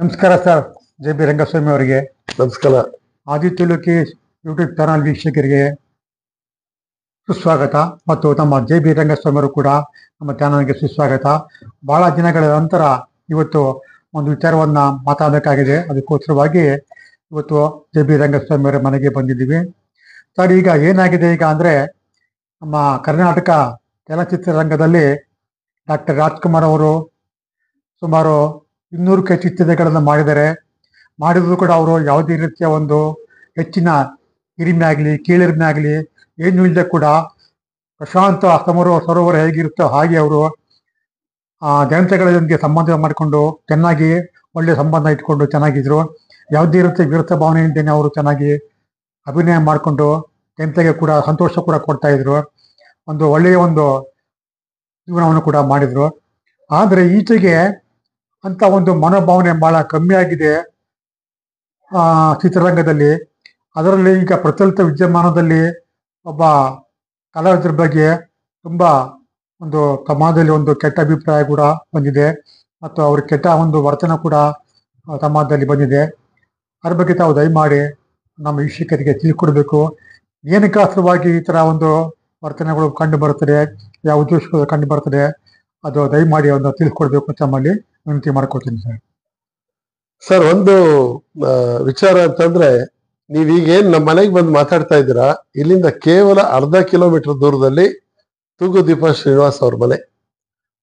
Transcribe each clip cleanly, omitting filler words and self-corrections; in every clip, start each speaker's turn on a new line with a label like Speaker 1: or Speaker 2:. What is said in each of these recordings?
Speaker 1: ನಮಸ್ಕಾರ ಸರ್. ಜೆ.ಬಿ. ರಂಗಸ್ವಾಮಿ ಅವರಿಗೆ
Speaker 2: ನಮಸ್ಕಾರ.
Speaker 1: ಆದಿತ್ಯ ಲೋಕೇಶ್ ಯೂಟ್ಯೂಬ್ ಚಾನಲ್ ವೀಕ್ಷಕರಿಗೆ ಸುಸ್ವಾಗತ ಮತ್ತು ನಮ್ಮ ಜೆ.ಬಿ. ರಂಗಸ್ವಾಮಿ ಅವರು ಕೂಡ ನಮ್ಮ ಚಾನಲ್ಗೆ ಸುಸ್ವಾಗತ. ಬಹಳ ದಿನಗಳ ನಂತರ ಇವತ್ತು ಒಂದು ವಿಚಾರವನ್ನ ಮಾತಾಡಬೇಕಾಗಿದೆ. ಅದಕ್ಕೋಸ್ಕರವಾಗಿ ಇವತ್ತು ಜೆ.ಬಿ. ರಂಗಸ್ವಾಮಿ ಅವರ ಮನೆಗೆ ಬಂದಿದ್ದೀವಿ. ಸರ್, ಈಗ ಏನಾಗಿದೆ ಈಗ ಅಂದರೆ ನಮ್ಮ ಕರ್ನಾಟಕ ಚಲನಚಿತ್ರರಂಗದಲ್ಲಿ ಡಾಕ್ಟರ್ ರಾಜ್ಕುಮಾರ್ ಅವರು ಸುಮಾರು 200ಕ್ಕೆ ಚಿತ್ರಗಳನ್ನು ಮಾಡಿದ್ದಾರೆ. ಮಾಡಿದ್ರು ಕೂಡ ಅವರು ಯಾವುದೇ ರೀತಿಯ ಒಂದು ಹೆಚ್ಚಿನ ಹಿರಿಮೆ ಆಗಲಿ ಕೀಳಿರಿಮೆ ಆಗಲಿ ಏನು ಇಲ್ಲದೆ ಕೂಡ ಪ್ರಶಾಂತ ಸರೋವರ ಹೇಗಿರುತ್ತೋ ಹಾಗೆ ಅವರು ಜನತೆಗಳೊಂದಿಗೆ ಸಂಬಂಧ ಮಾಡಿಕೊಂಡು ಚೆನ್ನಾಗಿ ಒಳ್ಳೆಯ ಸಂಬಂಧ ಇಟ್ಕೊಂಡು ಚೆನ್ನಾಗಿದ್ರು. ಯಾವುದೇ ರೀತಿಯ ವಿರುದ್ಧ ಭಾವನೆ ಇಲ್ಲದೇನೆ ಅವರು ಚೆನ್ನಾಗಿ ಅಭಿನಯ ಮಾಡಿಕೊಂಡು ಜನತೆಗೆ ಕೂಡ ಸಂತೋಷ ಕೂಡ ಕೊಡ್ತಾ ಇದ್ರು. ಒಂದು ಒಳ್ಳೆಯ ಒಂದು ಜೀವನವನ್ನು ಕೂಡ ಮಾಡಿದ್ರು. ಆದರೆ ಈಚೆಗೆ ಅಂತ ಒಂದು ಮನೋಭಾವನೆ ಬಹಳ ಕಮ್ಮಿ ಆಗಿದೆ ಚಿತ್ರರಂಗದಲ್ಲಿ. ಅದರಲ್ಲಿ ಈಗ ಪ್ರಚಲಿತ ವಿದ್ಯಮಾನದಲ್ಲಿ ಒಬ್ಬ ಕಲಾವಿದರ ಬಗ್ಗೆ ತುಂಬ ಒಂದು ಸಮಾಜದಲ್ಲಿ ಒಂದು ಕೆಟ್ಟ ಅಭಿಪ್ರಾಯ ಕೂಡ ಬಂದಿದೆ ಮತ್ತು ಅವ್ರ ಕೆಟ್ಟ ಒಂದು ವರ್ತನೆ ಕೂಡ ಸಮಾಜದಲ್ಲಿ ಬಂದಿದೆ. ಅದ್ರ ಬಗ್ಗೆ ತಾವು ದಯಮಾಡಿ ನಮ್ಮ ವೀಕ್ಷಕರಿಗೆ ತಿಳ್ಕೊಡ್ಬೇಕು. ಏನಕ್ಕೋಸ್ಕರವಾಗಿ ಈ ಥರ ಒಂದು ವರ್ತನೆಗಳು ಕಂಡು ಬರುತ್ತದೆ, ಯಾವ ಉದ್ದೇಶಗಳು ಕಂಡು ಬರ್ತದೆ, ಅದು ದಯಮಾಡಿ ಒಂದು ತಿಳಿಸ್ಕೊಡ್ಬೇಕು ಅಂತ ನಮ್ಮಲ್ಲಿ ವಿನಂತಿ ಮಾಡ್ಕೊಳ್ತೀನಿ
Speaker 2: ಸರ್. ಒಂದು ವಿಚಾರ ಅಂತಂದ್ರೆ, ನೀವೀಗೇನ್ ನಮ್ಮ ಮನೆಗೆ ಬಂದು ಮಾತಾಡ್ತಾ ಇದ್ದೀರಾ, ಇಲ್ಲಿಂದ ಕೇವಲ ಅರ್ಧ ಕಿಲೋಮೀಟರ್ ದೂರದಲ್ಲಿ ತೂಗುದೀಪ ಶ್ರೀನಿವಾಸ್ ಅವ್ರ ಮನೆ.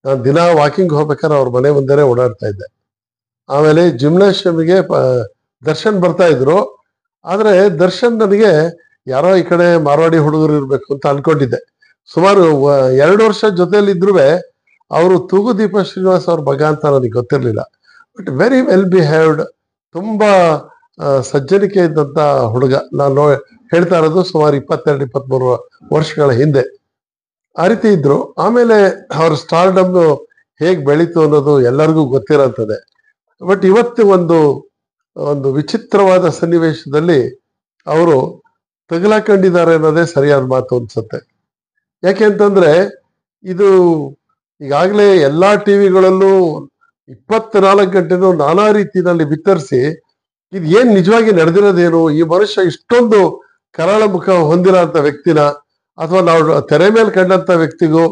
Speaker 2: ನಾನು ದಿನ ವಾಕಿಂಗ್ ಹೋಗ್ಬೇಕಾದ್ರೆ ಅವ್ರ ಮನೆ ಮುಂದೆನೆ ಓಡಾಡ್ತಾ ಇದ್ದೆ. ಆಮೇಲೆ ಜಿಮ್ನಾಶಿಯಂಗೆ ದರ್ಶನ್ ಬರ್ತಾ ಇದ್ರು. ಆದ್ರೆ ದರ್ಶನ್ ನನಗೆ ಯಾರೋ ಈ ಕಡೆ ಮಾರ್ವಾಡಿ ಹುಡುಗರು ಇರ್ಬೇಕು ಅಂತ ಅನ್ಕೊಂಡಿದ್ದೆ. ಸುಮಾರು 2 ವರ್ಷ ಜೊತೆಲಿ ಇದ್ರು ಅವರು ತೂಗುದೀಪ ಶ್ರೀನಿವಾಸ್ ಅವ್ರ ಮಗ ಅಂತ ನನಗೆ ಗೊತ್ತಿರಲಿಲ್ಲ. ಬಟ್ ವೆರಿ ವೆಲ್ ಬಿಹೇವ್ಡ್, ತುಂಬಾ ಸಜ್ಜನಿಕೆ ಇದ್ದಂತ ಹುಡುಗ. ನಾನು ಹೇಳ್ತಾ ಇರೋದು ಸುಮಾರು 22-23 ವರ್ಷಗಳ ಹಿಂದೆ. ಆ ರೀತಿ ಇದ್ರು. ಆಮೇಲೆ ಅವ್ರ ಸ್ಟಾರ್ಡಮ್ ಹೇಗ್ ಬೆಳೀತು ಅನ್ನೋದು ಎಲ್ಲರಿಗೂ ಗೊತ್ತಿರೋಂಥದ್ದೇ. ಬಟ್ ಇವತ್ತು ಒಂದು ವಿಚಿತ್ರವಾದ ಸನ್ನಿವೇಶದಲ್ಲಿ ಅವರು ತಗಲಾಕೊಂಡಿದ್ದಾರೆ ಅನ್ನೋದೇ ಸರಿಯಾದ ಮಾತು ಅನ್ಸುತ್ತೆ. ಯಾಕೆ ಅಂತಂದ್ರೆ, ಇದು ಈಗಾಗಲೇ ಎಲ್ಲಾ ಟಿವಿಗಳಲ್ಲೂ 24 ಗಂಟೆನೂ ನಾನಾ ರೀತಿಯಲ್ಲಿ ಬಿತ್ತರಿಸಿ ಇದು ಏನ್ ನಿಜವಾಗಿ ನಡೆದಿರೋದೇನು, ಈ ಮನುಷ್ಯ ಇಷ್ಟೊಂದು ಕರಾಳ ಮುಖ ಹೊಂದಿರೋ ಅಂತ ವ್ಯಕ್ತಿನ, ಅಥವಾ ನಾವು ತೆರೆ ಮೇಲೆ ಕಂಡಂತ ವ್ಯಕ್ತಿಗೂ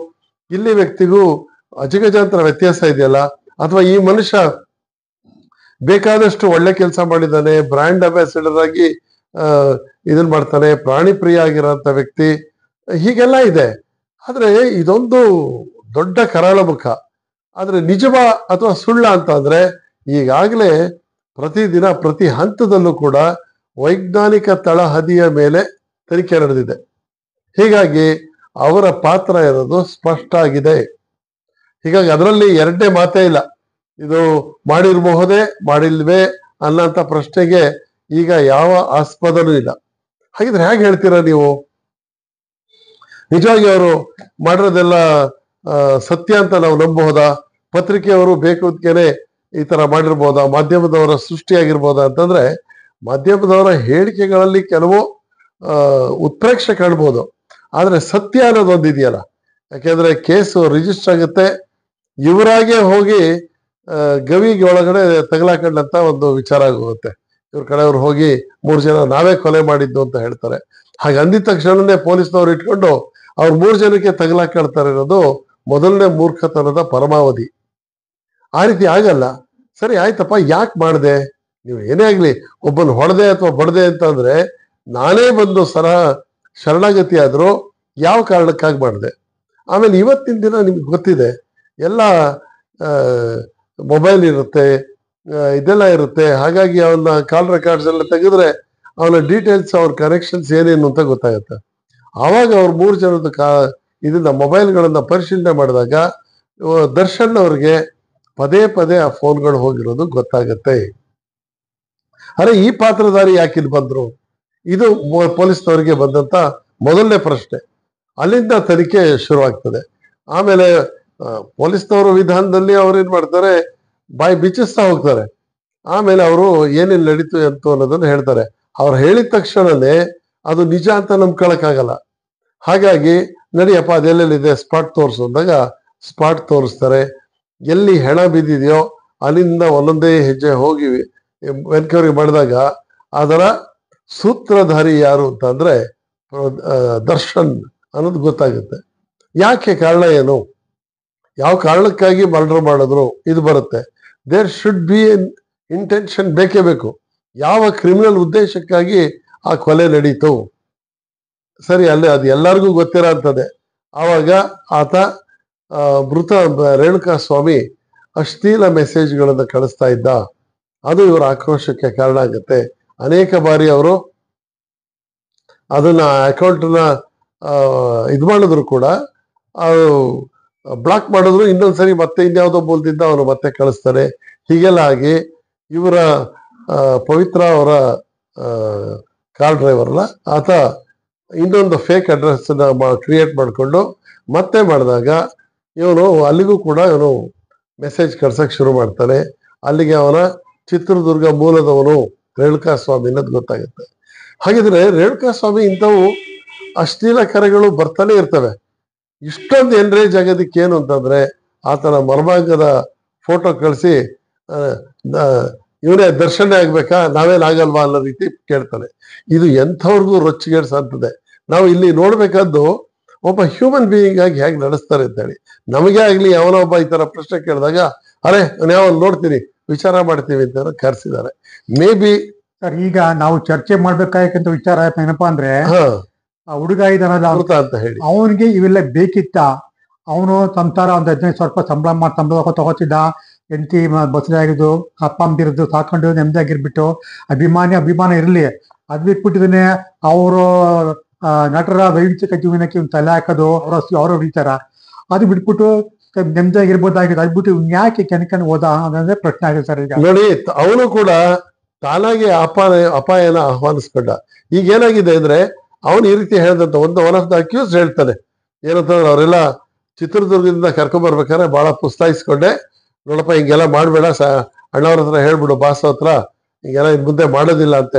Speaker 2: ಇಲ್ಲಿ ವ್ಯಕ್ತಿಗೂ ಅಜಗಜಾಂತರ ವ್ಯತ್ಯಾಸ ಇದೆಯಲ್ಲ, ಅಥವಾ ಈ ಮನುಷ್ಯ ಬೇಕಾದಷ್ಟು ಒಳ್ಳೆ ಕೆಲಸ ಮಾಡಿದ್ದಾನೆ, ಬ್ರ್ಯಾಂಡ್ ಅಂಬಾಸಿಡರ್ ಆಗಿ ಇದನ್ ಮಾಡ್ತಾನೆ, ಪ್ರಾಣಿ ಪ್ರಿಯ ಆಗಿರೋಂಥ ವ್ಯಕ್ತಿ, ಹೀಗೆಲ್ಲ ಇದೆ. ಆದ್ರೆ ಇದೊಂದು ದೊಡ್ಡ ಕರಾಳ ಮುಖ. ಆದ್ರೆ ನಿಜವಾ ಅಥವಾ ಸುಳ್ಳ ಅಂತ ಅಂದ್ರೆ, ಈಗಾಗಲೇ ಪ್ರತಿದಿನ ಪ್ರತಿ ಹಂತದಲ್ಲೂ ಕೂಡ ವೈಜ್ಞಾನಿಕ ತಳಹದಿಯ ಮೇಲೆ ತನಿಖೆ ನಡೆದಿದೆ. ಹೀಗಾಗಿ ಅವರ ಪಾತ್ರ ಇರೋದು ಸ್ಪಷ್ಟ ಆಗಿದೆ. ಹೀಗಾಗಿ ಅದರಲ್ಲಿ ಎರಡನೇ ಮಾತೇ ಇಲ್ಲ. ಇದು ಮಾಡಿರಬಹುದೇ ಮಾಡಿಲ್ವೇ ಅನ್ನೋಂಥ ಪ್ರಶ್ನೆಗೆ ಈಗ ಯಾವ ಆಸ್ಪದನೂ ಇಲ್ಲ. ಹಾಗಿದ್ರೆ ಹೇಗೆ ಹೇಳ್ತೀರಾ ನೀವು? ನಿಜವಾಗಿ ಅವರು ಮಾಡಿರೋದೆಲ್ಲ ಸತ್ಯ ಅಂತ ನಾವು ನಂಬಬಹುದಾ? ಪತ್ರಿಕೆಯವರು ಬೇಕು ಅಂತೇನೆ ಈ ತರ ಮಾಡಿರ್ಬೋದಾ? ಮಾಧ್ಯಮದವರ ಸೃಷ್ಟಿಯಾಗಿರ್ಬೋದಾ ಅಂತಂದ್ರೆ, ಮಾಧ್ಯಮದವರ ಹೇಳಿಕೆಗಳಲ್ಲಿ ಕೆಲವು ಉತ್ಪ್ರೇಕ್ಷೆ ಕಾಣ್ಬೋದು. ಆದ್ರೆ ಸತ್ಯ ಅನ್ನೋದೊಂದು ಇದೆಯಲ್ಲ. ಯಾಕೆಂದ್ರೆ ಕೇಸು ರಿಜಿಸ್ಟರ್ ಆಗುತ್ತೆ, ಇವರಾಗೆ ಹೋಗಿ ಗವಿಗೆ ಒಳಗಡೆ ತಗಲಾಕೊಂಡಂತ ಒಂದು ವಿಚಾರ ಆಗೋಗುತ್ತೆ. ಇವ್ರ ಕಡೆಯವ್ರು ಹೋಗಿ 3 ಜನ ನಾವೇ ಕೊಲೆ ಮಾಡಿದ್ದು ಅಂತ ಹೇಳ್ತಾರೆ. ಹಾಗೆ ಅಂದಿದ ತಕ್ಷಣನೇ ಪೊಲೀಸ್ನವ್ರು ಇಟ್ಕೊಂಡು ಅವ್ರು 3 ಜನಕ್ಕೆ ತಗಲಾಕೊಳ್ತಾರೆ ಇರೋದು ಮೊದಲನೇ ಮೂರ್ಖತನದ ಪರಮಾವಧಿ. ಆ ರೀತಿ ಆಗಲ್ಲ. ಸರಿ ಆಯ್ತಪ್ಪ, ಯಾಕೆ ಮಾಡಿದೆ? ನೀವು ಏನೇ ಆಗ್ಲಿ, ಒಬ್ಬನ ಹೊಡೆದೆ ಅಥವಾ ಬಡದೆ ಅಂತ ಅಂದ್ರೆ ನಾನೇ ಬಂದು ಶರಣಾಗತಿ ಆದ್ರೂ ಯಾವ ಕಾರಣಕ್ಕಾಗಿ ಮಾಡಿದೆ? ಆಮೇಲೆ ಇವತ್ತಿನ ದಿನ ನಿಮ್ಗೆ ಗೊತ್ತಿದೆ, ಎಲ್ಲ ಮೊಬೈಲ್ ಇರುತ್ತೆ, ಇದೆಲ್ಲ ಇರುತ್ತೆ. ಹಾಗಾಗಿ ಅವನ ಕಾಲ್ ರೆಕಾರ್ಡ್ಸ್ ಎಲ್ಲ ತೆಗೆದ್ರೆ ಅವನ ಡೀಟೇಲ್ಸ್, ಅವ್ರ ಕನೆಕ್ಷನ್ಸ್ ಏನೇನು ಅಂತ ಗೊತ್ತಾಗುತ್ತೆ. ಆವಾಗ ಅವ್ರ 3 ಜನದ ಇದನ್ನ ಮೊಬೈಲ್ಗಳನ್ನ ಪರಿಶೀಲನೆ ಮಾಡಿದಾಗ ದರ್ಶನ್ ಅವ್ರಿಗೆ ಪದೇ ಪದೇ ಆ ಫೋನ್ಗಳು ಹೋಗಿರೋದು ಗೊತ್ತಾಗತ್ತೆ. ಅರೆ, ಈ ಪಾತ್ರಧಾರಿ ಯಾಕೆ ಇಲ್ಲಿ ಬಂದ್ರು? ಇದು ಪೊಲೀಸ್ನವರಿಗೆ ಬಂದಂತ ಮೊದಲನೇ ಪ್ರಶ್ನೆ. ಅಲ್ಲಿಂದ ತನಿಖೆ ಶುರುವಾಗ್ತದೆ. ಆಮೇಲೆ ಪೊಲೀಸ್ನವರು ವಿಧಾನದಲ್ಲಿ ಅವ್ರು ಏನ್ ಮಾಡ್ತಾರೆ, ಬಾಯಿ ಬಿಚ್ಚಿಸ್ತಾ ಹೋಗ್ತಾರೆ. ಆಮೇಲೆ ಅವರು ಏನೇನ್ ನಡೀತು ಅಂತ ಅನ್ನೋದನ್ನ ಹೇಳ್ತಾರೆ. ಅವ್ರು ಹೇಳಿದ ತಕ್ಷಣನೇ ಅದು ನಿಜ ಅಂತ ನಂಬ್ಕೊಳಕ್ಕಾಗಲ್ಲ. ಹಾಗಾಗಿ ನಡಿಯಪ್ಪ ಅದೆಲ್ಲೆಲ್ಲಿದೆ ಸ್ಪಾಟ್ ತೋರಿಸು ಅಂದಾಗ ಸ್ಪಾಟ್ ತೋರಿಸ್ತಾರೆ. ಎಲ್ಲಿ ಹೆಣ ಬಿದ್ದಿದೆಯೋ ಅಲ್ಲಿಂದ ಒಂದೊಂದೇ ಹೆಜ್ಜೆ ಹೋಗಿ ಎನ್ಕ್ವೈರಿ ಮಾಡಿದಾಗ ಅದರ ಸೂತ್ರಧಾರಿ ಯಾರು ಅಂತಂದ್ರೆ ದರ್ಶನ್ ಅನ್ನೋದು ಗೊತ್ತಾಗುತ್ತೆ. ಯಾಕೆ, ಕಾರಣ ಏನು, ಯಾವ ಕಾರಣಕ್ಕಾಗಿ ಮರ್ಡರ್ ಮಾಡಿದ್ರು ಇದು ಬರುತ್ತೆ. There should be an intention, ಬೇಕೇ ಬೇಕು. ಯಾವ ಕ್ರಿಮಿನಲ್ ಉದ್ದೇಶಕ್ಕಾಗಿ ಆ ಕೊಲೆ ನಡೀತು, ಸರಿ, ಅಲ್ಲಿ ಅದು ಎಲ್ಲರಿಗೂ ಗೊತ್ತಿರೋ ಅಂಥದ್ದೇ. ಆವಾಗ ಆತ ಮೃತ ರೇಣುಕಾ ಸ್ವಾಮಿ ಅಶ್ಲೀಲ ಮೆಸೇಜ್ಗಳನ್ನು ಕಳಿಸ್ತಾ ಇದ್ದ. ಅದು ಇವರ ಆಕ್ರೋಶಕ್ಕೆ ಕಾರಣ ಆಗುತ್ತೆ. ಅನೇಕ ಬಾರಿ ಅವರು ಅದನ್ನ ಅಕೌಂಟ್ನ ಇದು ಮಾಡಿದ್ರು ಕೂಡ, ಬ್ಲಾಕ್ ಮಾಡಿದ್ರು, ಇನ್ನೊಂದ್ಸರಿ ಮತ್ತೆ ಇನ್ಯಾವುದೋ ಬೋಲ್ದಿಂದ ಅವನು ಮತ್ತೆ ಕಳಿಸ್ತಾನೆ. ಹೀಗೆಲ್ಲ ಆಗಿ ಇವರ ಪವಿತ್ರ ಅವರ ಕಾರ್ ಡ್ರೈವರ್ ಅಲ್ಲ, ಆತ ಇನ್ನೊಂದು ಫೇಕ್ ಅಡ್ರೆಸ್ ಕ್ರಿಯೇಟ್ ಮಾಡಿಕೊಂಡು ಮತ್ತೆ ಮಾಡಿದಾಗ ಇವನು ಅಲ್ಲಿಗೂ ಕೂಡ ಇವನು ಮೆಸೇಜ್ ಕಳ್ಸಕ್ ಶುರು ಮಾಡ್ತಾನೆ. ಅಲ್ಲಿಗೆ ಅವನ ಚಿತ್ರದುರ್ಗ ಮೂಲದವನು ರೇಣುಕಾ ಸ್ವಾಮಿ ಅನ್ನೋದು ಗೊತ್ತಾಗುತ್ತೆ. ಹಾಗಿದ್ರೆ ರೇಣುಕಾ ಸ್ವಾಮಿ ಇಂಥವು ಅಶ್ಲೀಲ ಕರೆಗಳು ಬರ್ತಾನೆ ಇರ್ತವೆ. ಇಷ್ಟೊಂದು ಎನ್ರೇಜ್ ಆಗೋದಕ್ಕೆ ಏನು ಅಂತಂದ್ರೆ, ಆತನ ಮರ್ಮಾಂಗದ ಫೋಟೋ ಕಳಿಸಿ ಇವನೇ ದರ್ಶನ ಆಗ್ಬೇಕಾ, ನಾವೇನಾಗಲ್ವಾ ಅನ್ನೋ ರೀತಿ ಕೇಳ್ತಾನೆ. ಇದು ಎಂಥವ್ರಿಗೂ ರೊಚ್ಚಿಗೇಡ್ಸಂತದೆ. ನಾವು ಇಲ್ಲಿ ನೋಡ್ಬೇಕಾದ್ದು ಒಬ್ಬ ಹ್ಯೂಮನ್ ಬೀಯಿಂಗ್ ಆಗಿ ಹೇಗೆ ನಡೆಸ್ತಾರೆ ಅಂತ ಹೇಳಿ. ನಮಗೆ ಆಗ್ಲಿ ಯಾವನೋ ಒಬ್ಬ ಈ ತರ ಪ್ರಶ್ನೆ ಕೇಳಿದಾಗ ಅರೆ ನಾವು ನೋಡ್ತೀನಿ, ವಿಚಾರ ಮಾಡ್ತೀವಿ ಅಂತ ಕರೆಸಿದ್ದಾರೆ. ಮೇ ಬಿ
Speaker 1: ಸರ್, ಈಗ ನಾವು ಚರ್ಚೆ ಮಾಡ್ಬೇಕಾಗಿಂತ ವಿಚಾರ ಏನಪ್ಪಾ ಅಂದ್ರೆ, ಆ ಹುಡುಗ ಇದಾನಲ್ಲ
Speaker 2: ಅಂತ ಹೇಳಿ,
Speaker 1: ಅವನಿಗೆ ಇವೆಲ್ಲ ಬೇಕಿತ್ತ? ಅವನು ಸಂಸಾರ ಒಂದು 15,000 ಸಂಬಳ ತಗೋತಿದ್ದ, ಹೆಂಡತಿ ಬಸಳೆ ಆಗಿದ್ದು, ಅಪ್ಪ ಅಮ್ಮಿರೋದು ಸಾಕೊಂಡು ನೆಮ್ಮದಿಯಾಗಿರ್ಬಿಟ್ಟು ಅಭಿಮಾನ ಇರಲಿ. ಅದ್ ಬಿಟ್ಬಿಟ್ಟಿದ್ದಾನೆ ಅವರು ನಟರ ವೈಯಕ್ತಿಕ ಜೀವನಕ್ಕೆ ಒಂದು ತಲೆ ಹಾಕೋದು, ಅವ್ರ ಹೊಡಿತಾರ. ಅದು ಬಿಟ್ಬಿಟ್ಟು ನೆಮ್ಮದಿಯಾಗಿರ್ಬೋದಾಗಿದೆ. ಅದ್ ಬಿಟ್ಟು ಯಾಕೆ ಕೆನಕನ್ ಹೋದ ಅನ್ನೋದೇ ಪ್ರಶ್ನೆ ಆಗಿದೆ ಸರ್. ಈಗ
Speaker 2: ನೋಡಿ, ಅವನು ಕೂಡ ತಾನಾಗಿ ಅಪಾಯನ ಆಹ್ವಾನಿಸ್ಕೊಂಡ. ಈಗ ಏನಾಗಿದೆ ಅಂದ್ರೆ, ಅವನು ಈ ರೀತಿ ಹೇಳ್ದಂತ ಒನ್ ಆಫ್ ದ ಅಕ್ಯೂಸ್ ಹೇಳ್ತಾನೆ ಏನಂತಂದ್ರೆ, ಅವರೆಲ್ಲ ಚಿತ್ರದುರ್ಗದಿಂದ ಕರ್ಕೊಂಡ್ಬರ್ಬೇಕಾದ್ರೆ ಬಹಳ ಪುಸ್ತಾಯಿಸ್ಕೊಂಡೆ, ನೋಡಪ್ಪ ಹಿಂಗೆಲ್ಲ ಮಾಡ್ಬೇಡ, ಅಣ್ಣವ್ರ ಹತ್ರ ಹೇಳ್ಬಿಡು, ಬಾಸ್ ಹತ್ರ ಹಿಂಗೆಲ್ಲ ಇನ್ ಮುಂದೆ ಮಾಡೋದಿಲ್ಲ ಅಂತ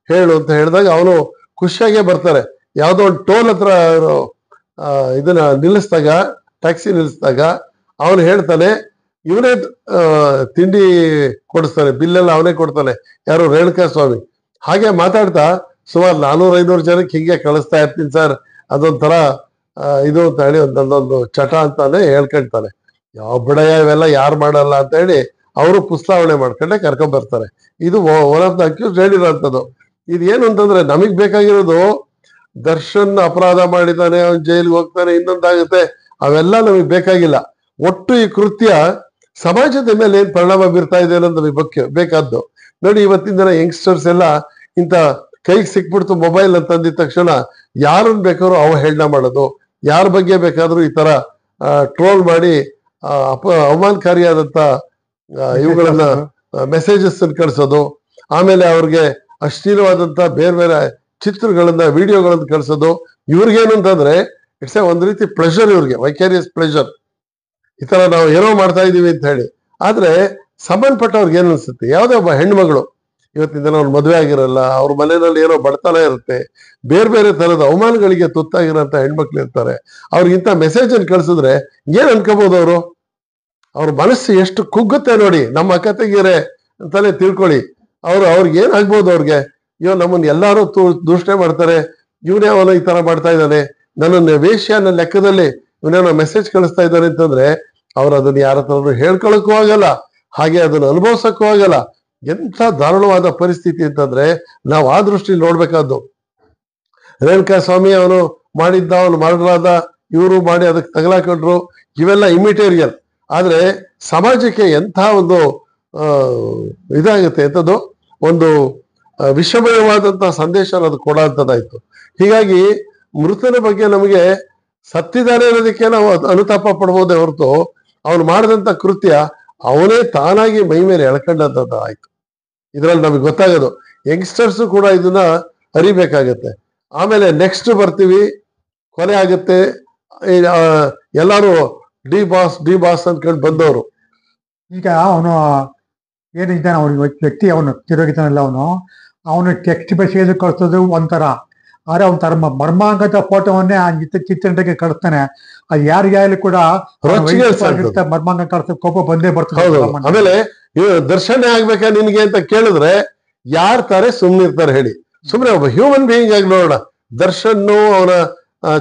Speaker 2: ಹೇಳು ಅಂತ ಹೇಳಿದಾಗ ಅವನು ಖುಷಿಯಾಗೇ ಬರ್ತಾರೆ. ಯಾವ್ದೋ ಒಂದು ಟೋಲ್ ಹತ್ರ ಇದನ್ನ ನಿಲ್ಲಿಸಿದಾಗ, ಟ್ಯಾಕ್ಸಿ ನಿಲ್ಲಿಸಿದಾಗ ಅವನು ಹೇಳ್ತಾನೆ, ಇವನೇ ತಿಂಡಿ ಕೊಡಿಸ್ತಾನೆ, ಬಿಲ್ಲೆಲ್ಲ ಅವನೇ ಕೊಡ್ತಾನೆ, ಯಾರು ರೇಣುಕಾ ಸ್ವಾಮಿ. ಹಾಗೆ ಮಾತಾಡ್ತಾ ಸುಮಾರು 400-500 ಜನಕ್ಕೆ ಹಿಂಗೆ ಕಳಿಸ್ತಾ ಇರ್ತೀನಿ ಸರ್, ಅದೊಂಥರ ಇದು ಅಂತ ಹೇಳಿ ಒಂದೊಂದು ಚಟ ಅಂತಾನೆ ಹೇಳ್ಕೊಳ್ತಾನೆ. ಯಾವ ಬಿಡಯ ಇವೆಲ್ಲ ಯಾರು ಮಾಡಲ್ಲ ಅಂತ ಹೇಳಿ ಅವರು ಪುಸ್ತಾವಣೆ ಮಾಡ್ಕೊಂಡೆ ಕರ್ಕೊಂಡ್ ಬರ್ತಾರೆ. ಇದು ಒನ್ ಆಫ್ ದ ಅಕ್ಯೂಸ್ ಹೇಳಿರೋಂಥದ್ದು. ಇದೇನು ಅಂತಂದ್ರೆ, ನಮಗ್ ಬೇಕಾಗಿರೋದು ದರ್ಶನ್ ಅಪರಾಧ ಮಾಡಿದ್ದಾನೆ, ಅವನ್ ಜೈಲಿಗೆ ಹೋಗ್ತಾನೆ, ಇನ್ನೊಂದಾಗುತ್ತೆ, ಅವೆಲ್ಲ ನಮಗ್ ಬೇಕಾಗಿಲ್ಲ. ಒಟ್ಟು ಈ ಕೃತ್ಯ ಸಮಾಜದ ಮೇಲೆ ಏನ್ ಪರಿಣಾಮ ಬೀರ್ತಾ ಇದೆ ಅನ್ನೋದು ನಮಗೆ ಬೇಕಾದ್ದು. ನೋಡಿ, ಇವತ್ತಿನ ದಿನ ಯಂಗ್ಸ್ಟರ್ಸ್ ಎಲ್ಲ ಇಂಥ ಕೈಗೆ ಸಿಕ್ಬಿಡ್ತು ಮೊಬೈಲ್ ಅಂತ ಅಂದಿದ ತಕ್ಷಣ ಯಾರನ್ನ ಬೇಕಾದ್ರೂ ಅವಹೇಳನ ಮಾಡೋದು, ಯಾರ ಬಗ್ಗೆ ಬೇಕಾದ್ರೂ ಈ ತರ ಟ್ರೋಲ್ ಮಾಡಿ ಅವಮಾನಕಾರಿಯಾದಂತ ಇವುಗಳನ್ನ ಮೆಸೇಜಸ್ ಕಳಿಸೋದು, ಆಮೇಲೆ ಅವ್ರಿಗೆ ಅಶ್ಲೀಲವಾದಂತ ಬೇರೆ ಬೇರೆ ಚಿತ್ರಗಳನ್ನ ವಿಡಿಯೋಗಳನ್ನ ಕಳಿಸೋದು. ಇವ್ರಿಗೇನು ಅಂತಂದ್ರೆ ಇಟ್ಸ್ ಒಂದ್ ರೀತಿ ಪ್ಲೆಷರ್, ಇವ್ರಿಗೆ ವೈಕ್ಯಾರಿಯಸ್ ಪ್ಲೆಷರ್. ಈ ತರ ನಾವು ಏನೋ ಮಾಡ್ತಾ ಇದೀವಿ ಅಂತ ಹೇಳಿ. ಆದ್ರೆ ಸಂಬಂಧಪಟ್ಟವ್ರಿಗೆ ಏನ್ ಅನ್ಸುತ್ತೆ, ಯಾವ್ದೇ ಒಬ್ಬ ಹೆಣ್ಮಗಳು ಇವತ್ತಿನ ದಿನ ಅವ್ರು ಮದುವೆ ಆಗಿರಲ್ಲ, ಅವ್ರ ಮನೆಯಲ್ಲಿ ಏನೋ ಬಡತನ ಇರುತ್ತೆ, ಬೇರೆ ಬೇರೆ ತರದ ಅವಮಾನಗಳಿಗೆ ತುತ್ತಾಗಿರೋಂಥ ಹೆಣ್ಮಕ್ಳು ಇರ್ತಾರೆ. ಅವ್ರಿಗಿಂತ ಮೆಸೇಜ್ ಅನ್ನು ಕಳ್ಸಿದ್ರೆ ಏನ್ ಅನ್ಕೋಬಹುದು ಅವರು? ಅವ್ರ ಮನಸ್ಸು ಎಷ್ಟು ಕುಗ್ಗುತ್ತೆ ನೋಡಿ. ನಮ್ಮ ಅಕ್ಕ ತಂಗಿಯರೇ ಅಂತಾನೆ ತಿಳ್ಕೊಳ್ಳಿ, ಅವ್ರಿಗೆ ಏನ್ ಆಗ್ಬೋದು? ಅವ್ರಿಗೆ ನಮ್ಮನ್ನ ಎಲ್ಲಾರು ದೂಷಣೆ ಮಾಡ್ತಾರೆ, ಇವನೇ ಅವನು ಈ ತರ ಮಾಡ್ತಾ ಇದ್ದಾನೆ, ನನ್ನನ್ನು ವೇಶ್ಯ ಅನ್ನೋ ಲೆಕ್ಕದಲ್ಲಿ ಇವನೇನೋ ಮೆಸೇಜ್ ಕಳಿಸ್ತಾ ಇದ್ದಾನೆ ಅಂತಂದ್ರೆ ಅವ್ರು ಅದನ್ನ ಯಾರ ಹತ್ರ ಹೇಳ್ಕೊಳಕ್ಕೂ ಆಗಲ್ಲ, ಹಾಗೆ ಅದನ್ನ ಅನುಭವಿಸಕ್ಕೂ ಆಗಲ್ಲ. ಎಂಥ ದಾರುಣವಾದ ಪರಿಸ್ಥಿತಿ ಅಂತಂದ್ರೆ ನಾವು ಆ ದೃಷ್ಟಿಲಿ ನೋಡ್ಬೇಕಾದ್ದು. ರೇಣುಕಾ ಸ್ವಾಮಿ ಅವನು ಮಾಡಿದ್ದ, ಅವನು ಮರಡರಾದ, ಇವರು ಮಾಡಿ ಅದಕ್ಕೆ ತಗಲಾಕೊಂಡ್ರು, ಇವೆಲ್ಲ ಇಮಿಟೇರಿಯಲ್. ಆದ್ರೆ ಸಮಾಜಕ್ಕೆ ಎಂಥ ಒಂದು ಇದಾಗುತ್ತೆ ಅಂತದ್ದು, ಒಂದು ವಿಷಮಯವಾದಂತಹ ಸಂದೇಶ ಅದು ಕೊಡೋಂಥದ್ದಾಯ್ತು. ಹೀಗಾಗಿ ಮೃತನ ಬಗ್ಗೆ ನಮಗೆ ಸತ್ತಿದ್ದಾನೆ ಅನ್ನೋದಕ್ಕೆ ನಾವು ಅನುತಾಪ ಪಡ್ಬೋದೇ ಹೊರತು, ಅವನು ಮಾಡಿದಂತ ಕೃತ್ಯ ಅವನೇ ತಾನಾಗಿ ಮೈ ಮೇಲೆ ಎಳ್ಕೊಂಡಂಥದ್ದು ಆಯ್ತು. ಇದ್ರಲ್ಲಿ ನಮಗೆ ಗೊತ್ತಾಗೋದು, ಯಂಗ್ಸ್ಟರ್ಸ್ ಕೂಡ ಇದನ್ನ ಅರಿಬೇಕಾಗತ್ತೆ. ಆಮೇಲೆ ನೆಕ್ಸ್ಟ್ ಬರ್ತೀವಿ, ಕೊನೆ ಆಗುತ್ತೆ, ಎಲ್ಲಾರು ಡಿ ಬಾಸ್ ಅಂದ್ಕೊಂಡು ಬಂದವರು.
Speaker 1: ಈಗ ಅವನು ಏನಿದ್ದಾನೆ, ಅವನು ವ್ಯಕ್ತಿ, ಅವನು ತಿರೋಗಿದ್ದಾನಲ್ಲ, ಅವನು ಟೆಕ್ಸ್ಟ್ ಮೆಸೇಜ್ ಕಳ್ಸೋದು ಒಂಥರ, ಆದ್ರೆ ಅವನ ತರ ಮರ್ಮಾಂಗದ ಫೋಟೋವನ್ನೇ ಆ ಚಿತ್ರನಟಿಗೆ ಕಳಿಸ್ತಾನೆ. ಅದು ಯಾರಿಗಾಗಲಿ ಕೂಡ ಮರ್ಮಾಂಗ ಕಳಿಸ ಕೋಪ ಬಂದೇ ಬರ್ತದೆ.
Speaker 2: ಆಮೇಲೆ ದರ್ಶನ ಆಗ್ಬೇಕಾ ನಿನ್ಗೆ ಅಂತ ಕೇಳಿದ್ರೆ ಯಾರ್ ತಾರೆ ಸುಮ್ನಿರ್ತಾರೆ ಹೇಳಿ? ಸುಮ್ನೆ ಒಬ್ಬ ಹ್ಯೂಮನ್ ಬೀಯಿಂಗ್ ಆಗಿ ನೋಡೋಣ. ದರ್ಶನ್ ಅವನ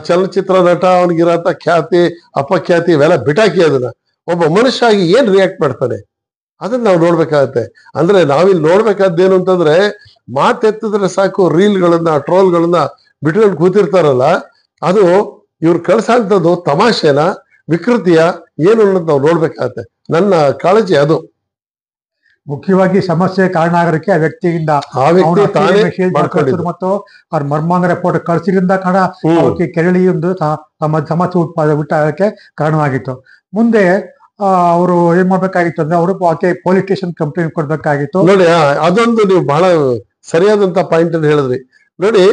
Speaker 2: ಚಲನಚಿತ್ರ ನಟ, ಅವನಿಗಿರತ್ತ ಖ್ಯಾತಿ ಅಪಖ್ಯಾತಿ ಇವೆಲ್ಲ ಬಿಟಾಕಿ ಅದನ್ನ ಒಬ್ಬ ಮನುಷ್ಯ ಆಗಿ ಏನ್ ರಿಯಾಕ್ಟ್ ಮಾಡ್ತಾನೆ ಅದನ್ನ ನಾವು ನೋಡ್ಬೇಕಾಗತ್ತೆ. ಅಂದ್ರೆ ನಾವಿಲ್ಲಿ ನೋಡ್ಬೇಕಾದ್ದೇನು ಅಂತಂದ್ರೆ ಮಾತೆತ್ತಿದ್ರೆ ಸಾಕು ರೀಲ್ಗಳನ್ನ ಟ್ರೋಲ್ಗಳನ್ನ ಬಿಟ್ಕೊಂಡು ಕೂತಿರ್ತಾರಲ್ಲ, ಅದು ಇವ್ರು ಕಳ್ಸಂಥದ್ದು ತಮಾಷೆನ ವಿಕೃತಿಯ ಏನು ಅನ್ನೋದು ನಾವು ನೋಡ್ಬೇಕಾಗತ್ತೆ. ನನ್ನ ಕಾಳಜಿ ಅದು.
Speaker 1: ಮುಖ್ಯವಾಗಿ ಸಮಸ್ಯೆ ಕಾರಣ ಆಗೋದಕ್ಕೆ ಆ ವ್ಯಕ್ತಿಯಿಂದ ಮತ್ತು ಅವ್ರ ಮರ್ಮಾಂಗರ ಫೋಟೋ ಕಳ್ಸಿದ್ರಿಂದ ಕಾರಣ ಅವಕ್ಕೆ ಕೆರಳಿ ಒಂದು ಸಮಸ್ಯೆ ಉಂಟಾಗಕ್ಕೆ ಕಾರಣವಾಗಿತ್ತು. ಮುಂದೆ ಅವರು ಏನ್ ಮಾಡ್ಬೇಕಾಗಿತ್ತು ಅಂದ್ರೆ ಅವರು ಆಕೆ ಪೊಲೀಸ್ ಸ್ಟೇಷನ್ ಕಂಪ್ಲೇಂಟ್ ಕೊಡ್ಬೇಕಾಗಿತ್ತು.
Speaker 2: ನೋಡಿ, ಅದೊಂದು ನೀವು ಬಹಳ ಸರಿಯಾದಂತ ಪಾಯಿಂಟ್ ಅನ್ನು ಹೇಳಿದ್ರಿ. ನೋಡಿ,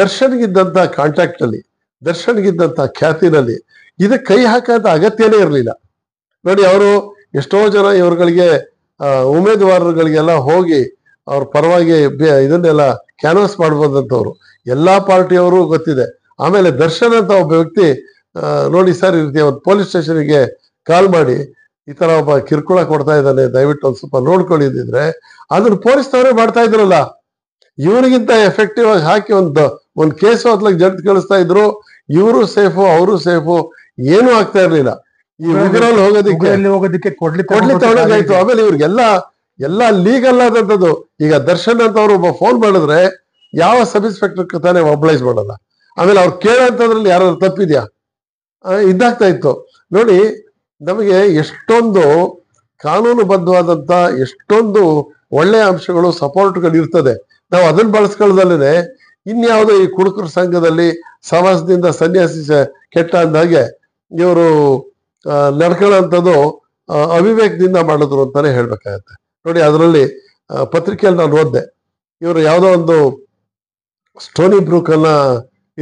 Speaker 2: ದರ್ಶನ್ಗಿದ್ದಂತ ಕಾಂಟ್ಯಾಕ್ಟ್ ಅಲ್ಲಿ, ದರ್ಶನ್ಗಿದ್ದಂತ ಖ್ಯಾತಿನಲ್ಲಿ ಇದಕ್ಕೆ ಕೈ ಹಾಕಂತ ಅಗತ್ಯನೇ ಇರಲಿಲ್ಲ. ನೋಡಿ, ಅವರು ಎಷ್ಟೋ ಜನ ಇವ್ರುಗಳಿಗೆ ಉಮೇದುವಾರಗಳಿಗೆಲ್ಲ ಹೋಗಿ ಅವ್ರ ಪರವಾಗಿ ಇದನ್ನೆಲ್ಲ ಕ್ಯಾನ್ವಾಸ್ ಮಾಡ್ಬೋದಂತವ್ರು ಎಲ್ಲಾ ಪಾರ್ಟಿಯವರು ಗೊತ್ತಿದೆ. ಆಮೇಲೆ ದರ್ಶನ್ ಅಂತ ಒಬ್ಬ ವ್ಯಕ್ತಿ ನೋಡಿ ಸರ್ ಈ ರೀತಿ ಒಂದು ಪೊಲೀಸ್ ಸ್ಟೇಷನ್ಗೆ ಕಾಲ್ ಮಾಡಿ ಈ ತರ ಒಬ್ಬ ಕಿರ್ಕುಳ ಕೊಡ್ತಾ ಇದ್ದಾನೆ, ದಯವಿಟ್ಟು ಒಂದ್ ಸ್ವಲ್ಪ ನೋಡ್ಕೊಂಡಿದ್ರೆ ಅದನ್ನ ಪೊಲೀಸ್ನವರೇ ಮಾಡ್ತಾ ಇದ್ರಲ್ಲ. ಇವನಿಗಿಂತ ಎಫೆಕ್ಟಿವ್ ಆಗಿ ಹಾಕಿ ಒಂದ್ ಕೇಸು ಅತ್ಲಾಗ ಜಡ್ಜ್ ಕಳಿಸ್ತಾ ಇದ್ರು. ಇವರು ಸೇಫು, ಅವರು ಸೇಫು, ಏನೂ ಆಗ್ತಾ ಇರ್ಲಿಲ್ಲ. ಈ ಉಗ್ರಲ್ಲಿ ಹೋಗೋದಕ್ಕೆ ಕೊಡ್ಲಿ ತಗೊಳಗಾಯ್ತು. ಆಮೇಲೆ ಇವ್ರಿಗೆಲ್ಲ ಲೀಗಲ್ ಆದಂಥದ್ದು. ಈಗ ದರ್ಶನ್ ಅಂತ ಅವ್ರು ಒಬ್ಬ ಫೋನ್ ಮಾಡಿದ್ರೆ ಯಾವ ಸಬ್ ಇನ್ಸ್ಪೆಕ್ಟರ್ ತಾನೇ ಒಬ್ಲೈಸ್ ಮಾಡಲ್ಲ. ಆಮೇಲೆ ಅವ್ರು ಕೇಳೋಂಥದ್ರಲ್ಲಿ ಯಾರಾದ್ರು ತಪ್ಪಿದ್ಯಾ ಇದಾಗ್ತಾ ಇತ್ತು. ನೋಡಿ, ನಮಗೆ ಎಷ್ಟೊಂದು ಕಾನೂನುಬದ್ಧವಾದಂತ ಎಷ್ಟೊಂದು ಒಳ್ಳೆಯ ಅಂಶಗಳು ಸಪೋರ್ಟ್ಗಳು ಇರ್ತದೆ. ನಾವು ಅದನ್ನ ಬಳಸ್ಕೊಳ್ಳದಲ್ಲೇ ಇನ್ಯಾವುದೋ ಈ ಕುಡುಕರ ಸಂಘದಲ್ಲಿ ಸಮಾಜದಿಂದ ಸನ್ಯಾಸಿ ಕೆಟ್ಟ ಅಂದಾಗೆ ಇವರು ನಡ್ಕೊಳ್ಳೋಂಥದ್ದು ಅವಿವೇಕದಿಂದ ಮಾಡಿದ್ರು ಅಂತಾನೆ ಹೇಳ್ಬೇಕಾಗತ್ತೆ. ನೋಡಿ, ಅದರಲ್ಲಿ ಪತ್ರಿಕೆಯಲ್ಲಿ ನಾನು ಓದ್ದೆ, ಇವರು ಯಾವುದೋ ಒಂದು ಸ್ಟೋನಿ ಬ್ರೂಕ್ ಅನ್ನ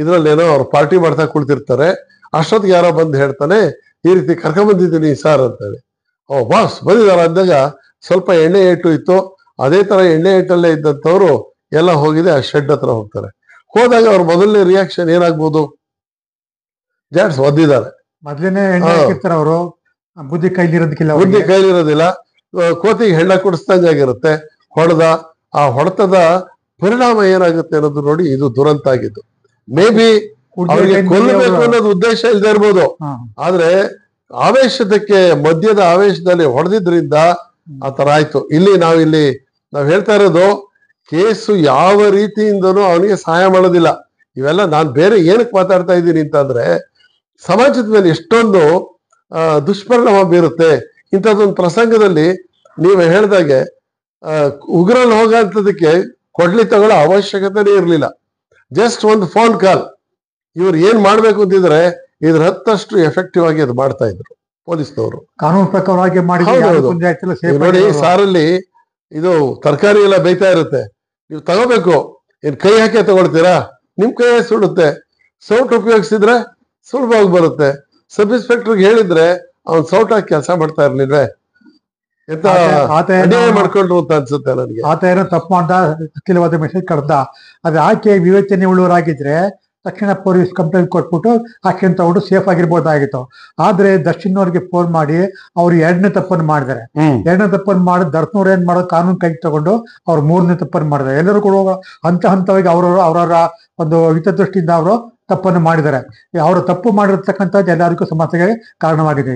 Speaker 2: ಇದ್ರಲ್ಲೇನೋ ಅವ್ರು ಪಾರ್ಟಿ ಮಾಡ್ತಾ ಕುಳಿತಿರ್ತಾರೆ. ಅಷ್ಟೊತ್ತಿಗೆ ಯಾರೋ ಬಂದು ಹೇಳ್ತಾನೆ, ಈ ರೀತಿ ಕರ್ಕೊಂಡ್ಬಂದಿದ್ದೀನಿ ಸರ್ ಅಂತೇಳಿ. ಓ ಬಾಸ್ ಬಂದಿದಾರ ಅಂದಾಗ ಸ್ವಲ್ಪ ಎಣ್ಣೆ ಏಟು ಇತ್ತು. ಅದೇ ತರ ಎಣ್ಣೆ ಏಟಲ್ಲೇ ಇದ್ದಂಥವ್ರು ಎಲ್ಲ ಹೋಗಿದೆ ಆ ಶೆಡ್ ಹತ್ರ ಹೋಗ್ತಾರೆ. ಹೋದಾಗ ಅವ್ರ ಮೊದಲನೇ ರಿಯಾಕ್ಷನ್ ಏನಾಗ್ಬೋದು? ಜಾಡ್ಸ್ ಒದ್ದಿದ್ದಾರೆ.
Speaker 1: ಮೊದಲನೇ ಅವರು ಬುದ್ಧಿ
Speaker 2: ಕೈಲಿರೋದಿಲ್ಲ. ಕೋತಿಗೆ ಹೆಣ್ಣ ಕುಡಿಸ್ದಂಗಾಗಿರುತ್ತೆ. ಆ ಹೊಡೆತದ ಪರಿಣಾಮ ಏನಾಗುತ್ತೆ ಅನ್ನೋದು ನೋಡಿ, ಇದು ದುರಂತ ಆಗಿದ್ದು. ಮೇ ಬಿ ಅವ್ರಿಗೆ ಕೊಲ್ಲಬೇಕು ಅನ್ನೋದು ಉದ್ದೇಶ ಇಲ್ಲದೆ ಇರ್ಬೋದು, ಆದ್ರೆ ಆವೇಶದಕ್ಕೆ ಮದ್ಯದ ಆವೇಶದಲ್ಲಿ ಹೊಡೆದಿದ್ರಿಂದ ಆ ತರ ಆಯ್ತು. ಇಲ್ಲಿ ನಾವ್ ಹೇಳ್ತಾ ಇರೋದು ಕೇಸು ಯಾವ ರೀತಿಯಿಂದನೂ ಅವನಿಗೆ ಸಹಾಯ ಮಾಡೋದಿಲ್ಲ. ಇವೆಲ್ಲ ನಾನ್ ಬೇರೆ ಏನಕ್ಕೆ ಮಾತಾಡ್ತಾ ಇದ್ದೀನಿ ಅಂತಂದ್ರೆ, ಸಮಾಜದ ಮೇಲೆ ಎಷ್ಟೊಂದು ದುಷ್ಪರಿಣಾಮ ಬೀರುತ್ತೆ. ಇಂಥದ್ದೊಂದು ಪ್ರಸಂಗದಲ್ಲಿ ನೀವು ಹೇಳ್ದಾಗೆ ಉಗ್ರಲ್ಲಿ ಹೋಗಂತದಕ್ಕೆ ಕೊಡ್ಲಿ ತಗೊಳ್ಳೋ ಅವಶ್ಯಕತೆನೇ ಇರಲಿಲ್ಲ. ಜಸ್ಟ್ ಒಂದು ಫೋನ್ ಕಾಲ್. ಇವ್ರು ಏನ್ ಮಾಡ್ಬೇಕು ಅಂತಿದ್ರೆ ಇದ್ರ ಹತ್ತಷ್ಟು ಎಫೆಕ್ಟಿವ್ ಆಗಿ ಅದು ಮಾಡ್ತಾ ಇದ್ರು ಪೊಲೀಸ್ನವರು.
Speaker 1: ಕಾನೂನು ಪ್ರಕಾರವಾಗಿ
Speaker 2: ನೋಡಿ, ಸಾರಲ್ಲಿ ಇದು ತರಕಾರಿ ಎಲ್ಲ ಬೇಯ್ತಾ ಇರುತ್ತೆ, ನೀವು ತಗೋಬೇಕು, ಏನ್ ಕೈ ಹಾಕಿ ತಗೊಳ್ತೀರಾ? ನಿಮ್ ಕೈ ಸುಡುತ್ತೆ. ಸೌಟ್ ಉಪಯೋಗಿಸಿದ್ರೆ ಸುಲಭವಾಗಿ ಬರುತ್ತೆ. ಸಬ್ ಇನ್ಸ್ಪೆಕ್ಟರ್ಗೆ ಹೇಳಿದ್ರೆ ಅವ್ನ್ ಸೌಟ್ ಹಾಕಿ ಕೆಲಸ ಮಾಡ್ತಾ ಇರ್ಲಿಲ್ವೇ? ಎಂತ ಅನ್ಯಾಯ ಮಾಡ್ಕೊಂಡ್ರು ಅಂತ ಅನ್ಸುತ್ತೆ ನನಗೆ.
Speaker 1: ಆತ ಏನೋ ತಪ್ಪು ಮಾಡ್ದ, ಅಖಿಲವಾದ ಮೆಸೇಜ್ ಕಳ್ದ. ಅದು ಆಕೆ ವಿವೇಚನೆ ಉಳ್ಳವರಾಗಿದ್ರೆ ತಕ್ಷಣ ಪೊಲೀಸ್ ಕಂಪ್ಲೇಂಟ್ ಕೊಟ್ಬಿಟ್ಟು ಆಕೆನ್ ತಗೊಂಡು ಸೇಫ್ ಆಗಿರ್ಬೋದಾಗಿತ್ತು. ಆದ್ರೆ ದರ್ಶನ್ ಅವ್ರಿಗೆ ಫೋನ್ ಮಾಡಿ ಅವ್ರು ಎರಡನೇ ತಪ್ಪನ್ನು ಮಾಡಿದಾರೆ. ಎರಡನೇ ತಪ್ಪನ್ನು ಮಾಡಿ ದರ್ಶನವ್ರು ಏನ್ ಮಾಡೋದು, ಕಾನೂನು ಕೈ ತಗೊಂಡು ಅವ್ರು ಮೂರನೇ ತಪ್ಪನ್ನು ಮಾಡಿದ್ದಾರೆ. ಎಲ್ಲರೂ ಕೂಡ ಹಂತವಾಗಿ ಅವರವರ ಒಂದು ಹಿತದೃಷ್ಟಿಯಿಂದ ಅವರು ತಪ್ಪನ್ನು ಮಾಡಿದ್ದಾರೆ. ಅವರು ತಪ್ಪು ಮಾಡಿರ್ತಕ್ಕಂಥದ್ದು ಎಲ್ಲರಿಗೂ ಸಮಸ್ಯೆಗೆ ಕಾರಣವಾಗಿದೆ.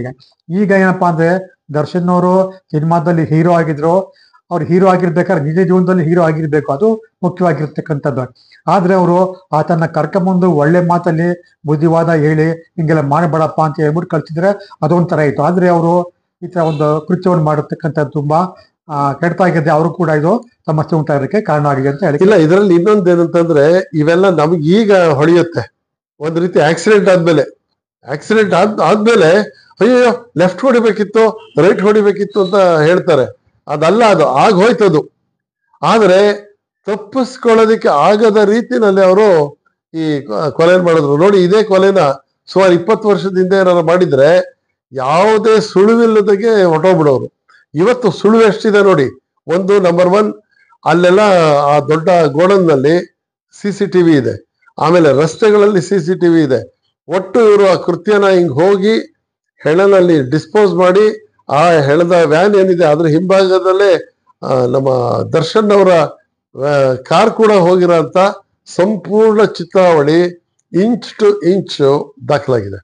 Speaker 1: ಈಗ ಏನಪ್ಪಾ ಅಂದ್ರೆ, ದರ್ಶನ್ ಅವರು ಸಿನಿಮಾದಲ್ಲಿ ಹೀರೋ ಆಗಿದ್ರು. ಅವ್ರು ಹೀರೋ ಆಗಿರ್ಬೇಕಾದ್ರೆ ನಿಜ ಜೀವನದಲ್ಲಿ ಹೀರೋ ಆಗಿರ್ಬೇಕು, ಅದು ಮುಖ್ಯವಾಗಿರ್ತಕ್ಕಂಥದ್ದು. ಆದ್ರೆ ಅವರು ಆತನ ಕರ್ಕೊಂಬಂದು ಒಳ್ಳೆ ಮಾತಲ್ಲಿ ಬುದ್ಧಿವಾದ ಹೇಳಿ ಹಿಂಗೆಲ್ಲ ಮಾಡಬೇಡಪ್ಪ ಅಂತ ಹೇಳ್ಬಿಟ್ಟು ಕಳ್ಸಿದ್ರೆ ಅದೊಂಥರ ಇತ್ತು. ಆದ್ರೆ ಅವರು ಈ ತರ ಒಂದು ಕೃತ್ಯವನ್ನು ಮಾಡಿರ್ತಕ್ಕಂಥದ್ದು ತುಂಬಾ ಕೆಡ್ತಾಗಿದೆ. ಅವರು ಕೂಡ ಇದು ಸಮಸ್ಯೆ ಉಂಟಾಗೋದಕ್ಕೆ ಕಾರಣ ಆಗಿದೆ ಅಂತ ಹೇಳಿ.
Speaker 2: ಇಲ್ಲ, ಇದರಲ್ಲಿ ಇನ್ನೊಂದೇನಂತಂದ್ರೆ ಇವೆಲ್ಲ ನಮ್ಗೆ ಈಗ ಹೊಳೆಯುತ್ತೆ. ಒಂದ್ ರೀತಿ ಆಕ್ಸಿಡೆಂಟ್ ಆದ್ಮೇಲೆ ಅಯ್ಯೋ ಲೆಫ್ಟ್ ಹೊಡಿಬೇಕಿತ್ತು, ರೈಟ್ ಹೊಡಿಬೇಕಿತ್ತು ಅಂತ ಹೇಳ್ತಾರೆ. ಅದಲ್ಲ, ಅದು ಆಗ ಹೋಯ್ತದು. ಆದ್ರೆ ತಪ್ಪಿಸ್ಕೊಳ್ಳೋದಕ್ಕೆ ಆಗದ ರೀತಿನಲ್ಲಿ ಅವರು ಈ ಕೊಲೆ ಮಾಡಿದ್ರು. ನೋಡಿ, ಇದೇ ಕೊಲೆನ ಸುಮಾರು 20 ವರ್ಷದಿಂದ ಏನಾರು ಮಾಡಿದ್ರೆ ಯಾವುದೇ ಸುಳಿವಿಲ್ಲದಾಗೆ ಹೊಟ್ಟೋಗ್ಬಿಡೋರು. ಇವತ್ತು ಸುಳಿವು ಎಷ್ಟಿದೆ ನೋಡಿ. ಒಂದು ನಂಬರ್ 1, ಅಲ್ಲೆಲ್ಲ ಆ ದೊಡ್ಡ ಗೋಡನ್ನಲ್ಲಿ CCTV ಇದೆ. ಆಮೇಲೆ ರಸ್ತೆಗಳಲ್ಲಿ CCTV ಇದೆ. ಒಟ್ಟು ಇವರು ಆ ಕೃತ್ಯನ ಹಿಂಗ್ ಹೋಗಿ ಹೆಣನಲ್ಲಿ ಡಿಸ್ಪೋಸ್ ಮಾಡಿ ಆ ಹೆಣದ ವ್ಯಾನ್ ಏನಿದೆ ಅದ್ರ ಹಿಂಭಾಗದಲ್ಲೇ ನಮ್ಮ ದರ್ಶನ್ ಅವರ ಕಾರ್ ಕೂಡ ಹೋಗಿರೋ ಅಂತ ಸಂಪೂರ್ಣ ಚಿತ್ರಾವಳಿ ಇಂಚ್ ಟು ಇಂಚ್ ದಾಖಲಾಗಿದೆ.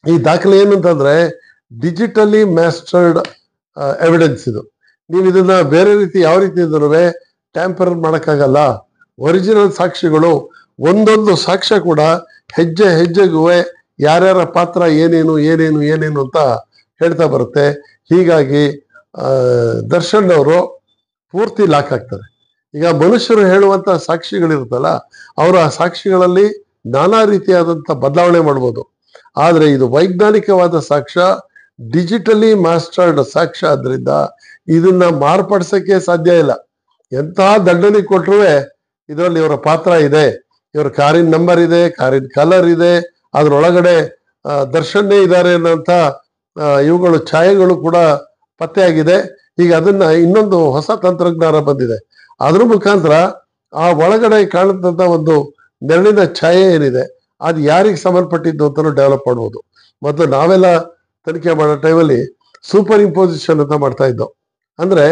Speaker 2: ಈ ದಾಖಲೆ ಏನಂತಂದ್ರೆ ಡಿಜಿಟಲಿ ಮಾಸ್ಟರ್ಡ್ ಎವಿಡೆನ್ಸ್ ಇದು. ನೀವು ಇದನ್ನ ಬೇರೆ ರೀತಿ ಯಾವ ರೀತಿ ಇದ್ರೂ ಟ್ಯಾಂಪರ್ ಮಾಡಕ್ಕಾಗಲ್ಲ. ಒರಿಜಿನಲ್ ಸಾಕ್ಷಿಗಳು, ಒಂದೊಂದು ಸಾಕ್ಷ್ಯ ಕೂಡ ಹೆಜ್ಜೆ ಹೆಜ್ಜೆಗೂ ಯಾರ್ಯಾರ ಪಾತ್ರ ಏನೇನು ಏನೇನು ಏನೇನು ಅಂತ ಹೇಳ್ತಾ ಬರುತ್ತೆ. ಹೀಗಾಗಿ ದರ್ಶನ್ ಅವರು ಪೂರ್ತಿ ಲಾಕ್ ಆಗ್ತಾರೆ. ಈಗ ಮನುಷ್ಯರು ಹೇಳುವಂತ ಸಾಕ್ಷಿಗಳಿರುತ್ತಲ್ಲ, ಅವರು ಆ ಸಾಕ್ಷಿಗಳಲ್ಲಿ ನಾನಾ ರೀತಿಯಾದಂತ ಬದಲಾವಣೆ ಮಾಡ್ಬೋದು. ಆದ್ರೆ ಇದು ವೈಜ್ಞಾನಿಕವಾದ ಸಾಕ್ಷ್ಯ, ಡಿಜಿಟಲಿ ಮಾಸ್ಟರ್ಡ್ ಸಾಕ್ಷ್ಯ ಆದ್ರಿಂದ ಇದನ್ನ ಮಾರ್ಪಡಿಸಕ್ಕೆ ಸಾಧ್ಯ ಇಲ್ಲ. ಎಂತಹ ದಂಡನೆ ಕೊಟ್ಟರು ಇದರಲ್ಲಿ ಇವರ ಪಾತ್ರ ಇದೆ, ಇವರ ಕಾರಿನ ನಂಬರ್ ಇದೆ, ಕಾರಿನ ಕಲರ್ ಇದೆ, ಅದ್ರೊಳಗಡೆ ದರ್ಶನ್ನೇ ಇದ್ದಾರೆ ಅನ್ನೋಂಥ ಇವುಗಳು ಛಾಯೆಗಳು ಕೂಡ ಪತ್ತೆಯಾಗಿದೆ. ಈಗ ಅದನ್ನ ಇನ್ನೊಂದು ಹೊಸ ತಂತ್ರಜ್ಞಾನ ಬಂದಿದೆ. ಅದ್ರ ಮುಖಾಂತರ ಆ ಒಳಗಡೆ ಕಾಣುತ್ತಂತ ಒಂದು ನೆರಳಿನ ಛಾಯೆ ಏನಿದೆ ಅದು ಯಾರಿಗೆ ಸಂಬಂಧಪಟ್ಟಿದ್ದು ಅಂತಾನು ಡೆವಲಪ್ ಮಾಡ್ಬೋದು. ಮೊದಲು ನಾವೆಲ್ಲ ತನಿಖೆ ಮಾಡೋ ಟೈಮಲ್ಲಿ ಸೂಪರ್ ಇಂಪೋಸಿಷನ್ ಅಂತ ಮಾಡ್ತಾ ಇದ್ದೋ. ಅಂದ್ರೆ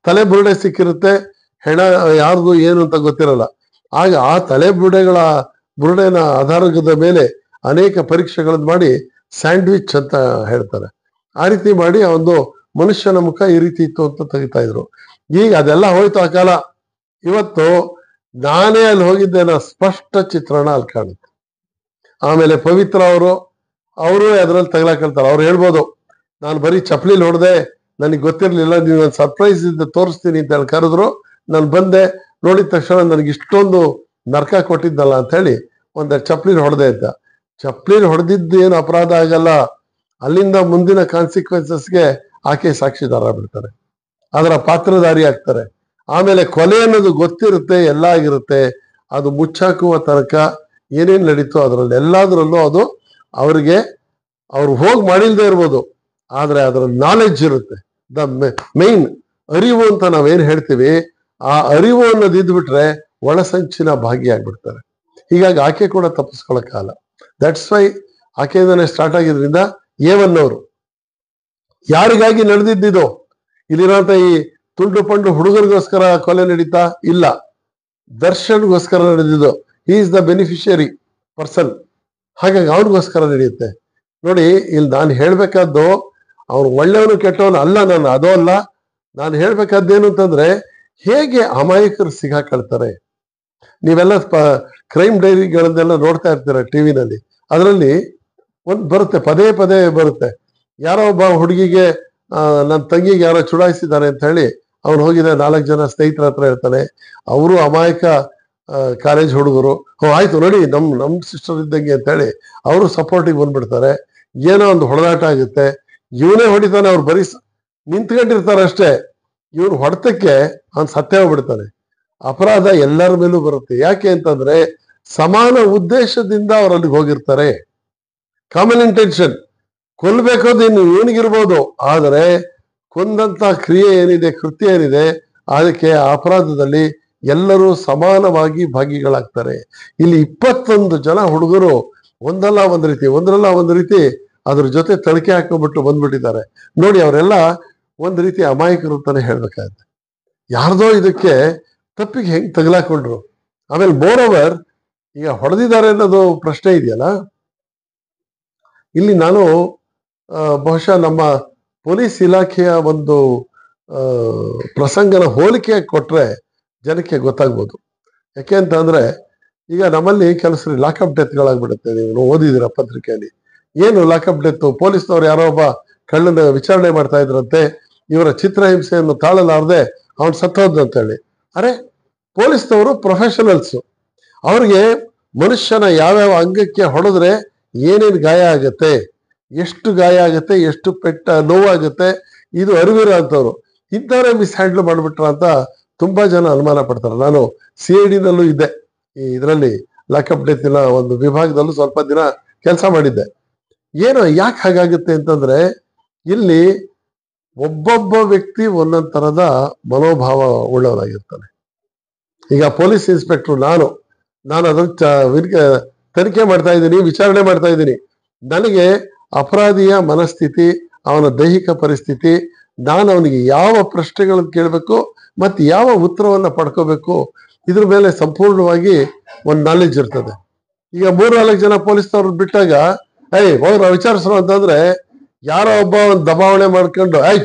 Speaker 2: ತಲೆ ಬುರುಡೆ ಸಿಕ್ಕಿರುತ್ತೆ, ಹೆಣ ಯಾರ್ದು ಏನು ಅಂತ ಗೊತ್ತಿರಲ್ಲ. ಆಗ ಆ ತಲೆ ಬುರುಡೆನ ಆಧಾರದ ಮೇಲೆ ಅನೇಕ ಪರೀಕ್ಷೆಗಳನ್ನು ಮಾಡಿ ಸ್ಯಾಂಡ್ವಿಚ್ ಅಂತ ಹೇಳ್ತಾರೆ. ಆ ರೀತಿ ಮಾಡಿ ಆ ಒಂದು ಮನುಷ್ಯನ ಮುಖ ಈ ರೀತಿ ಇತ್ತು ಅಂತ ತೆಗಿತಾ ಇದ್ರು. ಈಗ ಅದೆಲ್ಲ ಹೋಯ್ತು ಆ ಕಾಲ. ಇವತ್ತು ನಾನೇ ಅಲ್ಲಿ ಹೋಗಿದ್ದೆ ಅನ್ನೋ ಸ್ಪಷ್ಟ ಚಿತ್ರಣ ಅಲ್ಲಿ ಕಾಣುತ್ತೆ. ಆಮೇಲೆ ಪವಿತ್ರ ಅವರು ಅದ್ರಲ್ಲಿ ತಗಲಾಕಳ್ತಾರೆ. ಅವ್ರು ಹೇಳ್ಬೋದು, ನಾನು ಬರೀ ಚಪ್ಪಲಿಲಿ ಹೊಡೆದೆ, ನನಗೆ ಗೊತ್ತಿರ್ಲಿಲ್ಲ, ನೀವು ಒಂದು ಸರ್ಪ್ರೈಸ್ ಇದ್ದ ತೋರಿಸ್ತೀನಿ ಅಂತ ಹೇಳಿ ಕರೆದ್ರು. ನಾನು ಬಂದೆ, ನೋಡಿದ ತಕ್ಷಣ ನನಗೆ ಇಷ್ಟೊಂದು ನರಕ ಕೊಟ್ಟಿದ್ದಲ್ಲ ಅಂತ ಹೇಳಿ ಒಂದೆರಡು ಚಪ್ಪಲಿನ ಹೊಡೆದೆ ಅಂತ. ಚಪ್ಪಲಿನ ಹೊಡೆದಿದ್ದು ಏನು ಅಪರಾಧ ಆಗಲ್ಲ. ಅಲ್ಲಿಂದ ಮುಂದಿನ ಕಾನ್ಸಿಕ್ವೆನ್ಸಸ್ಗೆ ಆಕೆ ಸಾಕ್ಷಿದಾರ ಬಿಡ್ತಾರೆ, ಅದರ ಪಾತ್ರಧಾರಿ ಆಗ್ತಾರೆ. ಆಮೇಲೆ ಕೊಲೆ ಅನ್ನೋದು ಗೊತ್ತಿರುತ್ತೆ, ಎಲ್ಲ ಆಗಿರುತ್ತೆ. ಅದು ಮುಚ್ಚಾಕುವ ತನಕ ಏನೇನು ನಡೀತೋ ಅದರಲ್ಲಿ ಎಲ್ಲಾದ್ರಲ್ಲೂ ಅದು ಅವ್ರು ಹೋಗಿ ಮಾಡಿಲ್ದೇ ಇರ್ಬೋದು, ಆದ್ರೆ ಅದರ ನಾಲೆಡ್ಜ್ ಇರುತ್ತೆ. ದ ಮೈನ್ ಅರಿವು ಅಂತ ನಾವೇನ್ ಹೇಳ್ತೀವಿ, ಆ ಅರಿವು ಅನ್ನೋದು ಇದ್ಬಿಟ್ರೆ ಒಳಸಂಚಿನ ಭಾಗಿಯಾಗ್ಬಿಡ್ತಾರೆ. ಹೀಗಾಗಿ ಆಕೆ ಕೂಡ ತಪ್ಪಿಸ್ಕೊಳಕ್ಕಾಗಲ್ಲ. ದಟ್ಸ್ ವೈ ಆಕೆಯಿಂದನೇ ಸ್ಟಾರ್ಟ್ ಆಗಿದ್ರಿಂದ A1 ಅವರು ಯಾರಿಗಾಗಿ ನಡೆದಿದ್ದು, ಇಲ್ಲಿರೋಂಥ ಈ ತುಂಡು ಪಂಡು ಹುಡುಗರಿಗೋಸ್ಕರ ಕೊಲೆ ನಡೀತಾ ಇಲ್ಲ, ದರ್ಶನ್ಗೋಸ್ಕರ ನಡೆದಿದ್ದು. He is the beneficiary person, ಹಾಗಾಗಿ ಅವನಿಗೋಸ್ಕರ ನಡೆಯುತ್ತೆ. ನೋಡಿ, ಇಲ್ಲಿ ನಾನು ಹೇಳ್ಬೇಕಾದ್ದು ಅವ್ನು ಒಳ್ಳೆಯವನು ಕೆಟ್ಟವನು ಅಲ್ಲ, ನಾನು ಅದೋ ಅಲ್ಲ. ನಾನು ಹೇಳ್ಬೇಕಾದ್ದೇನು ಅಂತಂದ್ರೆ, ಹೇಗೆ ಅಮಾಯಕರು ಸಿಗಾಕೊಳ್ತಾರೆ. ನೀವೆಲ್ಲ ಕ್ರೈಮ್ ಡೈರಿಗಳನ್ನೆಲ್ಲ ನೋಡ್ತಾ ಇರ್ತೀರ ಟಿವಿನಲ್ಲಿ. ಅದರಲ್ಲಿ ಒಂದು ಬರುತ್ತೆ, ಪದೇ ಪದೇ ಬರುತ್ತೆ. ಯಾರೋ ಒಬ್ಬ ಹುಡುಗಿಗೆ ನನ್ನ ತಂಗಿಗೆ ಯಾರೋ ಚುಡಾಯಿಸಿದ್ದಾರೆ ಅಂತ ಹೇಳಿ ಅವ್ನು ಹೋಗಿದ್ರೆ 4 ಜನ ಸ್ನೇಹಿತರ ಹತ್ರ ಇರ್ತಾನೆ. ಅವರು ಅಮಾಯಕ ಕಾಲೇಜ್ ಹುಡುಗರು. ಆಯ್ತು ನೋಡಿ, ನಮ್ ಸಿಸ್ಟರ್ ಇದ್ದಂಗೆ ಅಂತ ಹೇಳಿ ಅವರು ಸಪೋರ್ಟಿಗೆ ಬಂದ್ಬಿಡ್ತಾರೆ. ಏನೋ ಒಂದು ಹೊಡೆದಾಟ ಆಗುತ್ತೆ, ಇವನೇ ಹೊಡಿತಾನೆ, ಅವ್ರು ಬರೀ ನಿಂತ್ಕೊಂಡಿರ್ತಾರೆ ಅಷ್ಟೇ. ಇವ್ರು ಹೊಡೆತಕ್ಕೆ ಅವ್ನು ಸತ್ತೇ ಹೋಗ್ಬಿಡ್ತಾನೆ. ಅಪರಾಧ ಎಲ್ಲರ ಮೇಲೂ ಬರುತ್ತೆ. ಯಾಕೆ ಅಂತಂದ್ರೆ ಸಮಾನ ಉದ್ದೇಶದಿಂದ ಅವ್ರು ಅಲ್ಲಿಗೆ ಹೋಗಿರ್ತಾರೆ. ಕಾಮನ್ ಇಂಟೆನ್ಷನ್, ಕೊಲ್ಬೇಕೋದು ಇನ್ನು ಇವನಿಗಿರ್ಬೋದು, ಆದರೆ ಕೊಂದಂತ ಕ್ರಿಯೆ ಏನಿದೆ, ಕೃತ್ಯ ಏನಿದೆ, ಅದಕ್ಕೆ ಅಪರಾಧದಲ್ಲಿ ಎಲ್ಲರೂ ಸಮಾನವಾಗಿ ಭಾಗಿಗಳಾಗ್ತಾರೆ. ಇಲ್ಲಿ 21 ಜನ ಹುಡುಗರು ಒಂದಲ್ಲ ಒಂದು ರೀತಿ ಅದ್ರ ಜೊತೆ ತಳಿಕೆ ಹಾಕೊಂಡ್ಬಿಟ್ಟು ಬಂದ್ಬಿಟ್ಟಿದ್ದಾರೆ. ನೋಡಿ, ಅವರೆಲ್ಲ ಒಂದ್ ರೀತಿ ಅಮಾಯಕರು ಅಂತಾನೆ ಹೇಳ್ಬೇಕಾಗುತ್ತೆ. ಯಾರ್ದೋ ಇದಕ್ಕೆ ತಪ್ಪಿಗೆ ಹೆಂಗ್ ತಗಲಾಕೊಂಡ್ರು. ಆಮೇಲೆ ಮೋರ್ ಓವರ್ ಈಗ ಹೊಡೆದಿದ್ದಾರೆ ಅನ್ನೋದು ಪ್ರಶ್ನೆ ಇದೆಯಲ್ಲ, ಇಲ್ಲಿ ನಾನು ಬಹುಶಃ ನಮ್ಮ ಪೊಲೀಸ್ ಇಲಾಖೆಯ ಒಂದು ಪ್ರಸಂಗನ ಹೋಲಿಕೆ ಕೊಟ್ರೆ ಜನಕ್ಕೆ ಗೊತ್ತಾಗ್ಬೋದು. ಯಾಕೆ ಅಂತ ಅಂದ್ರೆ, ಈಗ ನಮ್ಮಲ್ಲಿ ಕೆಲಸ ಲಾಕಪ್ ಡೆತ್ಗಳಾಗ್ಬಿಡುತ್ತೆ. ನೀವು ಓದಿದಿರ ಪತ್ರಿಕೆಯಲ್ಲಿ. ಏನು ಲಾಕಪ್ ಡೆತ್? ಪೊಲೀಸ್ನವ್ರು ಯಾರೋ ಒಬ್ಬ ಕಳ್ಳನ ವಿಚಾರಣೆ ಮಾಡ್ತಾ ಇದ್ರಂತೆ, ಇವರ ಚಿತ್ರಹಿಂಸೆಯನ್ನು ತಾಳಲಾರದೆ ಅವನು ಸತ್ತೋದ್ ಅಂತ ಹೇಳಿ. ಅರೆ, ಪೊಲೀಸ್ನವರು ಪ್ರೊಫೆಷನಲ್ಸ್, ಅವ್ರಿಗೆ ಮನುಷ್ಯನ ಯಾವ್ಯಾವ ಅಂಗಕ್ಕೆ ಹೊಡೆದ್ರೆ ಏನೇನು ಗಾಯ ಆಗತ್ತೆ, ಎಷ್ಟು ಗಾಯ ಆಗತ್ತೆ, ಎಷ್ಟು ನೋವಾಗುತ್ತೆ, ಇದು ಅರಿವಿರ ಅಂತವ್ರು. ಇಂಥವ್ರೆ ಮಿಸ್ ಹ್ಯಾಂಡಲ್ ಮಾಡ್ಬಿಟ್ರ ಅಂತ ತುಂಬಾ ಜನ ಅನುಮಾನ ಪಡ್ತಾರೆ. ನಾನು CID ನಲ್ಲೂ ಇದ್ದೆ, ಈ ಇದರಲ್ಲಿ ಲಾಕಪ್ ಡೆತ್ತಿನ ಒಂದು ವಿಭಾಗದಲ್ಲೂ ಸ್ವಲ್ಪ ದಿನ ಕೆಲಸ ಮಾಡಿದ್ದೆ. ಏನೋ ಯಾಕೆ ಹಾಗಾಗುತ್ತೆ ಅಂತಂದ್ರೆ, ಇಲ್ಲಿ ಒಬ್ಬೊಬ್ಬ ವ್ಯಕ್ತಿ ಒಂದೊಂದ್ ತರದ ಮನೋಭಾವ ಉಳ್ಳವನಾಗಿರ್ತಾನೆ. ಈಗ ಪೊಲೀಸ್ ಇನ್ಸ್ಪೆಕ್ಟರ್ ನಾನು ನಾನು ಅದನ್ನ ತನಿಖೆ ಮಾಡ್ತಾ ಇದ್ದೀನಿ, ವಿಚಾರಣೆ ಮಾಡ್ತಾ ಇದ್ದೀನಿ. ನನಗೆ ಅಪರಾಧಿಯ ಮನಸ್ಥಿತಿ, ಅವನ ದೈಹಿಕ ಪರಿಸ್ಥಿತಿ, ನಾನು ಅವನಿಗೆ ಯಾವ ಪ್ರಶ್ನೆಗಳನ್ನು ಕೇಳಬೇಕು ಮತ್ತು ಯಾವ ಉತ್ತರವನ್ನ ಪಡ್ಕೋಬೇಕು, ಇದ್ರ ಮೇಲೆ ಸಂಪೂರ್ಣವಾಗಿ ಒಂದು ನಾಲೆಜ್ ಇರ್ತದೆ. ಈಗ 3-4 ಜನ ಪೊಲೀಸ್ನವ್ರು ಬಿಟ್ಟಾಗ ಹೋಗ್ರ ವಿಚಾರಿಸ್ರು ಅಂತಂದ್ರೆ ಯಾರೋ ಒಬ್ಬ ಒಂದು ದಬಾವಣೆ ಮಾಡ್ಕೊಂಡು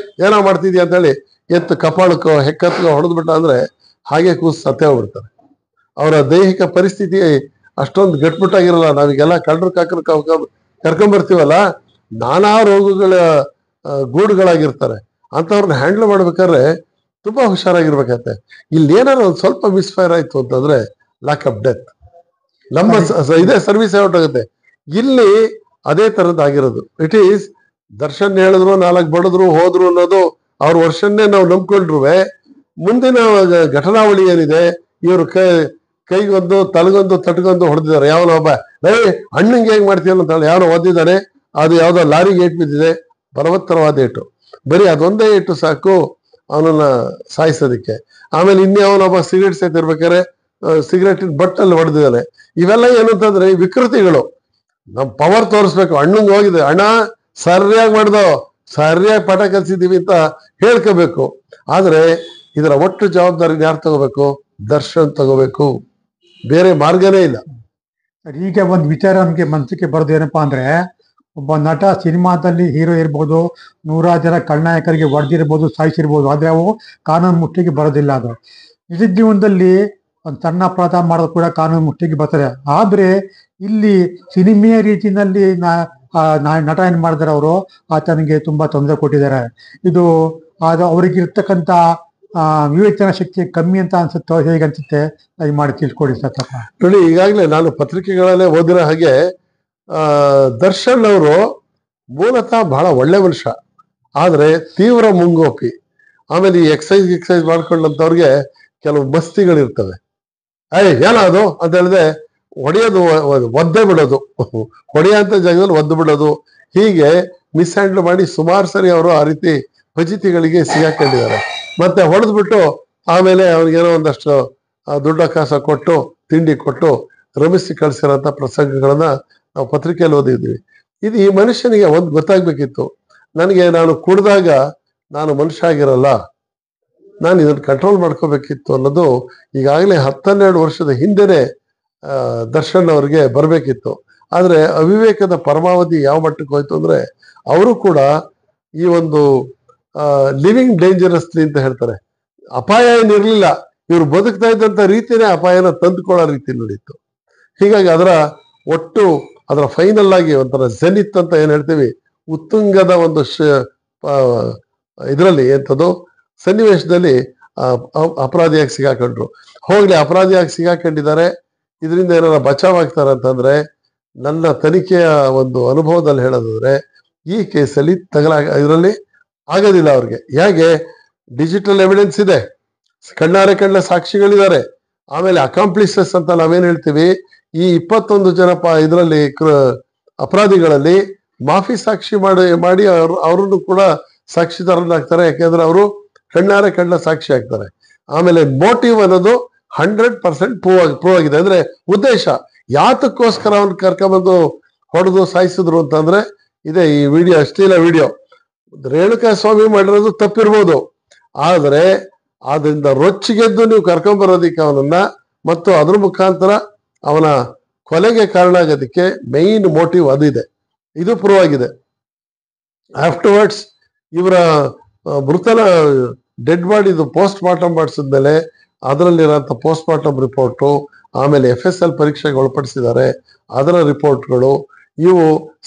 Speaker 2: ಏನೋ ಮಾಡ್ತಿದ್ಯಾ ಅಂತ ಹೇಳಿ ಎತ್ತು ಕಪಾಳಕ್ಕೋ ಹೆಕ್ಕತ್ಕೋ ಹೊಡೆದ್ಬಿಟ್ಟ ಅಂದ್ರೆ ಹಾಗೆ ಕೂಸ್ ಸತ್ತೇ ಹೋಗ್ಬಿಡ್ತಾರೆ. ಅವರ ದೈಹಿಕ ಪರಿಸ್ಥಿತಿ ಅಷ್ಟೊಂದು ಗಟ್ಬಿಟ್ಟಾಗಿರಲ್ಲ. ನಾವೀಗೆಲ್ಲ ಕಳ್ಳರು ಕಾಕರು ಕರ್ಕೊಂಡ್ಬರ್ತೀವಲ್ಲ, ನಾನಾ ರೋಗಗಳ ಗೂಡುಗಳಾಗಿರ್ತಾರೆ. ಅಂಥವ್ರನ್ನ ಹ್ಯಾಂಡಲ್ ಮಾಡ್ಬೇಕಾದ್ರೆ ತುಂಬಾ ಹುಷಾರಾಗಿರ್ಬೇಕಂತೆ. ಇಲ್ಲಿ ಏನಾದ್ರು ಒಂದು ಸ್ವಲ್ಪ ಮಿಸ್ಫೈರ್ ಆಯ್ತು ಅಂತಂದ್ರೆ ಲಾಕ್ ಅಪ್ ಡೆತ್, ನಮ್ಮ ಇದೇ ಸರ್ವಿಸ್ ಔಟ್ ಆಗುತ್ತೆ. ಇಲ್ಲಿ ಅದೇ ತರದ್ದಾಗಿರೋದು. ಇಟ್ ಈಸ್ ದರ್ಶನ್ ಹೇಳಿದ್ರು 4 ಬಡದ್ರು ಹೋದ್ರು ಅನ್ನೋದು ಅವ್ರ ವರ್ಷನ್ನೇ ನಾವು ನಂಬ್ಕೊಂಡ್ರು, ಮುಂದಿನ ಘಟನಾವಳಿ ಏನಿದೆ, ಇವ್ರು ಕೈಗೊಂದು ತಲೆಗೊಂದು ತಟ್ಗೊಂದು ಹೊಡೆದಿದ್ದಾರೆ. ಯಾವನೋ ಒಬ್ಬ ಹಣ್ಣಿಂಗೆ ಹೇಗ್ ಮಾಡ್ತೀಯ ಅಂತ ಹೇಳಿ ಯಾವನೋ ಓದಿದ್ದಾನೆ, ಅದು ಯಾವ್ದೋ ಲಾರಿಗೆ ಏಟು ಬಿದ್ದಿದೆ, ಬಲವತ್ತರವಾದ ಏಟು, ಬರೀ ಅದೊಂದೇ ಏಟು ಸಾಕು ಅವನನ್ನ ಸಾಯಿಸೋದಿಕ್ಕೆ. ಆಮೇಲೆ ಇನ್ಯಾವನೊಬ್ಬ ಸಿಗರೇಟ್ ಸೇತಿರ್ಬೇಕಾದ್ರೆ ಸಿಗರೇಟಿನ ಬಟ್ಟಲ್ಲಿ ಹೊಡೆದಿದ್ದಾನೆ. ಇವೆಲ್ಲ ಏನು ಅಂತಂದ್ರೆ ವಿಕೃತಿಗಳು. ನಮ್ ಪವರ್ ತೋರಿಸ್ಬೇಕು. ಹಣ್ಣಿಗೆ ಹೋಗಿದೆ, ಅಣ್ಣ ಸರಿಯಾಗಿ ಮಾಡ್ದೋ, ಸರಿಯಾಗಿ ಪಾಠ ಕಲಿಸಿದೀವಿ ಅಂತ ಹೇಳ್ಕೋಬೇಕು. ಆದ್ರೆ ಇದರ ಒಟ್ಟು ಜವಾಬ್ದಾರಿ ಯಾರು ತಗೋಬೇಕು? ದರ್ಶನ್ ತಗೋಬೇಕು, ಬೇರೆ ಮಾರ್ಗನೇ ಇಲ್ಲ.
Speaker 1: ಈಗ ಒಂದು ವಿಚಾರ ನಮಗೆ ಮನಸ್ಸಿಗೆ ಬರೋದು ಏನಪ್ಪಾ ಅಂದ್ರೆ, ಒಬ್ಬ ನಟ ಸಿನಿಮಾದಲ್ಲಿ ಹೀರೋ ಇರ್ಬೋದು, 100 ಜನ ಖಳನಾಯಕರಿಗೆ ಹೊಡೆದಿರ್ಬೋದು, ಸಾಯಿಸಿರ್ಬೋದು, ಆದ್ರೆ ಅವು ಕಾನೂನು ಮುಟ್ಟಿಗೆ ಬರೋದಿಲ್ಲ. ಅದು ನಿಜ ಜೀವನದಲ್ಲಿ ಒಂದು ಸಣ್ಣ ಅಪರಾಧ ಮಾಡೋದು ಕೂಡ ಕಾನೂನು ಮುಟ್ಟಿಗೆ ಬರ್ತಾರೆ. ಆದ್ರೆ ಇಲ್ಲಿ ಸಿನಿಮೆಯ ರೀತಿಯಲ್ಲಿ ನಟ ಏನ್ ಮಾಡಿದಾರೆ, ಅವರು ಆತನಿಗೆ ತುಂಬಾ ತೊಂದರೆ ಕೊಟ್ಟಿದ್ದಾರೆ. ಇದು ಅವರಿಗಿರ್ತಕ್ಕಂಥ ವಿವೇಚನಾ ಶಕ್ತಿ ಕಮ್ಮಿ ಅಂತ ಅನ್ಸುತ್ತೋ ಹೇಗನ್ಸುತ್ತೆ? ಮಾಡಿ ತಿಳ್ಕೊಡಿ ಸರ್.
Speaker 2: ನೋಡಿ, ಈಗಾಗಲೇ ನಾನು ಪತ್ರಿಕೆಗಳಲ್ಲೇ ಓದಿರೋ ಹಾಗೆ ದರ್ಶನ್ ಅವರು ಮೂಲತಃ ಬಹಳ ಒಳ್ಳೆ ಮನುಷ್ಯ, ಆದ್ರೆ ತೀವ್ರ ಮುಂಗೋಪಿ. ಆಮೇಲೆ ಈ ಎಕ್ಸೈಸ್ ಮಾಡ್ಕೊಂಡಂತವ್ರಿಗೆ ಕೆಲವು ಮಸ್ತಿಗಳಿರ್ತವೆ. ಏನದು ಅಂತ ಹೇಳಿದ್ರೆ ಹೊಡೆಯೋದು, ಒದ್ದೆ ಬಿಡೋದು, ಹೊಡೆಯಂತ ಜಾಗದಲ್ಲಿ ಒದ್ದು ಬಿಡೋದು, ಹೀಗೆ ಮಿಸ್ಹ್ಯಾಂಡಲ್ ಮಾಡಿ ಸುಮಾರು ಸರಿ ಅವರು ಆ ರೀತಿ ಫಜಿತಿಗಳಿಗೆ ಸಿಗಾಕೊಂಡಿದ್ದಾರೆ. ಮತ್ತೆ ಹೊಡೆದ್ಬಿಟ್ಟು ಆಮೇಲೆ ಅವ್ರಿಗೇನೋ ಒಂದಷ್ಟು ದುಡ್ಡ ಕಾಸ ಕೊಟ್ಟು ತಿಂಡಿ ಕೊಟ್ಟು ರಮಿಸಿ ಕಳಿಸಿರೋಂಥ ಪ್ರಸಂಗಗಳನ್ನ ನಾವು ಪತ್ರಿಕೆಯಲ್ಲಿ ಓದಿದ್ವಿ. ಇದು ಈ ಮನುಷ್ಯನಿಗೆ ಒಂದು ಗೊತ್ತಾಗ್ಬೇಕಿತ್ತು, ನಾನು ಕುಡ್ದಾಗ ನಾನು ಮನುಷ್ಯ ಆಗಿರಲ್ಲ, ನಾನು ಇದನ್ನ ಕಂಟ್ರೋಲ್ ಮಾಡ್ಕೋಬೇಕಿತ್ತು ಅನ್ನೋದು ಈಗಾಗಲೇ 10-12 ವರ್ಷದ ಹಿಂದೆನೆ ದರ್ಶನ್ ಅವ್ರಿಗೆ ಬರ್ಬೇಕಿತ್ತು. ಆದ್ರೆ ಅವಿವೇಕದ ಪರಮಾವಧಿ ಯಾವ ಮಟ್ಟಕ್ಕೆ ಹೋಯ್ತು ಅಂದ್ರೆ, ಅವರು ಕೂಡ ಈ ಒಂದು ಲಿವಿಂಗ್ ಡೇಂಜರಸ್ಲಿ ಅಂತ ಹೇಳ್ತಾರೆ, ಅಪಾಯ ಏನಿರ್ಲಿಲ್ಲ, ಇವ್ರು ಬದುಕ್ತಾ ಇದ್ದಂತ ರೀತಿನೇ ಅಪಾಯನ ತಂದುಕೊಳ್ಳೋ ರೀತಿ ನಡೀತು. ಹೀಗಾಗಿ ಅದರ ಫೈನಲ್ ಆಗಿ ಒಂಥರ ಜೆನಿತ್ ಅಂತ ಏನ್ ಹೇಳ್ತೀವಿ, ಉತ್ತುಂಗದ ಒಂದು ಇದರಲ್ಲಿ ಎಂಥದ್ದು ಸನ್ನಿವೇಶದಲ್ಲಿ ಅಪರಾಧಿಯಾಗಿ ಸಿಗಾಕೊಂಡ್ರು. ಹೋಗ್ಲಿ, ಅಪರಾಧಿಯಾಗಿ ಸಿಗಾಕೊಂಡಿದ್ದಾರೆ, ಇದರಿಂದ ಏನಾರ ಬಚಾವ್ ಆಗ್ತಾರೆ ಅಂತಂದ್ರೆ, ನನ್ನ ತನಿಖೆಯ ಒಂದು ಅನುಭವದಲ್ಲಿ ಹೇಳೋದಾದ್ರೆ ಈ ಕೇಸಲ್ಲಿ ಇದರಲ್ಲಿ ಆಗೋದಿಲ್ಲ ಅವ್ರಿಗೆ. ಹೇಗೆ ಡಿಜಿಟಲ್ ಎವಿಡೆನ್ಸ್ ಇದೆ, ಕಣ್ಣಾರೆ ಸಾಕ್ಷಿಗಳಿದ್ದಾರೆ, ಆಮೇಲೆ ಅಕಾಂಪ್ಲಿಸಸ್ ಅಂತ ನಾವೇನ್ ಹೇಳ್ತೀವಿ, ಈ 21 ಜನ ಇದರಲ್ಲಿ ಅಪರಾಧಿಗಳಲ್ಲಿ ಮಾಫಿ ಸಾಕ್ಷಿ ಮಾಡಿ ಅವ್ರನ್ನು ಕೂಡ ಸಾಕ್ಷಿದಾರನಾಗ್ತಾರೆ. ಯಾಕೆಂದ್ರೆ ಅವರು ಕಣ್ಣಾರೆ ಸಾಕ್ಷಿ ಆಗ್ತಾರೆ. ಆಮೇಲೆ ಮೋಟಿವ್ ಅನ್ನೋದು 100% ಪ್ರೂವ್ ಆಗಿದೆ. ಅಂದ್ರೆ ಉದ್ದೇಶ, ಯಾತಕ್ಕೋಸ್ಕರ ಅವ್ನು ಕರ್ಕೊಂಡ್ಬಂದು ಹೊಡೆದು ಸಾಯಿಸಿದ್ರು ಅಂತಂದ್ರೆ ಇದೆ ಈ ವಿಡಿಯೋ, ಅಶ್ಲೀಲ ವಿಡಿಯೋ. ರೇಣುಕಾ ಸ್ವಾಮಿ ಮಾಡಿರೋದು ತಪ್ಪಿರ್ಬೋದು, ಆದ್ರೆ ಅದರಿಂದ ರೊಚ್ಚಿಗೆದ್ದು ನೀವು ಕರ್ಕೊಂಡ್ಬರೋದಿಕ್ಕೆ ಅವನನ್ನ ಮತ್ತು ಅದ್ರ ಮುಖಾಂತರ ಅವನ ಕೊಲೆಗೆ ಕಾರಣ ಆಗೋದಕ್ಕೆ ಮೈನ್ ಮೋಟಿವ್ ಅದಿದೆ, ಇದು ಪ್ರೂವ್ ಆಗಿದೆ. ಆಫ್ಟರ್ವರ್ಡ್ಸ್ ಇವರ ಮೃತನ ಡೆಡ್ ಬಾಡಿದು ಪೋಸ್ಟ್ ಮಾರ್ಟಮ್ ಮಾಡಿಸಿದ್ಮೇಲೆ ಅದರಲ್ಲಿರೋಂಥ ಪೋಸ್ಟ್ ಮಾರ್ಟಮ್ ರಿಪೋರ್ಟು, ಆಮೇಲೆ FSL ಪರೀಕ್ಷೆಗೆ ಒಳಪಡಿಸಿದ್ದಾರೆ ಅದರ ರಿಪೋರ್ಟ್ಗಳು, ಇವು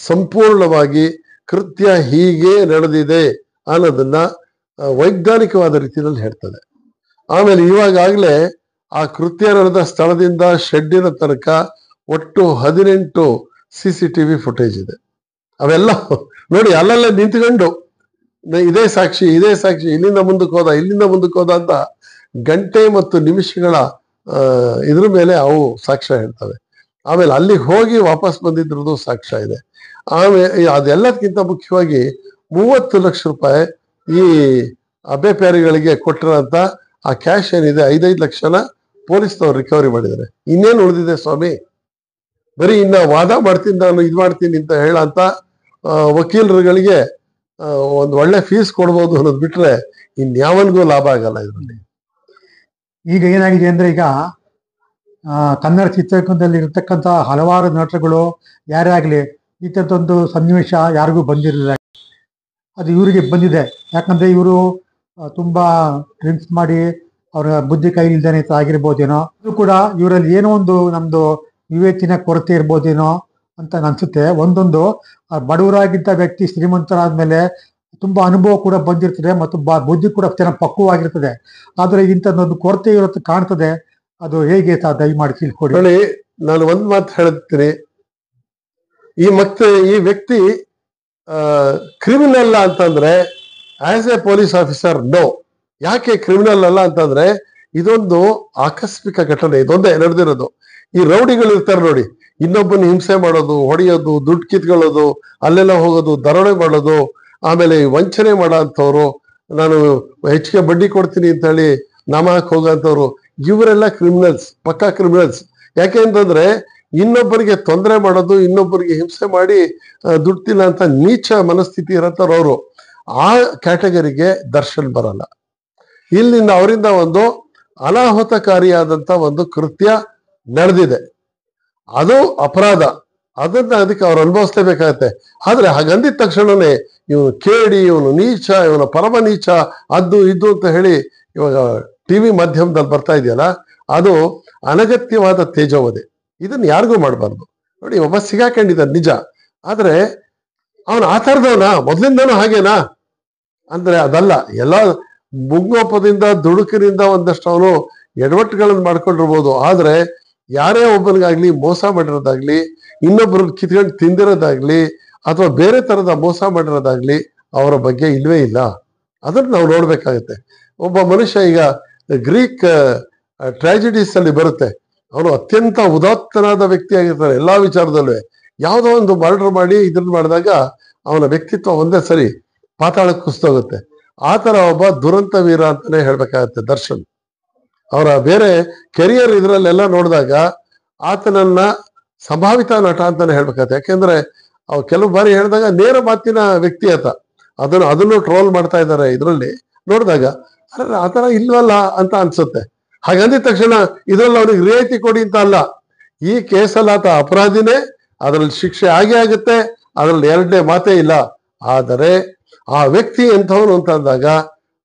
Speaker 2: ಸಂಪೂರ್ಣವಾಗಿ ಕೃತ್ಯ ಹೀಗೆ ನಡೆದಿದೆ ಅನ್ನೋದನ್ನ ವೈಜ್ಞಾನಿಕವಾದ ರೀತಿಯಲ್ಲಿ ಹೇಳ್ತದೆ. ಆಮೇಲೆ ಇವಾಗಲೇ ಆ ಕೃತ್ಯ ನಡೆದ ಸ್ಥಳದಿಂದ ಶೆಡ್ಡಿನ ತನಕ ಒಟ್ಟು 18 CCTV ಫುಟೇಜ್ ಇದೆ. ಅವೆಲ್ಲ ನೋಡಿ, ಅಲ್ಲಲ್ಲೇ ನಿಂತ್ಕೊಂಡು ಇದೇ ಸಾಕ್ಷಿ ಇಲ್ಲಿಂದ ಮುಂದಕ್ಕೆ ಹೋದ ಅಂತ ಗಂಟೆ ಮತ್ತು ನಿಮಿಷಗಳ ಇದ್ರ ಮೇಲೆ ಅವು ಸಾಕ್ಷ್ಯ ಹೇಳ್ತವೆ. ಆಮೇಲೆ ಅಲ್ಲಿಗೆ ಹೋಗಿ ವಾಪಸ್ ಬಂದಿದ್ರದ್ದು ಸಾಕ್ಷ್ಯ ಇದೆ. ಆಮೇಲೆ ಅದೆಲ್ಲದಕ್ಕಿಂತ ಮುಖ್ಯವಾಗಿ 30 ಲಕ್ಷ ರೂಪಾಯಿ ಈ ಅಬ್ಬೆ ಪ್ಯಾರಿಗಳಿಗೆ ಕೊಟ್ಟಿರೋಂಥ ಆ ಕ್ಯಾಶ್ ಏನಿದೆ, 5-5 ಲಕ್ಷನ ಪೊಲೀಸ್ನವ್ರು ರಿಕವರಿ ಮಾಡಿದ್ದಾರೆ. ಇನ್ನೇನು ಉಳಿದಿದೆ ಸ್ವಾಮಿ? ಬರೀ ಇನ್ನ ವಾದ ಮಾಡ್ತೀನಿ ನಾನು ಇದು ಮಾಡ್ತೀನಿ ಅಂತ ಹೇಳಂತ ವಕೀಲರುಗಳಿಗೆ ಒಂದು ಒಳ್ಳೆ ಫೀಸ್ ಕೊಡ್ಬೋದು ಅನ್ನೋದು ಬಿಟ್ರೆ ಇನ್ಯಾವನ್ಗೂ ಲಾಭ ಆಗಲ್ಲ ಇದರಲ್ಲಿ.
Speaker 1: ಈಗ ಏನಾಗಿದೆ ಅಂದ್ರೆ, ಈಗ ಕನ್ನಡ ಚಿತ್ರರಂಗದಲ್ಲಿ ಇರತಕ್ಕಂಥ ಹಲವಾರು ನಟರುಗಳು ಯಾರೇ ಆಗಲಿ ಈ ಥರದೊಂದು ಸನ್ನಿವೇಶ ಯಾರಿಗೂ ಬಂದಿರಲಿಲ್ಲ. ಅದು ಇವರಿಗೆ ಬಂದಿದೆ. ಯಾಕಂದ್ರೆ ಇವರು ತುಂಬಾ ಡ್ರಿಂಕ್ಸ್ ಮಾಡಿ ಅವರ ಬುದ್ಧಿ ಕೈ ಇಲ್ದೇನೆ ಆಗಿರ್ಬೋದೇನೋ. ಅದು ಕೂಡ ಇವರಲ್ಲಿ ಏನೋ ಒಂದು ನಮ್ದು ವಿವೇಚನೆ ಕೊರತೆ ಇರ್ಬೋದೇನೋ ಅಂತ ಅನ್ಸುತ್ತೆ. ಒಂದೊಂದು ಬಡವರಾಗಿದ್ದ ವ್ಯಕ್ತಿ ಶ್ರೀಮಂತರಾದ್ಮೇಲೆ ತುಂಬಾ ಅನುಭವ ಕೂಡ ಬಂದಿರ್ತದೆ ಮತ್ತು ಬುದ್ಧಿ ಕೂಡ ಚೆನ್ನಾಗಿ ಪಕ್ವವಾಗಿರ್ತದೆ. ಆದ್ರೆ ಇಂಥದ್ದೊಂದು ಕೊರತೆ ಇರುತ್ತೆ ಕಾಣ್ತದೆ. ಅದು ಹೇಗೆ ದಯಮಾಡಿ ತಿಳ್ಕೊಡಿ.
Speaker 2: ನೋಡಿ, ನಾನು ಒಂದ್ ಮಾತು ಹೇಳ್ತೀನಿ. ಈ ವ್ಯಕ್ತಿ ಕ್ರಿಮಿನಲ್ ಅಂತಂದ್ರೆ as a police officer no. ಯಾಕೆ ಕ್ರಿಮಿನಲ್ ಅಲ್ಲ ಅಂತಂದ್ರೆ ಇದೊಂದು ಆಕಸ್ಮಿಕ ಘಟನೆ, ಇದೊಂದೇ ನಡೆದಿರೋದು. ಈ ರೌಡಿಗಳು ಇರ್ತಾರೆ ನೋಡಿ, ಇನ್ನೊಬ್ಬನ ಹಿಂಸೆ ಮಾಡೋದು, ಹೊಡೆಯೋದು, ದುಡ್ಡು ಕಿತ್ಕೊಳ್ಳೋದು, ಅಲ್ಲೆಲ್ಲ ಹೋಗೋದು, ದರೋಡೆ ಮಾಡೋದು, ಆಮೇಲೆ ವಂಚನೆ ಮಾಡೋ ಅಂಥವ್ರು, ನಾನು ಹೆಚ್ಚಿಗೆ ಬಡ್ಡಿ ಕೊಡ್ತೀನಿ ಅಂತ ಹೇಳಿ ನಾಮಕ್ಕೆ ಹೋಗೋಂಥವ್ರು, ಇವರೆಲ್ಲ ಕ್ರಿಮಿನಲ್ಸ್, ಪಕ್ಕಾ ಕ್ರಿಮಿನಲ್ಸ್. ಯಾಕೆ ಅಂತಂದ್ರೆ ಇನ್ನೊಬ್ಬರಿಗೆ ತೊಂದರೆ ಮಾಡೋದು, ಇನ್ನೊಬ್ಬರಿಗೆ ಹಿಂಸೆ ಮಾಡಿ ದುಡ್ಡು ತಿನ್ನ ಅಂತ ನೀಚ ಮನಸ್ಥಿತಿ ಇರತ್ತವ್ರು ಅವರು. ಆ ಕ್ಯಾಟಗರಿಗೆ ದರ್ಶನ್ ಬರಲ್ಲ. ಇಲ್ಲಿಂದ ಅವರಿಂದ ಒಂದು ಅನಾಹುತಕಾರಿಯಾದಂತ ಒಂದು ಕೃತ್ಯ ನಡೆದಿದೆ, ಅದು ಅಪರಾಧ. ಅದಕ್ಕೆ ಅವ್ರು ಅನುಭವಿಸ್ಲೇಬೇಕಾಗತ್ತೆ. ಆದ್ರೆ ಹಾಗಂದಿದ ತಕ್ಷಣನೇ ಇವನು ಕೇಡಿ, ಇವನು ನೀಚ, ಇವನ ಪರಮ ನೀಚ, ಅದು ಇದು ಅಂತ ಹೇಳಿ ಇವಾಗ ಟಿವಿ ಮಾಧ್ಯಮದಲ್ಲಿ ಬರ್ತಾ ಇದೆಯಲ್ಲ, ಅದು ಅನಗತ್ಯವಾದ ತೇಜೋವಧೆ. ಇದನ್ನ ಯಾರಿಗೂ ಮಾಡಬಾರ್ದು. ನೋಡಿ, ಒಬ್ಬ ಸಿಗಾಕೊಂಡಿದ್ದ ನಿಜ, ಆದ್ರೆ ಅವನು ಆ ಥರದವನ ಮೊದ್ಲಿಂದನೂ ಹಾಗೇನಾ ಅಂದ್ರೆ ಅದಲ್ಲ. ಎಲ್ಲ ಮುಗ್ಗೋಪದಿಂದ ದುಡುಕಿನಿಂದ ಒಂದಷ್ಟು ಅವನು ಎಡವಟ್ಟುಗಳನ್ನು ಮಾಡ್ಕೊಂಡಿರ್ಬೋದು. ಆದ್ರೆ ಯಾರೇ ಒಬ್ಬನಿಗಾಗ್ಲಿ ಮೋಸ ಮಾಡಿರೋದಾಗ್ಲಿ, ಇನ್ನೊಬ್ರು ಕಿತ್ಕೊಂಡು ತಿಂದಿರೋದಾಗ್ಲಿ, ಅಥವಾ ಬೇರೆ ತರದ ಮೋಸ ಮಾಡಿರೋದಾಗ್ಲಿ ಅವರ ಬಗ್ಗೆ ಇಲ್ವೇ ಇಲ್ಲ. ಅದನ್ನ ನಾವು ನೋಡ್ಬೇಕಾಗತ್ತೆ. ಒಬ್ಬ ಮನುಷ್ಯ ಈಗ ಗ್ರೀಕ್ ಟ್ರಾಜಿಡೀಸ್ ಅಲ್ಲಿ ಬರುತ್ತೆ, ಅವನು ಅತ್ಯಂತ ಉದಾತ್ತನಾದ ವ್ಯಕ್ತಿ ಆಗಿರ್ತಾನೆ ಎಲ್ಲಾ ವಿಚಾರದಲ್ಲೂ. ಯಾವುದೋ ಒಂದು ಮರ್ಡರ್ ಮಾಡಿ ಇದ್ರನ್ನ ಮಾಡಿದಾಗ ಅವನ ವ್ಯಕ್ತಿತ್ವ ಒಂದೇ ಸರಿ ಪಾತಾಳಕ್ಕೆ ಕುಸ್ತೋಗುತ್ತೆ. ಆ ತರ ಒಬ್ಬ ದುರಂತ ವೀರ ಅಂತಾನೆ ಹೇಳ್ಬೇಕಾಗತ್ತೆ ದರ್ಶನ್. ಅವರ ಬೇರೆ ಕೆರಿಯರ್ ಇದ್ರಲ್ಲೆಲ್ಲ ನೋಡಿದಾಗ ಆತನನ್ನ ಸಂಭಾವಿತ ನಟ ಅಂತಾನೆ ಹೇಳ್ಬೇಕಾಗತ್ತೆ. ಯಾಕೆಂದ್ರೆ ಅವ್ ಕೆಲವು ಬಾರಿ ಹೇಳಿದಾಗ ನೇರ ಮಾತಿನ ವ್ಯಕ್ತಿ ಆತ. ಅದನ್ನು ಟ್ರೋಲ್ ಮಾಡ್ತಾ ಇದ್ದಾರೆ ಇದ್ರಲ್ಲಿ ನೋಡಿದಾಗ, ಅರೆ ಆತರ ಇಲ್ವಲ್ಲ ಅಂತ ಅನ್ಸುತ್ತೆ. ಹಾಗಂದಿದ ತಕ್ಷಣ ಇದ್ರಲ್ಲಿ ಅವ್ನಿಗೆ ರಿಯಾಯಿತಿ ಕೊಡಿ ಅಂತ ಅಲ್ಲ. ಈ ಕೇಸಲ್ಲಿ ಆತ ಅಪರಾಧಿನೇ, ಅದ್ರಲ್ಲಿ ಶಿಕ್ಷೆ ಆಗೇ ಆಗುತ್ತೆ, ಅದ್ರಲ್ಲಿ ಎರಡನೇ ಮಾತೇ ಇಲ್ಲ. ಆದರೆ ಆ ವ್ಯಕ್ತಿ ಎಂಥವನು ಅಂತ ಅಂದಾಗ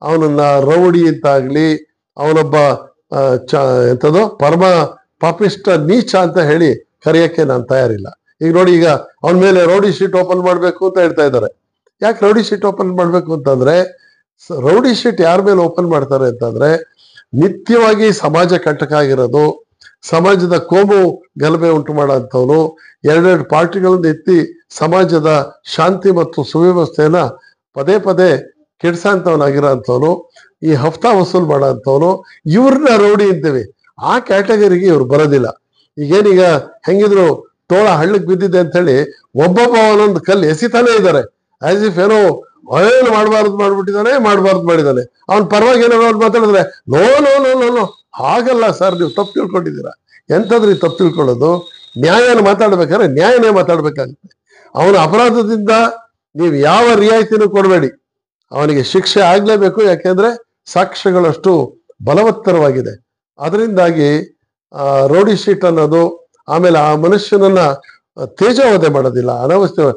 Speaker 2: ಅವನನ್ನ ರೌಡಿ ಅಂತಾಗ್ಲಿ, ಅವನೊಬ್ಬ ಎಂಥದೋ ಪರಮ ಪಾಪಿಷ್ಟ ನೀಚ ಅಂತ ಹೇಳಿ ಕರೆಯಕ್ಕೆ ನಾನು ತಯಾರಿಲ್ಲ. ಈಗ ನೋಡಿ, ಈಗ ಅವನ ಮೇಲೆ ರೌಡಿ ಶೀಟ್ ಓಪನ್ ಮಾಡ್ಬೇಕು ಅಂತ ಹೇಳ್ತಾ ಇದ್ದಾರೆ. ಯಾಕೆ ರೌಡಿ ಶೀಟ್ ಓಪನ್ ಮಾಡ್ಬೇಕು ಅಂತಂದ್ರೆ, ರೌಡಿ ಶೀಟ್ ಯಾರ ಮೇಲೆ ಓಪನ್ ಮಾಡ್ತಾರೆ ಅಂತಂದ್ರೆ, ನಿತ್ಯವಾಗಿ ಸಮಾಜ ಕಂಟಕ ಆಗಿರೋದು, ಸಮಾಜದ ಕೋಮು ಗಲಭೆ ಉಂಟು ಮಾಡೋಂಥವ್ನು, ಎರಡೆರಡು ಪಾರ್ಟಿಗಳನ್ನು ಎತ್ತಿ ಸಮಾಜದ ಶಾಂತಿ ಮತ್ತು ಸುವ್ಯವಸ್ಥೆಯನ್ನ ಪದೇ ಪದೇ ಕೆಡ್ಸಂತವನಾಗಿರೋ ಅಂಥವನು, ಈ ಹಫ್ತಾ ವಸೂಲ್ ಮಾಡೋ ಅಂಥವನು, ಇವ್ರನ್ನ ರೌಡಿ ಅಂತೀವಿ. ಆ ಕ್ಯಾಟಗರಿಗೆ ಇವ್ರು ಬರೋದಿಲ್ಲ. ಈಗೇನೀಗ ಹೆಂಗಿದ್ರು ತೋಳ ಹಳ್ಳಕ್ಕೆ ಬಿದ್ದಿದೆ ಅಂತ ಹೇಳಿ ಒಬ್ಬೊಬ್ಬ ಒಂದೊಂದು ಕಲ್ಲು ಎಸಿತಾನೆ ಇದ್ದಾರೆ. ಆಸ್ ಇಫ್ ಏನೋ ಏನು ಮಾಡಬಾರ್ದು ಮಾಡಿದ್ದಾನೆ. ಅವನ್ ಪರವಾಗಿ ಏನೋ ಮಾತಾಡಿದ್ರೆ no no no no no ಹಾಗಲ್ಲ ಸರ್, ನೀವು ತಪ್ಪು ತಿಳ್ಕೊಂಡಿದ್ದೀರಾ. ಎಂತದ್ರಿ ತಪ್ಪು ತಿಳ್ಕೊಳ್ಳೋದು? ನ್ಯಾಯನ ಮಾತಾಡ್ಬೇಕಾದ್ರೆ ನ್ಯಾಯನೇ ಮಾತಾಡ್ಬೇಕಾಗುತ್ತೆ. ಅವನ ಅಪರಾಧದಿಂದ ನೀವು ಯಾವ ರಿಯಾಯಿತಿನೂ ಕೊಡಬೇಡಿ, ಅವನಿಗೆ ಶಿಕ್ಷೆ ಆಗ್ಲೇಬೇಕು. ಯಾಕೆಂದ್ರೆ ಸಾಕ್ಷ್ಯಗಳಷ್ಟು ಬಲವತ್ತರವಾಗಿದೆ. ಅದರಿಂದಾಗಿ ರೌಡಿ ಶೀಟ್ ಅನ್ನೋದು, ಆಮೇಲೆ ಆ ಮನುಷ್ಯನನ್ನ ತೇಜೋವಧೆ ಮಾಡೋದಿಲ್ಲ. ಅನವಶ್ಯ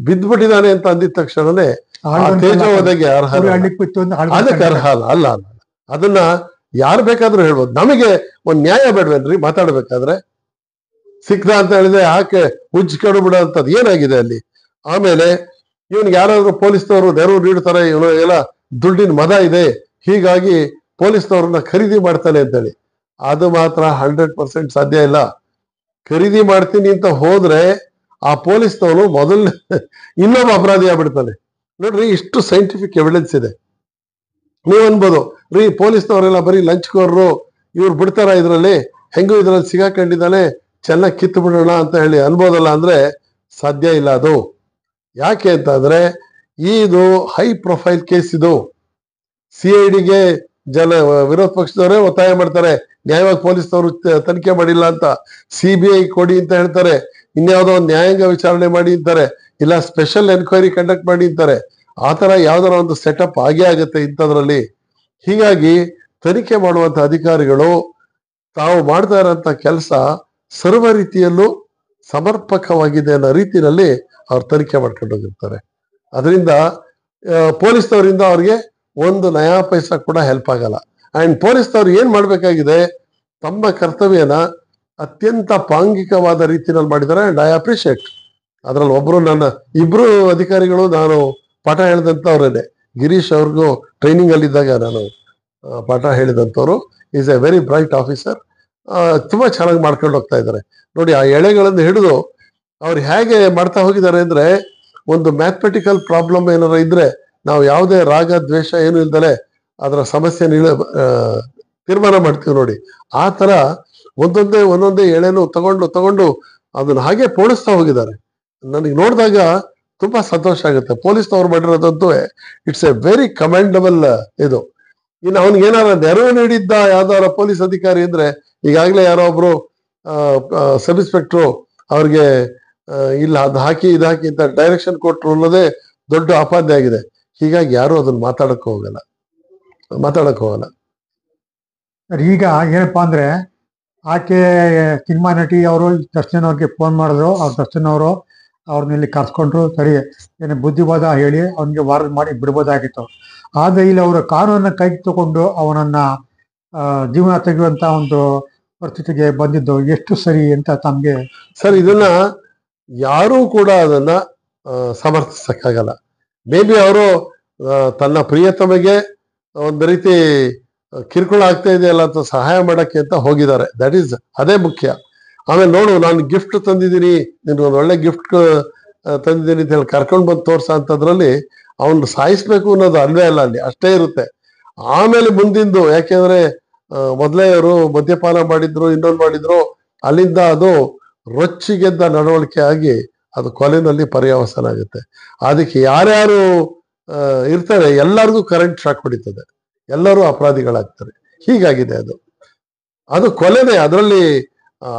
Speaker 2: ಬಿದ್ದ್ಬಿಟ್ಟಿದ್ದಾನೆ ಅಂತ ಅಂದಿದ ತಕ್ಷಣನೇ ತೇಜೋವಧೆಗೆ ಅರ್ಹ, ಅದಕ್ಕೆ ಅರ್ಹ ಅಲ್ಲ. ಅದನ್ನ ಯಾರು ಬೇಕಾದ್ರೂ ಹೇಳ್ಬೋದು. ನಮಗೆ ಒಂದ್ ನ್ಯಾಯ ಬೇಡವೇನ್ರಿ ಮಾತಾಡ್ಬೇಕಾದ್ರೆ? ಸಿಕ್ದ ಅಂತ ಹೇಳಿದ್ರೆ ಯಾಕೆ ಹುಜ್ಜು ಕಡುಬಿಡ ಅಂತದ್ ಏನಾಗಿದೆ ಅಲ್ಲಿ? ಆಮೇಲೆ ಇವನ್ಗೆ ಯಾರಾದ್ರೂ ಪೊಲೀಸ್ನವರು ನೆರವು ನೀಡ್ತಾರೆ, ಇವನು ಎಲ್ಲ ದುಡ್ಡಿನ ಮದ ಇದೆ, ಹೀಗಾಗಿ ಪೊಲೀಸ್ನವ್ರನ್ನ ಖರೀದಿ ಮಾಡ್ತಾನೆ ಅಂತೇಳಿ, ಅದು ಮಾತ್ರ 100% ಸಾಧ್ಯ ಇಲ್ಲ. ಖರೀದಿ ಮಾಡ್ತೀನಿ ಅಂತ ಹೋದ್ರೆ ಆ ಪೊಲೀಸ್ನವನು ಮೊದಲನೇ ಇನ್ನೊಬ್ಬ ಅಪರಾಧಿ ಆಗ್ಬಿಡ್ತಾನೆ. ನೋಡ್ರಿ, ಇಷ್ಟು ಸೈಂಟಿಫಿಕ್ ಎವಿಡೆನ್ಸ್ ಇದೆ. ನೀವ್ ಅನ್ಬೋದು, ರೀ ಪೊಲೀಸ್ನವರೆಲ್ಲ ಬರೀ ಲಂಚ್ಕೋರ್ರು, ಇವ್ರು ಬಿಡ್ತಾರ ಇದ್ರಲ್ಲಿ, ಹೆಂಗೂ ಇದ್ರಲ್ಲಿ ಸಿಗಾಕೊಂಡಿದ್ದಾನೆ, ಚೆನ್ನಾಗಿ ಕಿತ್ತು ಬಿಡೋಣ ಅಂತ ಹೇಳಿ ಅನ್ಬೋದಲ್ಲ ಅಂದ್ರೆ ಸಾಧ್ಯ ಇಲ್ಲ ಅದು. ಯಾಕೆ ಅಂತ ಅಂದ್ರೆ ಇದು ಹೈ ಪ್ರೊಫೈಲ್ ಕೇಸ್. ಇದು CIDಗೆ ವಿರೋಧ ಪಕ್ಷದವರೇ ಒತ್ತಾಯ ಮಾಡ್ತಾರೆ, ನ್ಯಾಯವಾಗಿ ಪೊಲೀಸ್ನವರು ತನಿಖೆ ಮಾಡಿಲ್ಲ ಅಂತ. CBI ಕೊಡಿ ಅಂತ ಹೇಳ್ತಾರೆ, ಇನ್ಯಾವುದೋ ಒಂದು ನ್ಯಾಯಾಂಗ ವಿಚಾರಣೆ ಮಾಡಿ ಅಂತಾರೆ, ಇಲ್ಲ ಸ್ಪೆಷಲ್ ಎನ್ಕ್ವೈರಿ ಕಂಡಕ್ಟ್ ಮಾಡಿ ಅಂತಾರೆ. ಆತರ ಯಾವ್ದಾರ ಒಂದು ಸೆಟಪ್ ಆಗೇ ಆಗುತ್ತೆ ಇಂಥದ್ರಲ್ಲಿ. ಹೀಗಾಗಿ ತನಿಖೆ ಮಾಡುವಂತ ಅಧಿಕಾರಿಗಳು ತಾವು ಮಾಡ್ತಾ ಇರೋಂಥ ಕೆಲಸ ಸರ್ವ ರೀತಿಯಲ್ಲೂ ಸಮರ್ಪಕವಾಗಿದೆ ಅನ್ನೋ ರೀತಿಯಲ್ಲಿ ಅವ್ರು ತನಿಖೆ ಮಾಡ್ಕೊಂಡು ಹೋಗಿರ್ತಾರೆ. ಅದರಿಂದ ಪೊಲೀಸ್ನವರಿಂದ ಅವ್ರಿಗೆ ಒಂದು ನಯಾ ಪೈಸಾ ಕೂಡ ಹೆಲ್ಪ್ ಆಗಲ್ಲ. ಅಂಡ್ ಪೊಲೀಸ್ನವ್ರು ಏನ್ ಮಾಡ್ಬೇಕಾಗಿದೆ, ತಮ್ಮ ಕರ್ತವ್ಯನ ಅತ್ಯಂತ ಪಾಂಗಿಕವಾದ ರೀತಿಯಲ್ಲಿ ಮಾಡಿದ್ದಾರೆ. And I appreciate. ಅದ್ರಲ್ಲಿ ಇಬ್ರು ಅಧಿಕಾರಿಗಳು ನಾನು ಪಾಠ ಹೇಳಿದಂಥವ್ರೇನೆ. ಗಿರೀಶ್ ಅವ್ರಿಗೂ ಟ್ರೈನಿಂಗ್ ಅಲ್ಲಿದ್ದಾಗ ನಾನು ಪಾಠ ಹೇಳಿದಂಥವ್ರು. Is a very bright officer. ತುಂಬಾ ಚೆನ್ನಾಗಿ ಮಾಡ್ಕೊಂಡು ಹೋಗ್ತಾ ಇದ್ದಾರೆ ನೋಡಿ. ಆ ಎಳೆಗಳನ್ನು ಹಿಡಿದು ಅವ್ರು ಹೇಗೆ ಮಾಡ್ತಾ ಹೋಗಿದ್ದಾರೆ ಅಂದ್ರೆ, ಒಂದು ಮ್ಯಾಥಮೆಟಿಕಲ್ ಪ್ರಾಬ್ಲಮ್ ಏನಾರ ಇದ್ರೆ ನಾವು ಯಾವುದೇ ರಾಗ ದ್ವೇಷ ಏನು ಇಲ್ದಲೆ ಅದರ ಸಮಸ್ಯೆ ತೀರ್ಮಾನ ಮಾಡ್ತೀವಿ ನೋಡಿ. ಆ ತರ ಒಂದೊಂದೇ ಎಳೆನು ತಗೊಂಡು ಅದನ್ನ ಹಾಗೆ ಪೋಣಿಸ್ತಾ ಹೋಗಿದ್ದಾರೆ. ನನಗೆ ನೋಡಿದಾಗ ತುಂಬಾ ಸಂತೋಷ ಆಗುತ್ತೆ. ಪೊಲೀಸ್ನವ್ರು ಮಾಡಿರೋದಂತೂ ಇಟ್ಸ್ ಎ ವೆರಿ ಕಮೆಂಡಬಲ್ ಇದು. ಇನ್ನು ಅವ್ನಿಗೆ ಏನಾರ ನೆರವು ನೀಡಿದ್ದ ಯಾವ್ದಾರ ಪೊಲೀಸ್ ಅಧಿಕಾರಿ ಅಂದ್ರೆ, ಈಗಾಗಲೇ ಯಾರೋ ಒಬ್ರು ಸಬ್ ಇನ್ಸ್ಪೆಕ್ಟ್ರು ಅವ್ರಿಗೆ ಇಲ್ಲ ಅದ್ ಹಾಕಿ ಇದ್ ಹಾಕಿ ಅಂತ ಡೈರೆಕ್ಷನ್ ಕೊಟ್ರು ಅನ್ನೋದೇ ದೊಡ್ಡ ಅಪಾಧ್ಯ ಆಗಿದೆ. ಹೀಗಾಗಿ ಯಾರು ಅದನ್ನ ಮಾತಾಡಕ್ ಹೋಗಲ್ಲ.
Speaker 1: ಈಗ ಏನಪ್ಪಾ ಅಂದ್ರೆ, ಆಕೆ ಸಿನಿಮಾ ನಟಿ ಅವರು ದರ್ಶನ್ ಅವ್ರಿಗೆ ಫೋನ್ ಮಾಡಿದ್ರು. ದರ್ಶನ್ ಅವರು ಅವ್ರನ್ನ ಇಲ್ಲಿ ಕರ್ಸ್ಕೊಂಡ್ರು. ಸರಿ, ಏನು ಬುದ್ಧಿವಾದ ಹೇಳಿ ಅವನಿಗೆ ವಾರದ ಮಾಡಿ ಬಿಡ್ಬೋದಾಗಿತ್ತು. ಆದ್ರೆ ಇಲ್ಲಿ ಅವರು ಕಾನೂನನ್ನ ಕೈಗೆ ತಗೊಂಡು ಅವನನ್ನ ಜೀವನ ತೆಗೆಯುವಂತ ಒಂದು ಪರಿಸ್ಥಿತಿಗೆ ಬಂದಿದ್ದು ಎಷ್ಟು ಸರಿ ಅಂತ ತಮ್ಗೆ
Speaker 2: ಸರ್, ಇದನ್ನ ಯಾರೂ ಕೂಡ ಅದನ್ನ ಸಮರ್ಥಿಸಕ್ಕಾಗಲ್ಲ. ಮೇ ಬಿ ಅವರು ತನ್ನ ಪ್ರಿಯತಮೆಗೆ ಒಂದು ರೀತಿ ಕಿರುಕುಳ ಆಗ್ತಾ ಇದೆಯಲ್ಲ ಅಂತ ಸಹಾಯ ಮಾಡಕ್ಕೆ ಅಂತ ಹೋಗಿದ್ದಾರೆ. ದಟ್ ಈಸ್ ಅದೇ ಮುಖ್ಯ. ಆಮೇಲೆ ನೋಡು, ನಾನು ಗಿಫ್ಟ್ ತಂದಿದ್ದೀನಿ, ನಿನ್ಗೆ ಒಂದು ಒಳ್ಳೆ ಗಿಫ್ಟ್ ತಂದಿದ್ದೀನಿ ಅಂತ ಹೇಳಿ ಕರ್ಕೊಂಡು ಬಂದು ತೋರ್ಸ ಅಂತದ್ರಲ್ಲಿ ಅವನು ಸಾಯಿಸ್ಬೇಕು ಅನ್ನೋದು ಅಲ್ವೇ ಅಲ್ಲ, ಅಲ್ಲಿ ಅಷ್ಟೇ ಇರುತ್ತೆ. ಆಮೇಲೆ ಮುಂದಿಂದು, ಯಾಕೆಂದ್ರೆ ಮೊದಲೇ ಅವರು ಮದ್ಯಪಾನ ಮಾಡಿದ್ರು, ಇನ್ನೊಂದು ಮಾಡಿದ್ರು, ಅಲ್ಲಿಂದ ಅದು ರೊಚ್ಚಿಗೆದ್ದ ನಡವಳಿಕೆ ಆಗಿ ಅದು ಕೊಲೆನಲ್ಲಿ ಪರ್ಯಾವಸಾನ ಆಗುತ್ತೆ. ಅದಕ್ಕೆ ಯಾರ್ಯಾರು ಇರ್ತಾರೆ ಎಲ್ಲರಿಗೂ ಕರೆಂಟ್ ಶಾಕ್ ಹೊಡಿತದೆ, ಎಲ್ಲರೂ ಅಪರಾಧಿಗಳಾಗ್ತಾರೆ. ಹೀಗಾಗಿದೆ ಅದು ಕೊಲೆನೇ.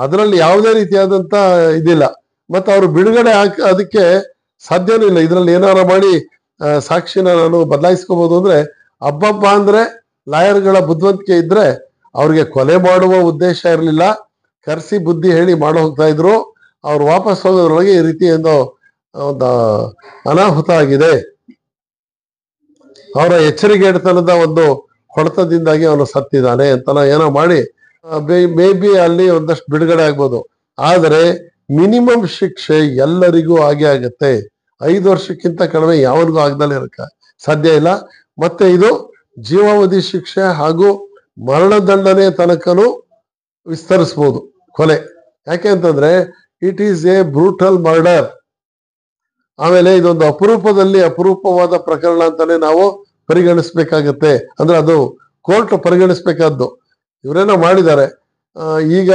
Speaker 2: ಅದರಲ್ಲಿ ಯಾವುದೇ ರೀತಿಯಾದಂತ ಇದಿಲ್ಲ. ಮತ್ತೆ ಅವರು ಬಿಡುಗಡೆ ಅದಕ್ಕೆ ಸಾಧ್ಯನೂ ಇಲ್ಲ. ಇದರಲ್ಲಿ ಏನಾರ ಮಾಡಿ ಸಾಕ್ಷಿನ ನಾನು ಬದಲಾಯಿಸ್ಕೋಬಹುದು ಅಂದ್ರೆ, ಹಬ್ಬಬ್ಬ ಅಂದ್ರೆ ಲಾಯರ್ಗಳ ಬುದ್ಧಿವಂತಿಕೆ ಇದ್ರೆ ಅವ್ರಿಗೆ ಕೊಲೆ ಮಾಡುವ ಉದ್ದೇಶ ಇರಲಿಲ್ಲ, ಕರ್ಸಿ ಬುದ್ಧಿ ಹೇಳಿ ಮಾಡೋ ಹೋಗ್ತಾ ಇದ್ರು. ಅವ್ರು ವಾಪಸ್ ಹೋಗೋದ್ರೊಳಗೆ ಈ ರೀತಿ ಒಂದು ಅನಾಹುತ ಆಗಿದೆ. ಅವರ ಎಚ್ಚರಿಕೆತನದ ಒಂದು ಹೊಡೆತದಿಂದಾಗಿ ಅವನು ಸತ್ತಿದ್ದಾನೆ ಅಂತ ಏನೋ ಮಾಡಿ ಮೇ ಬಿ ಅಲ್ಲಿ ಒಂದಷ್ಟು ಬಿಡುಗಡೆ ಆಗ್ಬೋದು. ಆದರೆ ಮಿನಿಮಮ್ ಶಿಕ್ಷೆ ಎಲ್ಲರಿಗೂ ಆಗೇ ಆಗತ್ತೆ. 5 ವರ್ಷಕ್ಕಿಂತ ಕಡಿಮೆ ಯಾವನಿಗೂ ಆಗ್ದಲೇ ಇರಕ್ಕ ಸಾಧ್ಯ ಇಲ್ಲ. ಮತ್ತೆ ಇದು ಜೀವಾವಧಿ ಶಿಕ್ಷೆ ಹಾಗೂ ಮರಣದಂಡನೆ ತನಕನೂ ವಿಸ್ತರಿಸ್ಬೋದು ಕೊಲೆ. ಯಾಕೆ ಅಂತಂದ್ರೆ it is A brutal murder. ಆಮೇಲೆ ಇದೊಂದು ಅಪರೂಪವಾದ ಪ್ರಕರಣ ಅಂತಾನೆ ನಾವು ಪರಿಗಣಿಸ್ಬೇಕಾಗತ್ತೆ. ಅಂದ್ರೆ ಅದು ಕೋರ್ಟ್ ಪರಿಗಣಿಸ್ಬೇಕಾದ್ದು. ಇವರೇನೋ ಮಾಡಿದ್ದಾರೆ. ಈಗ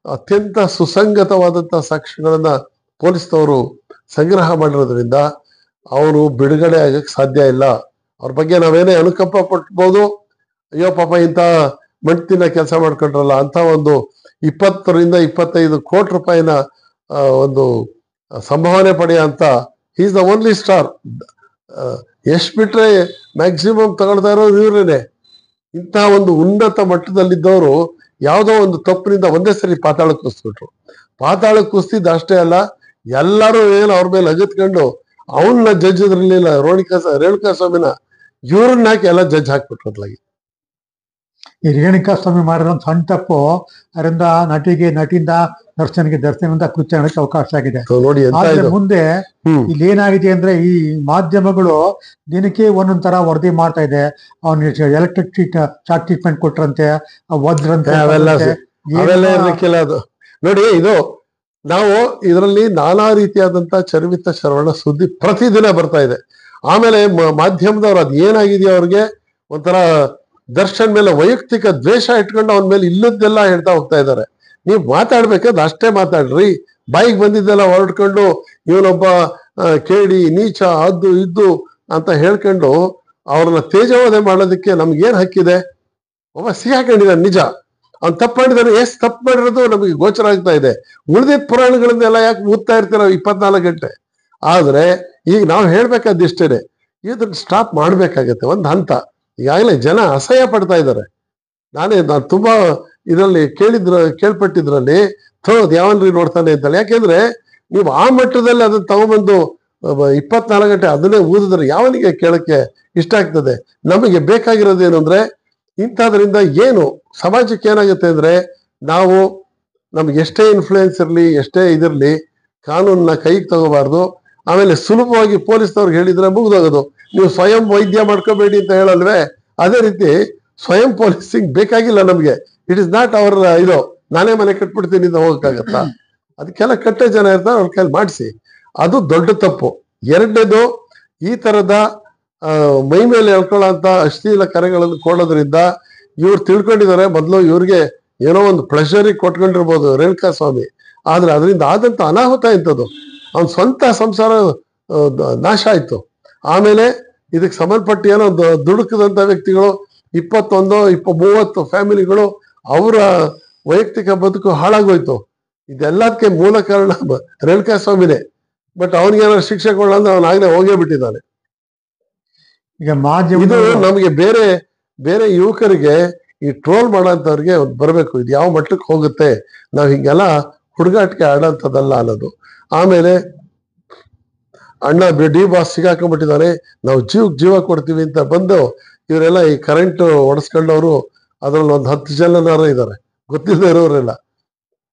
Speaker 2: ಅತ್ಯಂತ ಸುಸಂಗತವಾದಂತ ಸಾಕ್ಷ್ಯಗಳನ್ನ ಪೊಲೀಸ್ನವರು ಸಂಗ್ರಹ ಮಾಡಿರೋದ್ರಿಂದ ಅವರು ಬಿಡುಗಡೆ ಆಗಕ್ಕೆ ಸಾಧ್ಯ ಇಲ್ಲ. ಅವ್ರ ಬಗ್ಗೆ ನಾವೇನೇ ಅನುಕಂಪ ಪಟ್ಬೋದು, ಅಯ್ಯೋ ಪಾಪ ಇಂಥ ಮಂಟಿನ ಕೆಲಸ ಮಾಡ್ಕೊಂಡ್ರಲ್ಲ ಅಂತ ಒಂದು 20 ರಿಂದ 25 ಕೋಟಿ ರೂಪಾಯಿನ ಒಂದು ಸಂಭಾವನೆ ಪಡೆಯ ಅಂತ ಈಸ್ ದ ಓನ್ಲಿ ಸ್ಟಾರ್. ಎಷ್ಟ್ ಬಿಟ್ರೆ ಮ್ಯಾಕ್ಸಿಮಮ್ ತಗೊಳ್ತಾ ಇರೋರು ಇವ್ರೇನೆ. ಇಂತಹ ಒಂದು ಉನ್ನತ ಮಟ್ಟದಲ್ಲಿದ್ದವರು ಯಾವುದೋ ಒಂದು ತಪ್ಪಿನಿಂದ ಒಂದೇ ಸರಿ ಪಾತಾಳಕ್ಕೆ ಕುಸ್ಬಿಟ್ರು. ಪಾತಾಳಕ್ಕೆ ಕುಸ್ತಿದ್ದ ಅಷ್ಟೇ ಅಲ್ಲ, ಎಲ್ಲರೂ ಏನು ಅವ್ರ ಮೇಲೆ ಅಗತ್ಕೊಂಡು ಅವನ್ನ ಜಡ್ಜ್ ಇದ್ರಲಿಲ್ಲ, ರೇಣುಕಾ ಸ್ವಾಮಿನ ಇವ್ರನ್ನ ಹಾಕಿ ಎಲ್ಲ ಜಡ್ಜ್ ಹಾಕ್ಬಿಟ್ರು. ಅದ್ಲಾಗಿ
Speaker 1: ಈ ರೇಣುಕಾ ಸ್ವಾಮಿ ಮಾಡಿರೋ ಸಣ್ಣ ತಪ್ಪು ಅದರಿಂದ ನಟಿಯಿಂದ ದರ್ಶನದಿಂದ ಕೃತ್ಯ ಮಾಡಕ್ಕೆ ಅವಕಾಶ ಆಗಿದೆ.
Speaker 2: ನೋಡಿ
Speaker 1: ಆದ್ರೆ ಮುಂದೆ ಇಲ್ಲಿ ಏನಾಗಿದೆ ಅಂದ್ರೆ, ಈ ಮಾಧ್ಯಮಗಳು ದಿನಕ್ಕೆ ಒಂದೊಂದ್ ತರ ವರದಿ ಮಾಡ್ತಾ ಇದೆ. ಅವ್ನಿಗೆ ಎಲೆಕ್ಟ್ರಿಕ್ ಶಾಕ್ ಟ್ರೀಟ್ಮೆಂಟ್ ಕೊಟ್ರಂತೆ, ಒದ್ರಂತೆ,
Speaker 2: ಅವೆಲ್ಲ ಇರ್ಲಿಕ್ಕಿಲ್ಲ. ಅದು ನೋಡಿ, ಇದು ನಾವು ಇದರಲ್ಲಿ ನಾನಾ ರೀತಿಯಾದಂತ ಚರ್ವಿತ ಶ್ರವಣ ಸುದ್ದಿ ಪ್ರತಿದಿನ ಬರ್ತಾ ಇದೆ. ಆಮೇಲೆ ಮಾಧ್ಯಮದವ್ರು ಅದ್ ಏನಾಗಿದೆಯೋ ಅವ್ರಿಗೆ ಒಂಥರ ದರ್ಶನ್ ಮೇಲೆ ವೈಯಕ್ತಿಕ ದ್ವೇಷ ಇಟ್ಕೊಂಡು ಅವನ ಮೇಲೆ ಇಲ್ಲದ್ದೆಲ್ಲ ಹೇಳ್ತಾ ಹೋಗ್ತಾ ಇದ್ದಾರೆ. ನೀವು ಮಾತಾಡ್ಬೇಕಾದ್ರೆ ಅಷ್ಟೇ ಮಾತಾಡ್ರಿ. ಬಾಯಿಗೆ ಬಂದಿದ್ದೆಲ್ಲ ಹೊರಡ್ಕೊಂಡು ಇವನೊಬ್ಬ ಕೇಡಿ ನೀಚ ಅದ್ದು ಇದ್ದು ಅಂತ ಹೇಳ್ಕೊಂಡು ಅವ್ರನ್ನ ತೇಜೋವಧೆ ಮಾಡೋದಕ್ಕೆ ನಮ್ಗೇನ್ ಹಕ್ಕಿದೆ? ಒಬ್ಬ ಸಿಗಾಕೊಂಡಿದ್ದಾನೆ ನಿಜ, ಅವ್ನು ತಪ್ಪು ಮಾಡಿದಾನೆ, ಎಷ್ಟು ತಪ್ಪು ಮಾಡಿರೋದು ನಮಗೆ ಗೋಚರ ಆಗ್ತಾ ಇದೆ. ಉಳಿದಿದ್ದ ಪುರಾಣಗಳನ್ನೆಲ್ಲ ಯಾಕೆ ಓದ್ತಾ ಇರ್ತೀರ 24 ಗಂಟೆ? ಆದ್ರೆ ಈಗ ನಾವು ಹೇಳ್ಬೇಕಾದಿಷ್ಟೇನೆ, ಇದನ್ನ ಸ್ಟಾಪ್ ಮಾಡ್ಬೇಕಾಗತ್ತೆ ಒಂದು ಹಂತ. ಈಗಾಗಲೇ ಜನ ಅಸಹ್ಯ ಪಡ್ತಾ ಇದ್ದಾರೆ. ನಾನು ತುಂಬಾ ಇದರಲ್ಲಿ ಕೇಳ್ಪಟ್ಟಿದ್ರಲ್ಲಿ ಯಾವನ್ರಿ ನೋಡ್ತಾನೆ ಅಂತೇಳಿ. ಯಾಕೆಂದ್ರೆ ನೀವು ಆ ಮಟ್ಟದಲ್ಲಿ ಅದನ್ನ ತಗೊಂಬಂದು 24 ಗಂಟೆ ಅದನ್ನೇ ಓದಿದ್ರೆ ಯಾವನಿಗೆ ಕೇಳಕ್ಕೆ ಇಷ್ಟ ಆಗ್ತದೆ? ನಮಗೆ ಬೇಕಾಗಿರೋದೇನು ಅಂದ್ರೆ, ಇಂಥದ್ರಿಂದ ಏನು ಸಮಾಜಕ್ಕೆ ಏನಾಗುತ್ತೆ ಅಂದ್ರೆ, ನಾವು ನಮ್ಗೆ ಎಷ್ಟೇ ಇನ್ಫ್ಲೂಯೆನ್ಸ್ ಇರಲಿ, ಎಷ್ಟೇ ಇದಿರ್ಲಿ, ಕಾನೂನನ್ನ ಕೈಗೆ ತಗೋಬಾರ್ದು. ಆಮೇಲೆ ಸುಲಭವಾಗಿ ಪೊಲೀಸ್ನವ್ರಿಗೆ ಹೇಳಿದ್ರೆ ಮುಗ್ದೋಗೋದು. ನೀವು ಸ್ವಯಂ ವೈದ್ಯ ಮಾಡ್ಕೋಬೇಡಿ ಅಂತ ಹೇಳಲ್ವೇ? ಅದೇ ರೀತಿ ಸ್ವಯಂ ಪೊಲೀಸಿಂಗ್ ಬೇಕಾಗಿಲ್ಲ ನಮ್ಗೆ. ಇಟ್ ಇಸ್ ನಾಟ್ ಅವರ್ ಇದು ನಾನೇ ಮನೆ ಕಟ್ಬಿಡ್ತೀನಿ ಅಂತ ಹೋಗಕ್ಕಾಗತ್ತಾ? ಅದಕ್ಕೆಲ್ಲ ಕಟ್ಟೆ ಜನ ಇರ್ತಾರೆ, ಅವ್ರ ಕೈಲಿ ಮಾಡಿಸಿ. ಅದು ದೊಡ್ಡ ತಪ್ಪು. ಎರಡನೇದು, ಈ ತರದ ಮೈ ಮೇಲೆ ಎಳ್ಕೊಳ್ಳೋ ಅಂತ ಅಶ್ಲೀಲ ಕರೆಗಳನ್ನು ಕೊಡೋದ್ರಿಂದ ಇವ್ರು ತಿಳ್ಕೊಂಡಿದ್ದಾರೆ, ಮೊದಲು ಇವ್ರಿಗೆ ಏನೋ ಒಂದು ಪ್ಲೆಷರಿಗೆ ಕೊಟ್ಕೊಂಡಿರ್ಬೋದು ರೇಣುಕಾ ಸ್ವಾಮಿ, ಆದ್ರೆ ಅದರಿಂದ ಆದಂತ ಅನಾಹುತ ಇಂಥದ್ದು. ಅವನ ಸ್ವಂತ ಸಂಸಾರ ನಾಶ ಆಯ್ತು. ಆಮೇಲೆ ಇದಕ್ಕೆ ಸಂಬಂಧಪಟ್ಟ ಏನೋ ದುಡುಕದಂತ ವ್ಯಕ್ತಿಗಳು 21-30 ಫ್ಯಾಮಿಲಿಗಳು ಅವರ ವೈಯಕ್ತಿಕ ಬದುಕು ಹಾಳಾಗೋಯ್ತು. ಇದೆಲ್ಲದಕ್ಕೆ ಮೂಲ ಕಾರಣ ರೇಣುಕಾ ಸ್ವಾಮಿನೇ. ಬಟ್ ಅವನಿಗೇನಾದ್ರು ಶಿಕ್ಷೆ ಕೊಡಲ್ಲ ಅಂದ್ರೆ ಅವನಾಗ್ಲೇ ಹೋಗೇ ಬಿಟ್ಟಿದ್ದಾನೆ.
Speaker 1: ಈಗ ಮಾಧ್ಯಮ
Speaker 2: ಇದು ನಮಗೆ ಬೇರೆ ಬೇರೆ ಯುವಕರಿಗೆ ಈ ಟ್ರೋಲ್ ಮಾಡೋಂಥವ್ರಿಗೆ ಬರಬೇಕು, ಇದು ಯಾವ ಮಟ್ಟಕ್ಕೆ ಹೋಗುತ್ತೆ, ನಾವ್ ಹಿಂಗೆಲ್ಲ ಹುಡುಗಾಟಿಕೆ ಆಡೋಂಥದ್ದಲ್ಲ ಅನ್ನೋದು. ಆಮೇಲೆ ಅಣ್ಣ ಡಿ ಬಾಸ್ ಸಿಗಾಕೊಂಡ್ಬಿಟ್ಟಿದ್ದಾನೆ, ನಾವು ಜೀವ ಕೊಡ್ತೀವಿ ಅಂತ ಬಂದು ಇವರೆಲ್ಲ ಈ ಕರೆಂಟ್ ಒಡಿಸ್ಕೊಂಡವರು ಅದ್ರಲ್ಲಿ ಒಂದು 10 ಜನನಾರು ಇದ್ದಾರೆ, ಗೊತ್ತಿಲ್ಲದೆ ಇರೋರೆಲ್ಲ.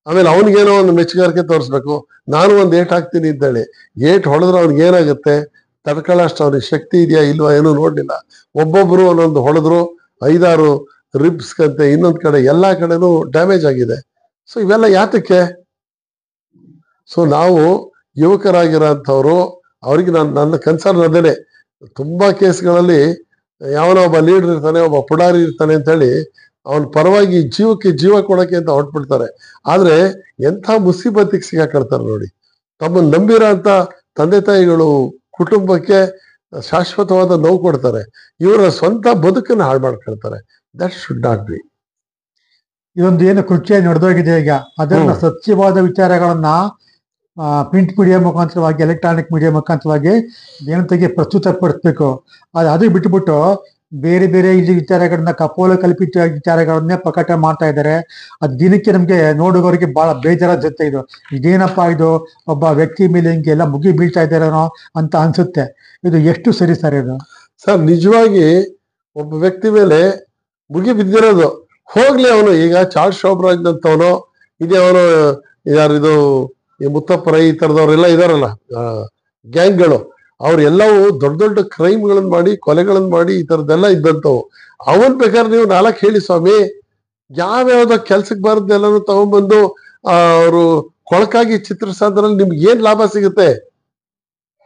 Speaker 2: ಆಮೇಲೆ ಅವನಿಗೇನೋ ಒಂದು ಮೆಚ್ಚುಗಾರಿಕೆ ತೋರಿಸ್ಬೇಕು, ನಾನು ಒಂದು ಏಟ್ ಹಾಕ್ತೀನಿ ಅಂತೇಳಿ. ಏಟ್ ಹೊಡೆದ್ರೆ ಅವ್ನಿಗೆ ಏನಾಗುತ್ತೆ, ತಡ್ಕೊಳ್ಳೋಷ್ಟು ಅವ್ನಿಗೆ ಶಕ್ತಿ ಇದೆಯಾ ಇಲ್ವಾ ಏನೂ ನೋಡ್ಲಿಲ್ಲ. ಒಬ್ಬೊಬ್ರು ಒಂದೊಂದು ಹೊಡೆದ್ರು, 5-6 ರಿಬ್ಸ್ ಕಂತೆ, ಇನ್ನೊಂದ್ ಕಡೆ ಎಲ್ಲಾ ಕಡೆನೂ ಡ್ಯಾಮೇಜ್ ಆಗಿದೆ. ಸೊ ಇವೆಲ್ಲ ಯಾತಕ್ಕೆ? ಸೊ ನಾವು ಯುವಕರಾಗಿರೋಂಥವ್ರು, ಅವ್ರಿಗೆ ನನ್ನ ಕನ್ಸರ್ನ್ ಅದೇನೆ. ತುಂಬಾ ಕೇಸ್ಗಳಲ್ಲಿ ಯಾವನೋ ಒಬ್ಬ ಲೀಡರ್ ಇರ್ತಾನೆ, ಒಬ್ಬ ಪುಡಾರಿ ಇರ್ತಾನೆ ಅಂತ ಹೇಳಿ ಅವನ ಪರವಾಗಿ ಜೀವಕ್ಕೆ ಜೀವ ಕೊಡಕ್ಕೆ ಅಂತ ಹೊಟ್ಬಿಡ್ತಾರೆ. ಆದ್ರೆ ಎಂಥ ಮುಸೀಬತ್ತಿಗೆ ಸಿಗಾಕೊಳ್ತಾರೆ ನೋಡಿ. ತಮ್ಮನ್ನು ನಂಬಿರೋ ಅಂತ ತಂದೆ ತಾಯಿಗಳು ಕುಟುಂಬಕ್ಕೆ ಶಾಶ್ವತವಾದ ನೋವು ಕೊಡ್ತಾರೆ, ಇವರ ಸ್ವಂತ ಬದುಕನ್ನು ಹಾಳು ಮಾಡ್ಕೊಳ್ತಾರೆ. That should not be.
Speaker 1: ಇದೊಂದು ಏನು ಕೃತ್ಯ ನಡೆದೋಗಿದೆ ಈಗ, ಅದನ್ನ ಸತ್ಯವಾದ ವಿಚಾರಗಳನ್ನ ಪ್ರಿಂಟ್ ಮೀಡಿಯಾ ಮುಖಾಂತರವಾಗಿ, ಎಲೆಕ್ಟ್ರಾನಿಕ್ ಮೀಡಿಯಾ ಮುಖಾಂತರವಾಗಿ ಜನತೆಗೆ ಪ್ರಸ್ತುತಪಡಿಸ್ಬೇಕು. ಅದು ಬಿಟ್ಟುಬಿಟ್ಟು ಬೇರೆ ಬೇರೆ ಇಲ್ಲಿ ವಿಚಾರಗಳನ್ನ ಕಪೋಲ ಕಲ್ಪಿತ ವಿಚಾರಗಳನ್ನೇ ಪ್ರಕಟ ಮಾಡ್ತಾ ಇದ್ದಾರೆ. ಅದು ದಿನಕ್ಕೆ ನಮ್ಗೆ ನೋಡುಗವರಿಗೆ ಬಹಳ ಬೇಜಾರಾದ ಜೊತೆ ಇದು. ಇದೇನಪ್ಪಾ ಇದು, ಒಬ್ಬ ವ್ಯಕ್ತಿ ಮೇಲೆ ಹಿಂಗೆಲ್ಲ ಮುಗಿ ಬೀಳ್ತಾ ಇದ್ದಾರೇನೋ ಅಂತ ಅನ್ಸುತ್ತೆ. ಇದು ಎಷ್ಟು ಸರಿ ಸರ್ ಇದು?
Speaker 2: ಸರ್ ನಿಜವಾಗಿ ಒಬ್ಬ ವ್ಯಕ್ತಿ ಮೇಲೆ ಮುಗಿ ಬಿದ್ದಿರೋದು ಹೋಗ್ಲಿ. ಅವನು ಈಗ ಚಾರ್ಲ್ಸ್ ಶೋಭರಾಜ್ ಅಂತವನು ಇದೇ, ಅವನು ಯಾರಿದು ಈ ಮುತ್ತಪ್ಪ ರೈ ಈ ತರದವ್ರೆಲ್ಲ ಇದಾರಲ್ಲ ಗ್ಯಾಂಗ್ಗಳು, ಅವ್ರೆಲ್ಲವೂ ದೊಡ್ಡ ದೊಡ್ಡ ಕ್ರೈಮ್ಗಳನ್ನ ಮಾಡಿ, ಕೊಲೆಗಳನ್ನ ಮಾಡಿ, ಈ ತರದ್ದೆಲ್ಲ ಇದ್ದಂಥವು. ಅವನ್ ಬೇಕಾದ್ರೆ ನೀವು 4 ಹೇಳಿ ಸ್ವಾಮಿ, ಯಾವ್ಯಾವ್ದ ಕೆಲ್ಸಕ್ಕೆ ಬಾರದ್ದೆಲ್ಲನೂ ತಗೊಂಡ್ಬಂದು ಅವರು ಕೊಳಕಾಗಿ ಚಿತ್ರಿಸೋದ್ರಲ್ಲಿ ನಿಮ್ಗೆ ಏನ್ ಲಾಭ ಸಿಗುತ್ತೆ?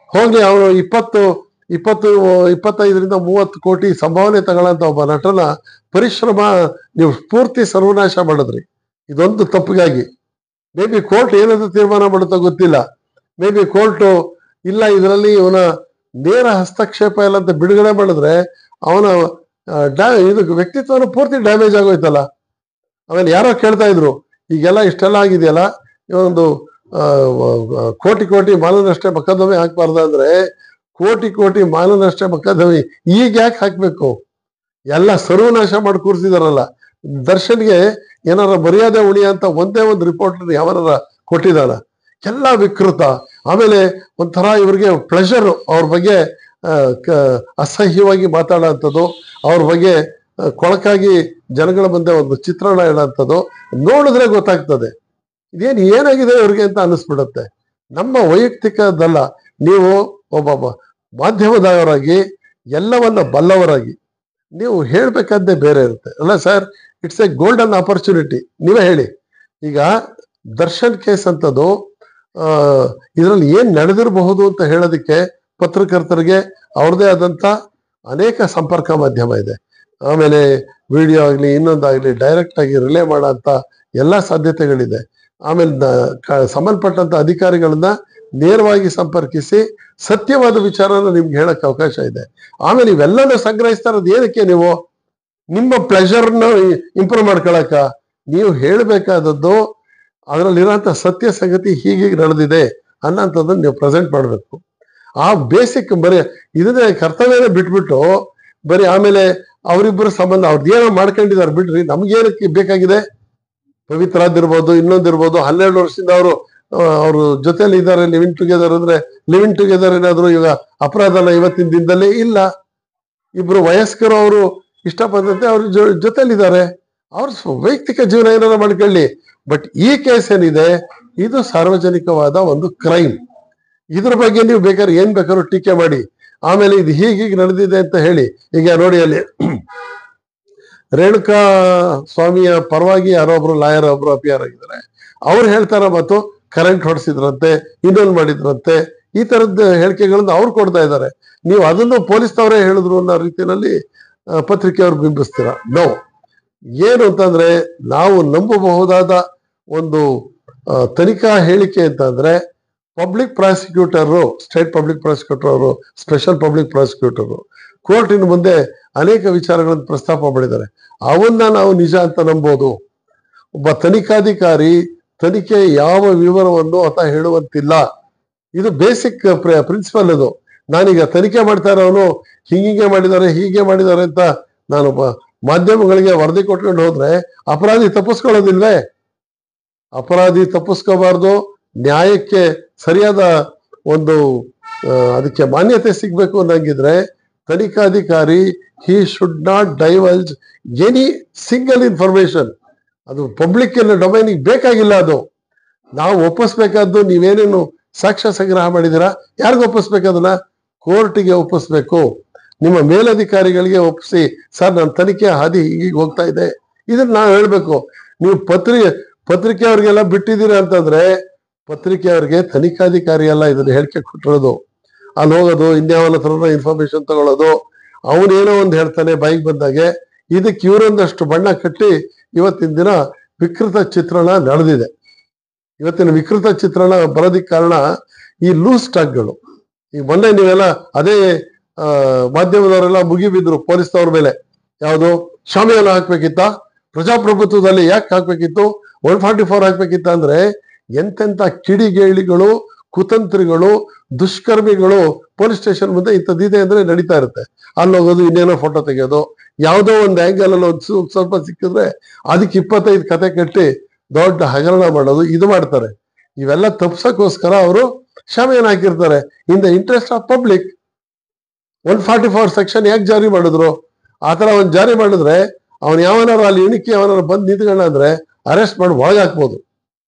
Speaker 2: ಹೋಗ್ಲಿ, ಅವನು 25-30 ಕೋಟಿ ಸಂಭಾವನೆ ತಗೊಳ್ಳಂತ ಒಬ್ಬ ನಟನ ಪರಿಶ್ರಮ ನೀವು ಪೂರ್ತಿ ಸರ್ವನಾಶ ಮಾಡಿದ್ರಿ ಇದೊಂದು ತಪ್ಪಿಗಾಗಿ. ಮೇ ಬಿ ಕೋರ್ಟ್ ಏನಾದ್ರು ತೀರ್ಮಾನ ಮಾಡುತ್ತೋ ಗೊತ್ತಿಲ್ಲ. ಮೇ ಬಿ ಕೋರ್ಟ್ ಇಲ್ಲ ಇದರಲ್ಲಿ ಇವನ ನೇರ ಹಸ್ತಕ್ಷೇಪ ಇಲ್ಲ ಅಂತ ಬಿಡುಗಡೆ ಮಾಡಿದ್ರೆ ಅವನ ಇದು ವ್ಯಕ್ತಿತ್ವನ ಪೂರ್ತಿ ಡ್ಯಾಮೇಜ್ ಆಗೋಯ್ತಲ್ಲ. ಆಮೇಲೆ ಯಾರೋ ಕೇಳ್ತಾ ಇದ್ರು, ಈಗೆಲ್ಲ ಇಷ್ಟೆಲ್ಲ ಆಗಿದೆಯಲ್ಲ, ಇವೊಂದು ಕೋಟಿ ಮಾನನಷ್ಟ ಮೊಕದ್ದಮೆ ಹಾಕ್ಬಾರ್ದ ಅಂದ್ರೆ, ಕೋಟಿ ಮಾನನಷ್ಟ ಮೊಕದ್ದಮೆ ಈಗ ಯಾಕೆ ಹಾಕ್ಬೇಕು? ಎಲ್ಲ ಸರ್ವನಾಶ ಮಾಡಿ ಕೂರಿಸಿದಾರಲ್ಲ. ದರ್ಶನ್ಗೆ ಏನಾರ ಮರ್ಯಾದೆ ಉಳಿಯ ಅಂತ ಒಂದೇ ಒಂದು ರಿಪೋರ್ಟ್ ಯಾವನಾರ ಕೊಟ್ಟಿದ್ದಾನ? ಎಲ್ಲ ವಿಕೃತ. ಆಮೇಲೆ ಒಂಥರ ಇವ್ರಿಗೆ ಪ್ಲೆಷರ್, ಅವ್ರ ಬಗ್ಗೆ ಅಸಹ್ಯವಾಗಿ ಮಾತಾಡೋಂಥದ್ದು, ಅವ್ರ ಬಗ್ಗೆ ಕೊಳಕಾಗಿ ಜನಗಳ ಮುಂದೆ ಒಂದು ಚಿತ್ರಣ ಹೇಳೋಂಥದ್ದು ನೋಡಿದ್ರೆ ಗೊತ್ತಾಗ್ತದೆ ಏನಾಗಿದೆ ಇವ್ರಿಗೆ ಅಂತ ಅನ್ನಿಸ್ಬಿಡುತ್ತೆ. ನಮ್ಮ ವೈಯಕ್ತಿಕದಲ್ಲ, ನೀವು ಒಬ್ಬ ಮಾಧ್ಯಮದವರಾಗಿ ಎಲ್ಲವನ್ನ ಬಲ್ಲವರಾಗಿ ನೀವು ಹೇಳ್ಬೇಕಾದ್ದೇ ಬೇರೆ ಇರುತ್ತೆ ಅಲ್ಲ sir. It's A golden opportunity. ನೀವೇ ಹೇಳಿ, ಈಗ ದರ್ಶನ್ ಕೇಸ್ ಅಂತದ್ದು ಇದರಲ್ಲಿ ಏನ್ ನಡೆದಿರಬಹುದು ಅಂತ ಹೇಳೋದಕ್ಕೆ ಪತ್ರಕರ್ತರಿಗೆ ಅವ್ರದೇ ಆದಂತ ಅನೇಕ ಸಂಪರ್ಕ ಮಾಧ್ಯಮ ಇದೆ. ಆಮೇಲೆ ವಿಡಿಯೋ ಆಗ್ಲಿ ಇನ್ನೊಂದಾಗ್ಲಿ ಡೈರೆಕ್ಟ್ ಆಗಿ ರಿಲೇ ಮಾಡೋ ಅಂತ ಎಲ್ಲಾ ಸಾಧ್ಯತೆಗಳಿದೆ. ಆಮೇಲೆ ಸಂಬಂಧಪಟ್ಟಂತ ಅಧಿಕಾರಿಗಳನ್ನ ನೇರವಾಗಿ ಸಂಪರ್ಕಿಸಿ ಸತ್ಯವಾದ ವಿಚಾರನ ನಿಮ್ಗೆ ಹೇಳಕ್ ಅವಕಾಶ ಇದೆ. ಆಮೇಲೆ ಇವೆಲ್ಲನೂ ಸಂಗ್ರಹಿಸ್ತಾ ಇರೋದು ಏನಕ್ಕೆ? ನಿಮ್ಮ ಪ್ಲೆಷರ್ನ ಇಂಪ್ರೂವ್ ಮಾಡ್ಕೊಳಕ ನೀವು ಹೇಳ್ಬೇಕಾದದ್ದು ಅದರಲ್ಲಿರೋಂಥ ಸತ್ಯ ಸಂಗತಿ ಹೀಗೆ ನಡೆದಿದೆ ಅನ್ನೋಂಥದ್ದನ್ನ ನೀವು ಪ್ರೆಸೆಂಟ್ ಮಾಡಬೇಕು. ಆ ಬೇಸಿಕ್ ಬರೀ ಇದನ್ನೇ ಕರ್ತವ್ಯನೇ ಬಿಟ್ಬಿಟ್ಟು ಬರೀ ಆಮೇಲೆ ಅವರಿಬ್ಬರ ಸಂಬಂಧ ಅವ್ರದ್ದು ಏನೋ ಮಾಡ್ಕೊಂಡಿದ್ದಾರೆ ಬಿಡ್ರಿ, ನಮ್ಗೇನಕ್ಕೆ ಬೇಕಾಗಿದೆ? ಪವಿತ್ರಾದಿರ್ಬೋದು, ಇನ್ನೊಂದಿರ್ಬೋದು, 12 ವರ್ಷದಿಂದ ಅವರು ಜೊತೆಲಿ ಇದ್ದಾರೆ, ಲಿವಿಂಗ್ ಟುಗೆದರ್ ಅಂದ್ರೆ ಲಿವಿಂಗ್ ಟುಗೆದರ್ ಏನಾದ್ರು ಇವಾಗ ಅಪರಾಧನ ಇವತ್ತಿನ ದಿನದಲ್ಲಿ ಇಲ್ಲ. ಇಬ್ರು ವಯಸ್ಕರು ಅವರು ಇಷ್ಟಪಟ್ಟಂತೆ ಅವ್ರ ಜೊತೆಲಿದ್ದಾರೆ, ಅವ್ರ ವೈಯಕ್ತಿಕ ಜೀವನ ಏನಾರ ಮಾಡ್ಕೊಳ್ಳಿ. ಬಟ್ ಈ ಕೇಸ್ ಏನಿದೆ ಇದು ಸಾರ್ವಜನಿಕವಾದ ಒಂದು ಕ್ರೈಮ್. ಇದ್ರ ಬಗ್ಗೆ ನೀವು ಬೇಕಾದ್ರೆ ಏನ್ ಬೇಕಾದ್ರೂ ಟೀಕೆ ಮಾಡಿ, ಆಮೇಲೆ ಇದು ಹೀಗೀಗೆ ನಡೆದಿದೆ ಅಂತ ಹೇಳಿ. ಈಗ ನೋಡಿ ಅಲ್ಲಿ ರೇಣುಕಾ ಸ್ವಾಮಿಯ ಪರವಾಗಿ ಯಾರೋ ಒಬ್ರು ಲಾಯರ್ ಒಬ್ರು ಅಪಿಯರ್ ಆಗಿದ್ದಾರೆ. ಅವ್ರು ಹೇಳ್ತಾರ ಮತ್ತು ಕರೆಂಟ್ ಹೊಡೆಸಿದ್ರಂತೆ, ಇನ್ನೊಂದು ಮಾಡಿದ್ರಂತೆ, ಈ ತರದ ಹೇಳಿಕೆಗಳನ್ನ ಅವ್ರು ಕೊಡ್ತಾ ಇದ್ದಾರೆ. ನೀವು ಅದನ್ನು ಪೊಲೀಸ್ನವರೇ ಹೇಳಿದ್ರು ಅನ್ನೋ ರೀತಿಯಲ್ಲಿ ಪತ್ರಿಕೆಯವ್ರು ಬಿಂಬಿಸ್ತೀರ. ನೋ, ಏನು ಅಂತಂದ್ರೆ ನಾವು ನಂಬಬಹುದಾದ ಒಂದು ತನಿಖಾ ಹೇಳಿಕೆ ಅಂತಂದ್ರೆ public prosecutor, state public prosecutor ಅವರು, ಸ್ಪೆಷಲ್ ಪಬ್ಲಿಕ್ ಪ್ರಾಸಿಕ್ಯೂಟರ್ ಕೋರ್ಟಿನ ಮುಂದೆ ಅನೇಕ ವಿಚಾರಗಳನ್ನು ಪ್ರಸ್ತಾಪ ಮಾಡಿದ್ದಾರೆ. ಅವನ್ನ ನಾವು ನಿಜ ಅಂತ ನಂಬೋದು. ಒಬ್ಬ ತನಿಖಾಧಿಕಾರಿ ತನಿಖೆ ಯಾವ ವಿವರವನ್ನು ಆತ ಹೇಳುವಂತಿಲ್ಲ. ಇದು ಬೇಸಿಕ್ ಪ್ರಿನ್ಸಿಪಲ್. ಅದು ನಾನೀಗ ತನಿಖೆ ಮಾಡ್ತಾ ಇರೋನು ಹಿಂಗೆ ಮಾಡಿದ್ದಾರೆ ಹೀಗೆ ಮಾಡಿದ್ದಾರೆ ಅಂತ ನಾನು ಮಾಧ್ಯಮಗಳಿಗೆ ವರದಿ ಕೊಟ್ಕೊಂಡು ಹೋದ್ರೆ ಅಪರಾಧಿ ತಪ್ಪಿಸ್ಕೊಳ್ಳೋದಿಲ್ವೇ? ಅಪರಾಧಿ ತಪ್ಪಿಸ್ಕೋಬಾರ್ದು. ನ್ಯಾಯಕ್ಕೆ ಸರಿಯಾದ ಒಂದು ಅದಕ್ಕೆ ಮಾನ್ಯತೆ ಸಿಗ್ಬೇಕು ಅನ್ನಂಗಿದ್ರೆ ತನಿಖಾಧಿಕಾರಿ he should not divulge any single information. ಅದು ಪಬ್ಲಿಕ್ ಡೊಮೈನಿಗೆ ಬೇಕಾಗಿಲ್ಲ. ಅದು ನಾವು ಒಪ್ಪಿಸ್ಬೇಕಾದ್ದು, ನೀವೇನೇನು ಸಾಕ್ಷ್ಯ ಸಂಗ್ರಹ ಮಾಡಿದ್ದೀರಾ ಯಾರಿಗೂ ಒಪ್ಪಿಸ್ಬೇಕದನ್ನ? ಕೋರ್ಟಿಗೆ ಒಪ್ಪಿಸ್ಬೇಕು. ನಿಮ್ಮ ಮೇಲಧಿಕಾರಿಗಳಿಗೆ ಒಪ್ಪಿಸಿ, ಸರ್ ನನ್ನ ತನಿಖೆ ಹಾದಿ ಹೀಗೆ ಹೋಗ್ತಾ ಇದೆ, ಇದನ್ನ ನಾವು ಹೇಳ್ಬೇಕು. ನೀವು ಪತ್ರಿಕೆ ಅವ್ರಿಗೆಲ್ಲ ಬಿಟ್ಟಿದ್ದೀರಾ ಅಂತಂದ್ರೆ ಪತ್ರಿಕೆ ಅವ್ರಿಗೆ ತನಿಖಾಧಿಕಾರಿ ಎಲ್ಲ ಇದನ್ನ ಹೇಳಿಕೆ ಕೊಟ್ಟಿರೋದು. ಅಲ್ಲಿ ಹೋಗೋದು, ಇನ್ಯಾವನ ಹತ್ರ ಇನ್ಫಾರ್ಮೇಶನ್ ತಗೊಳ್ಳೋದು, ಅವನೇನೋ ಒಂದು ಹೇಳ್ತಾನೆ ಬೈಕ್ ಬಂದಾಗೆ. ಇದಕ್ಕೆ ಇವರೊಂದಷ್ಟು ಬಣ್ಣ ಕಟ್ಟಿ ಇವತ್ತಿನ ದಿನ ವಿಕೃತ ಚಿತ್ರಣ ನಡೆದಿದೆ. ಇವತ್ತಿನ ವಿಕೃತ ಚಿತ್ರಣ ಬರೋದಿಕ್ ಕಾರಣ ಈ ಲೂಸ್ ಟಾಕ್ಗಳು. ಈಗ ಮೊನ್ನೆ ನೀವೆಲ್ಲ ಅದೇ ಮಾಧ್ಯಮದವರೆಲ್ಲ ಮುಗಿಬಿದ್ರು ಪೊಲೀಸ್ನವ್ರ ಮೇಲೆ. ಯಾವುದು ಶಾಮಿಯಾನ ಹಾಕ್ಬೇಕಿತ್ತ, ಪ್ರಜಾಪ್ರಭುತ್ವದಲ್ಲಿ ಯಾಕೆ ಹಾಕ್ಬೇಕಿತ್ತು, 144 ಹಾಕ್ಬೇಕಿತ್ತ ಅಂದ್ರೆ ಎಂತೆಂತ ಕಿಡಿಗೇಳಿಗಳು, ಕುತಂತ್ರಿಗಳು, ದುಷ್ಕರ್ಮಿಗಳು ಪೊಲೀಸ್ ಸ್ಟೇಷನ್ ಮುಂದೆ ಇಂಥದ್ದಿದೆ ಅಂದ್ರೆ ನಡೀತಾ ಇರುತ್ತೆ. ಅಲ್ಲಿ ಹೋಗೋದು, ಇನ್ನೇನೋ ಫೋಟೋ ತೆಗೆಯೋದು, ಯಾವುದೋ ಒಂದು ಆಂಗಲ್ ಅಲ್ಲಿ ಒಂದು ಸ್ವಲ್ಪ ಸಿಕ್ಕಿದ್ರೆ ಅದಕ್ಕೆ 25 ಕತೆ ಕಟ್ಟಿ ದೊಡ್ಡ ಹಗರಣ ಮಾಡೋದು, ಇದು ಮಾಡ್ತಾರೆ. ಇವೆಲ್ಲ ತಪ್ಸಕ್ಕೋಸ್ಕರ ಅವರು ಶಾಮಿಯಾನ ಹಾಕಿರ್ತಾರೆ. In the interest of public. 144 section ಯಾಕೆ ಜಾರಿ ಮಾಡಿದ್ರು? ಆತರ ಒಂದು ಜಾರಿ ಮಾಡಿದ್ರೆ ಅವನ್ ಯಾವನಾರು ಅಲ್ಲಿ ಇಣಿಕೆ ಅವನಾರು ಬಂದು ನಿಂತ್ಕೊಂಡ ಅಂದ್ರೆ ಅರೆಸ್ಟ್ ಮಾಡಿ ಒಳಗಾಕ್ಬೋದು.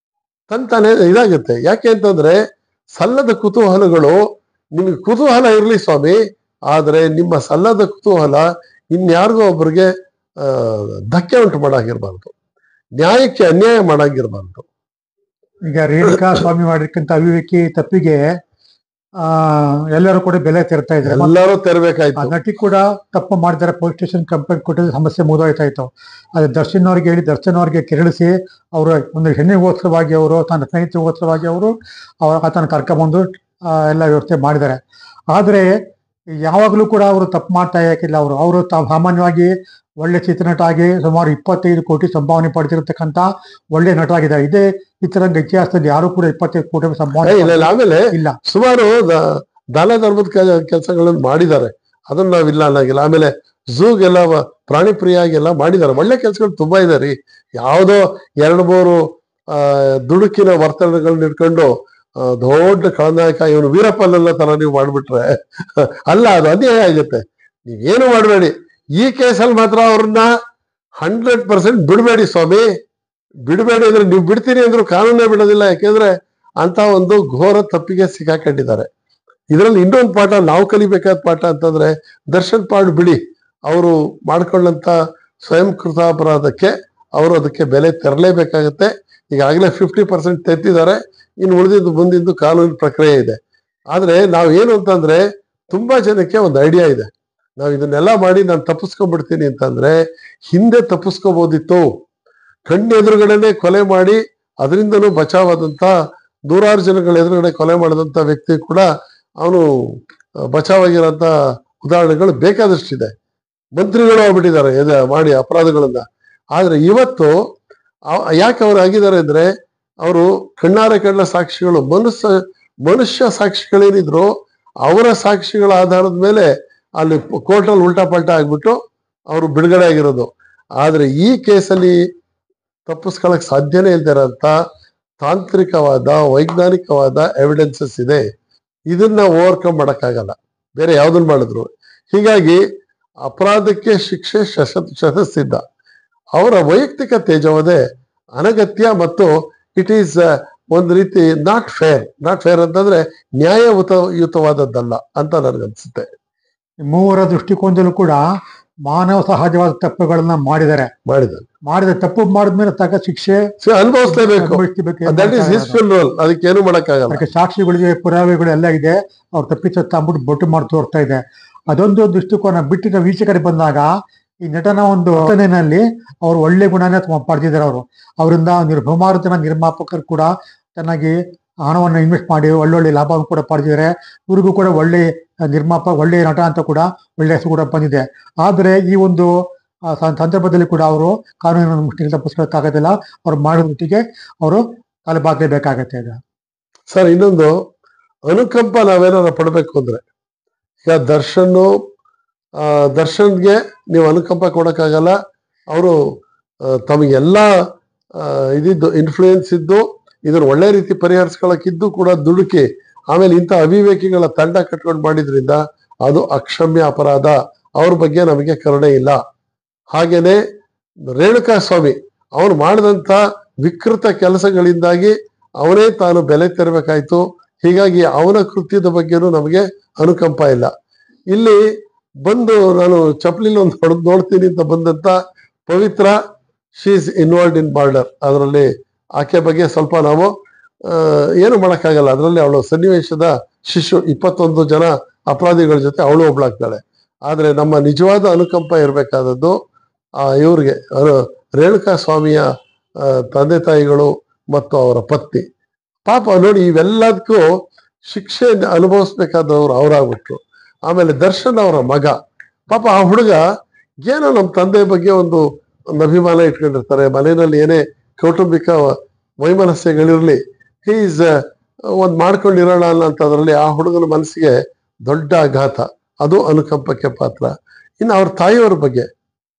Speaker 2: ತಂತಾನೆ ಇದಾಗುತ್ತೆ. ಯಾಕೆ ಅಂತಂದ್ರೆ ಸಲ್ಲದ ಕುತೂಹಲಗಳು. ನಿಮ್ಗೆ ಕುತೂಹಲ ಇರ್ಲಿ ಸ್ವಾಮಿ, ಆದ್ರೆ ನಿಮ್ಮ ಸಲ್ಲದ ಕುತೂಹಲ ಇನ್ಯಾರಿಗೋ ಒಬ್ಬರಿಗೆ ಧಕ್ಕೆ ಉಂಟು ಮಾಡಾಗಿರ್ಬಾರ್ದು, ನ್ಯಾಯಕ್ಕೆ ಅನ್ಯಾಯ ಮಾಡಾಗಿರ್ಬಾರ್ದು.
Speaker 1: ಈಗ ರೇಣುಕಾ ಸ್ವಾಮಿ ಮಾಡಿರ್ಕಂತ ಅವಿವೇಕಿ ತಪ್ಪಿಗೆ ಎಲ್ಲರೂ ಕೂಡ ಬೆಲೆ ತೆರ್ತಾ ಇದ್ದಾರೆ.
Speaker 2: ಎಲ್ಲರೂ ತೆರಬೇಕಾಯ್ತು.
Speaker 1: ನಟಿ ಕೂಡ ತಪ್ಪು ಮಾಡಿದ್ದಾರೆ, ಪೊಲೀಸ್ ಸ್ಟೇಷನ್ ಕಂಪ್ಲೇಂಟ್ ಕೊಟ್ಟಿದ್ರೆ ಸಮಸ್ಯೆ ಮುಗಿದೋಯ್ತಾ ಇತ್ತು. ಅದೇ ದರ್ಶನ್ ಅವ್ರಿಗೆ ಹೇಳಿ ದರ್ಶನ್ ಅವ್ರಿಗೆ ಕೆರಳಿಸಿ ಅವರು ಒಂದು ಹೆಣ್ಣಿಗೋಸ್ಕರವಾಗಿ ಅವರು ತನ್ನ ಸ್ನೇಹಿತರಿಗೋಸ್ಕರವಾಗಿ ಅವರು ಆತನ ಕರ್ಕೊಂಬಂದು ಎಲ್ಲ ವ್ಯವಸ್ಥೆ ಮಾಡಿದ್ದಾರೆ. ಆದರೆ ಯಾವಾಗಲೂ ಕೂಡ ಅವರು ತಪ್ಪು ಮಾಡ್ತಾ ಯಾಕಿಲ್ಲ. ಅವರು ಸಾಮಾನ್ಯವಾಗಿ ಒಳ್ಳೆ ಚಿತ್ರನಟ ಆಗಿ ಸುಮಾರು 25 ಕೋಟಿ ಸಂಭಾವನೆ ಪಡೆದಿರತಕ್ಕಂತ ಒಳ್ಳೆ ನಟ ಆಗಿದ್ದಾರೆ. ಇದೇ ಚಿತ್ರರಂಗ ಇತಿಹಾಸದಲ್ಲಿ ಯಾರು ಕೂಡ 25 ಕೋಟಿ ಸಂಭಾವನೆ
Speaker 2: ಆಮೇಲೆ
Speaker 1: ಇಲ್ಲ.
Speaker 2: ಸುಮಾರು ದಾನ ಧರ್ಮದ ಕೆಲಸಗಳನ್ನು ಮಾಡಿದ್ದಾರೆ, ಅದನ್ನ ನಾವಿಲ್ಲ ಅನ್ನಂಗಿಲ್ಲ. ಆಮೇಲೆ ಝೂಗೆಲ್ಲ ಪ್ರಾಣಿ ಪ್ರಿಯಾಗೆಲ್ಲ ಮಾಡಿದ್ದಾರೆ, ಒಳ್ಳೆ ಕೆಲಸಗಳು ತುಂಬಾ ಇದೆ ರೀ. ಯಾವುದೋ 2-3 ದುಡುಕಿನ ವರ್ತನೆಗಳನ್ನ ಇಟ್ಕೊಂಡು ದೊಡ್ಡ ಖಳನಾಯಕ ಇವನು ವೀರಪ್ಪನೆಲ್ಲ ತರ ನೀವು ಮಾಡ್ಬಿಟ್ರೆ ಅಲ್ಲ, ಅದು ಅನ್ಯಾಯ ಆಗುತ್ತೆ. ನೀವೇನು ಮಾಡಬೇಡಿ. ಈ ಕೇಸಲ್ಲಿ ಮಾತ್ರ ಅವ್ರನ್ನ 100% ಬಿಡಬೇಡಿ ಸ್ವಾಮಿ, ಬಿಡಬೇಡಿ. ಅಂದ್ರೆ ನೀವು ಬಿಡ್ತೀನಿ ಅಂದ್ರೂ ಕಾನೂನೇ ಬಿಡೋದಿಲ್ಲ. ಯಾಕೆಂದ್ರೆ ಅಂತ ಒಂದು ಘೋರ ತಪ್ಪಿಗೆ ಸಿಕ್ಕಾಕೊಂಡಿದ್ದಾರೆ. ಇದರಲ್ಲಿ ಇನ್ನೊಂದು ಪಾಠ ನಾವು ಕಲಿಬೇಕಾದ ಪಾಠ ಅಂತಂದ್ರೆ ದರ್ಶನ್ ಪಾಡ್ ಬಿಡಿ, ಅವರು ಮಾಡ್ಕೊಂಡಂತ ಸ್ವಯಂ ಕೃತಾಪರಾಧಕ್ಕೆ ಅವರು ಅದಕ್ಕೆ ಬೆಲೆ ತೆರಲೇಬೇಕಾಗತ್ತೆ. ಈಗಾಗಲೇ 50% ತೆತ್ತಿದ್ದಾರೆ, ಇನ್ನು ಉಳಿದಿದ್ದು ಮುಂದಿದ್ದು ಕಾನೂನು ಪ್ರಕ್ರಿಯೆ ಇದೆ. ಆದ್ರೆ ನಾವೇನು ಅಂತಂದ್ರೆ ತುಂಬಾ ಜನಕ್ಕೆ ಒಂದು ಐಡಿಯಾ ಇದೆ, ನಾವು ಇದನ್ನೆಲ್ಲ ಮಾಡಿ ನಾನು ತಪ್ಪಿಸ್ಕೊಂಡ್ಬಿಡ್ತೀನಿ ಅಂತಂದ್ರೆ ಹಿಂದೆ ತಪ್ಪಿಸ್ಕೋಬಹುದಿತ್ತು. ಕಣ್ಣೆದುರುಗಡೆನೆ ಕೊಲೆ ಮಾಡಿ ಅದರಿಂದನೂ ಬಚಾವಾದಂತ 100 ಜನಗಳ ಎದುರುಗಡೆ ಕೊಲೆ ಮಾಡಿದಂತ ವ್ಯಕ್ತಿ ಕೂಡ ಅವನು ಬಚಾವಾಗಿರೋಂಥ ಉದಾಹರಣೆಗಳು ಬೇಕಾದಷ್ಟಿದೆ. ಮಂತ್ರಿಗಳು ಆಗ್ಬಿಟ್ಟಿದ್ದಾರೆ ಮಾಡಿ ಅಪರಾಧಗಳನ್ನ. ಆದ್ರೆ ಇವತ್ತು ಯಾಕೆ ಅವ್ರು ಆಗಿದ್ದಾರೆ ಅಂದ್ರೆ ಅವರು ಕಣ್ಣಾರೆ ಕಂಡ ಸಾಕ್ಷಿಗಳು, ಮನುಷ್ಯ ಸಾಕ್ಷಿಗಳೇನಿದ್ರು ಅವರ ಸಾಕ್ಷಿಗಳ ಆಧಾರದ ಮೇಲೆ ಅಲ್ಲಿ ಕೋರ್ಟಲ್ಲಿ ಉಲ್ಟಾ ಪಲ್ಟಾ ಆಗ್ಬಿಟ್ಟು ಅವರು ಬಿಡುಗಡೆ ಆಗಿರೋದು. ಆದ್ರೆ ಈ ಕೇಸಲ್ಲಿ ತಪ್ಪಿಸ್ಕೊಳಕ್ ಸಾಧ್ಯನೇ ಇಲ್ದಿರಂತ ತಾಂತ್ರಿಕವಾದ ವೈಜ್ಞಾನಿಕವಾದ ಎವಿಡೆನ್ಸಸ್ ಇದೆ. ಇದನ್ನ ಓವರ್ಕಮ್ ಮಾಡಕ್ಕಾಗಲ್ಲ ಬೇರೆ ಯಾವ್ದನ್ನ ಮಾಡಿದ್ರು. ಹೀಗಾಗಿ ಅಪರಾಧಕ್ಕೆ ಶಿಕ್ಷೆ ಶತಸಿದ್ಧ. ಅವರ ವೈಯಕ್ತಿಕ ತೇಜವದೆ ಅನಗತ್ಯ ಮತ್ತು ಇಟ್ ಈಸ್ ಒಂದು ರೀತಿ ನಾಟ್ ಫೇರ್ ಅಂತಂದ್ರೆ ನ್ಯಾಯಯುತವಾದದ್ದಲ್ಲ ಅಂತ ನನ್ಗನ್ಸುತ್ತೆ.
Speaker 1: ಮೂವರ ದೃಷ್ಟಿಕೋನದಲ್ಲೂ ಕೂಡ ಮಾನವ ಸಹಜವಾದ ತಪ್ಪುಗಳನ್ನ ಮಾಡಿದ ತಪ್ಪು ಮಾಡಿದ್ಮೇಲೆ ತಕ್ಕ ಶಿಕ್ಷೆ
Speaker 2: ಅನುಭವಿಸ್ಲೇಬೇಕು. ಅದಕ್ಕೇನು ಮಾಡಕ್ಕಾಗಲ್ಲ.
Speaker 1: ಸಾಕ್ಷಿಗಳಿಗೆ ಪುರಾವೆಗಳು ಎಲ್ಲ ಇದೆ. ಅವ್ರು ತಪ್ಪಿಸುತ್ತ ಅಂದ್ಬಿಟ್ಟು ಬೊಟ್ಟು ಮಾಡಿ ತೋರ್ತಾ ಇದೆ. ಅದೊಂದು ದೃಷ್ಟಿಕೋನ ಬಿಟ್ಟಿನ ವೀಕ್ಷಕರಿಗೆ ಬಂದಾಗ ಈ ನಟನ ಒಂದು ಘಟನೆಯಲ್ಲಿ ಅವ್ರು ಒಳ್ಳೆ ಗುಣನೇ ಪಡೆದಿದ್ದಾರೆ. ಅವರಿಂದ ಬಹುಮಾರು ಜನ ನಿರ್ಮಾಪಕರು ಕೂಡ ಚೆನ್ನಾಗಿ ಹಣವನ್ನು ಇನ್ವೆಸ್ಟ್ ಮಾಡಿ ಒಳ್ಳೊಳ್ಳೆ ಲಾಭವನ್ನು ಕೂಡ ಪಡೆದಿದ್ದಾರೆ. ಇವ್ರಿಗೂ ಕೂಡ ಒಳ್ಳೆ ಒಳ್ಳೆಯ ನಟ ಅಂತ ಕೂಡ ಒಳ್ಳೆ ಹೆಸರು ಕೂಡ ಬಂದಿದೆ. ಆದರೆ ಈ ಒಂದು ಸಂದರ್ಭದಲ್ಲಿ ಕೂಡ ಅವರು ಕಾನೂನಿನ ಮುಷ್ಟಿಗೆ ತಪ್ಪಿಸ್ಕೊಳ್ಳೋಕ್ಕಾಗೋದಿಲ್ಲ. ಅವ್ರು ಮಾಡಿದ ಮಟ್ಟಿಗೆ ಅವರು ಕಾಲುಬಾಗಲೇಬೇಕಾಗತ್ತೆ. ಇದೆ
Speaker 2: ಸರ್, ಇನ್ನೊಂದು ಅನುಕಂಪ ನಾವೇನಾರ ಪಡ್ಬೇಕು ಅಂದ್ರೆ, ಈಗ ದರ್ಶನ್ಗೆ ನೀವು ಅನುಕಂಪ ಕೊಡಕ್ಕಾಗಲ್ಲ. ಅವರು ತಮಗೆಲ್ಲ ಇದಿದ್ದು ಇನ್ಫ್ಲೂಯೆನ್ಸ್ ಇದ್ದು ಇದನ್ನ ಒಳ್ಳೆ ರೀತಿ ಪರಿಹರಿಸ್ಕೊಳಕ್ಕಿದ್ದು ಕೂಡ ದುಡುಕಿ ಆಮೇಲೆ ಇಂಥ ಅವಿವೇಕಿಗಳ ತಂಡ ಕಟ್ಕೊಂಡು ಮಾಡಿದ್ರಿಂದ ಅದು ಅಕ್ಷಮ್ಯ ಅಪರಾಧ. ಅವ್ರ ಬಗ್ಗೆ ನಮಗೆ ಕರುಣೆ ಇಲ್ಲ. ಹಾಗೇನೆ ರೇಣುಕಾ ಸ್ವಾಮಿ ಅವನು ಮಾಡಿದಂಥ ವಿಕೃತ ಕೆಲಸಗಳಿಂದಾಗಿ ಅವನೇ ತಾನು ಬೆಲೆ ತೆರಬೇಕಾಯ್ತು. ಹೀಗಾಗಿ ಅವನ ಕೃತ್ಯದ ಬಗ್ಗೆನೂ ನಮಗೆ ಅನುಕಂಪ ಇಲ್ಲ. ಇಲ್ಲಿ ಬಂದು ನಾನು ಚಪ್ಪಲಿಲಿ ಒಂದು ಹೊಡೆದು ನೋಡ್ತೀನಿ ಅಂತ ಬಂದಂತ Pavithra, she is involved in murder. ಅದರಲ್ಲಿ ಆಕೆ ಬಗ್ಗೆ ಸ್ವಲ್ಪ ನಾವು ಏನು ಮಾಡೋಕ್ಕಾಗಲ್ಲ. ಅದರಲ್ಲಿ ಅವಳು ಸನ್ನಿವೇಶದ ಶಿಶು 21 ಜನ ಅಪರಾಧಿಗಳ ಜೊತೆ ಅವಳು ಒಬ್ಳಾಗ್ತಾಳೆ. ಆದ್ರೆ ನಮ್ಮ ನಿಜವಾದ ಅನುಕಂಪ ಇರಬೇಕಾದದ್ದು ಇವ್ರಿಗೆ ರೇಣುಕಾ ಸ್ವಾಮಿಯ ತಂದೆ ತಾಯಿಗಳು ಮತ್ತು ಅವರ ಪತ್ನಿ. ಪಾಪ ನೋಡಿ, ಇವೆಲ್ಲದಕ್ಕೂ ಶಿಕ್ಷೆ ಅನುಭವಿಸ್ಬೇಕಾದವ್ರು ಅವರಾಗ್ಬಿಟ್ರು. ಆಮೇಲೆ ದರ್ಶನ್ ಅವರ ಮಗ ಪಾಪ, ಆ ಹುಡುಗ ಏನೋ ನಮ್ಮ ತಂದೆ ಬಗ್ಗೆ ಒಂದು ಅಭಿಮಾನ ಇಟ್ಕೊಂಡಿರ್ತಾರೆ. ಮನೆಯಲ್ಲಿ ಏನೇ ಕೌಟುಂಬಿಕ ವೈಮನಸ್ಯಗಳಿರ್ಲಿ, ಈಸ್ ಒಂದ್ ಮಾಡ್ಕೊಂಡಿರೋಣ ಅನ್ನೋಂಥದ್ರಲ್ಲಿ ಆ ಹುಡುಗನ ಮನಸ್ಸಿಗೆ ದೊಡ್ಡ ಆಘಾತ. ಅದು ಅನುಕಂಪಕ್ಕೆ ಪಾತ್ರ. ಇನ್ನು ಅವ್ರ ತಾಯಿಯವ್ರ ಬಗ್ಗೆ,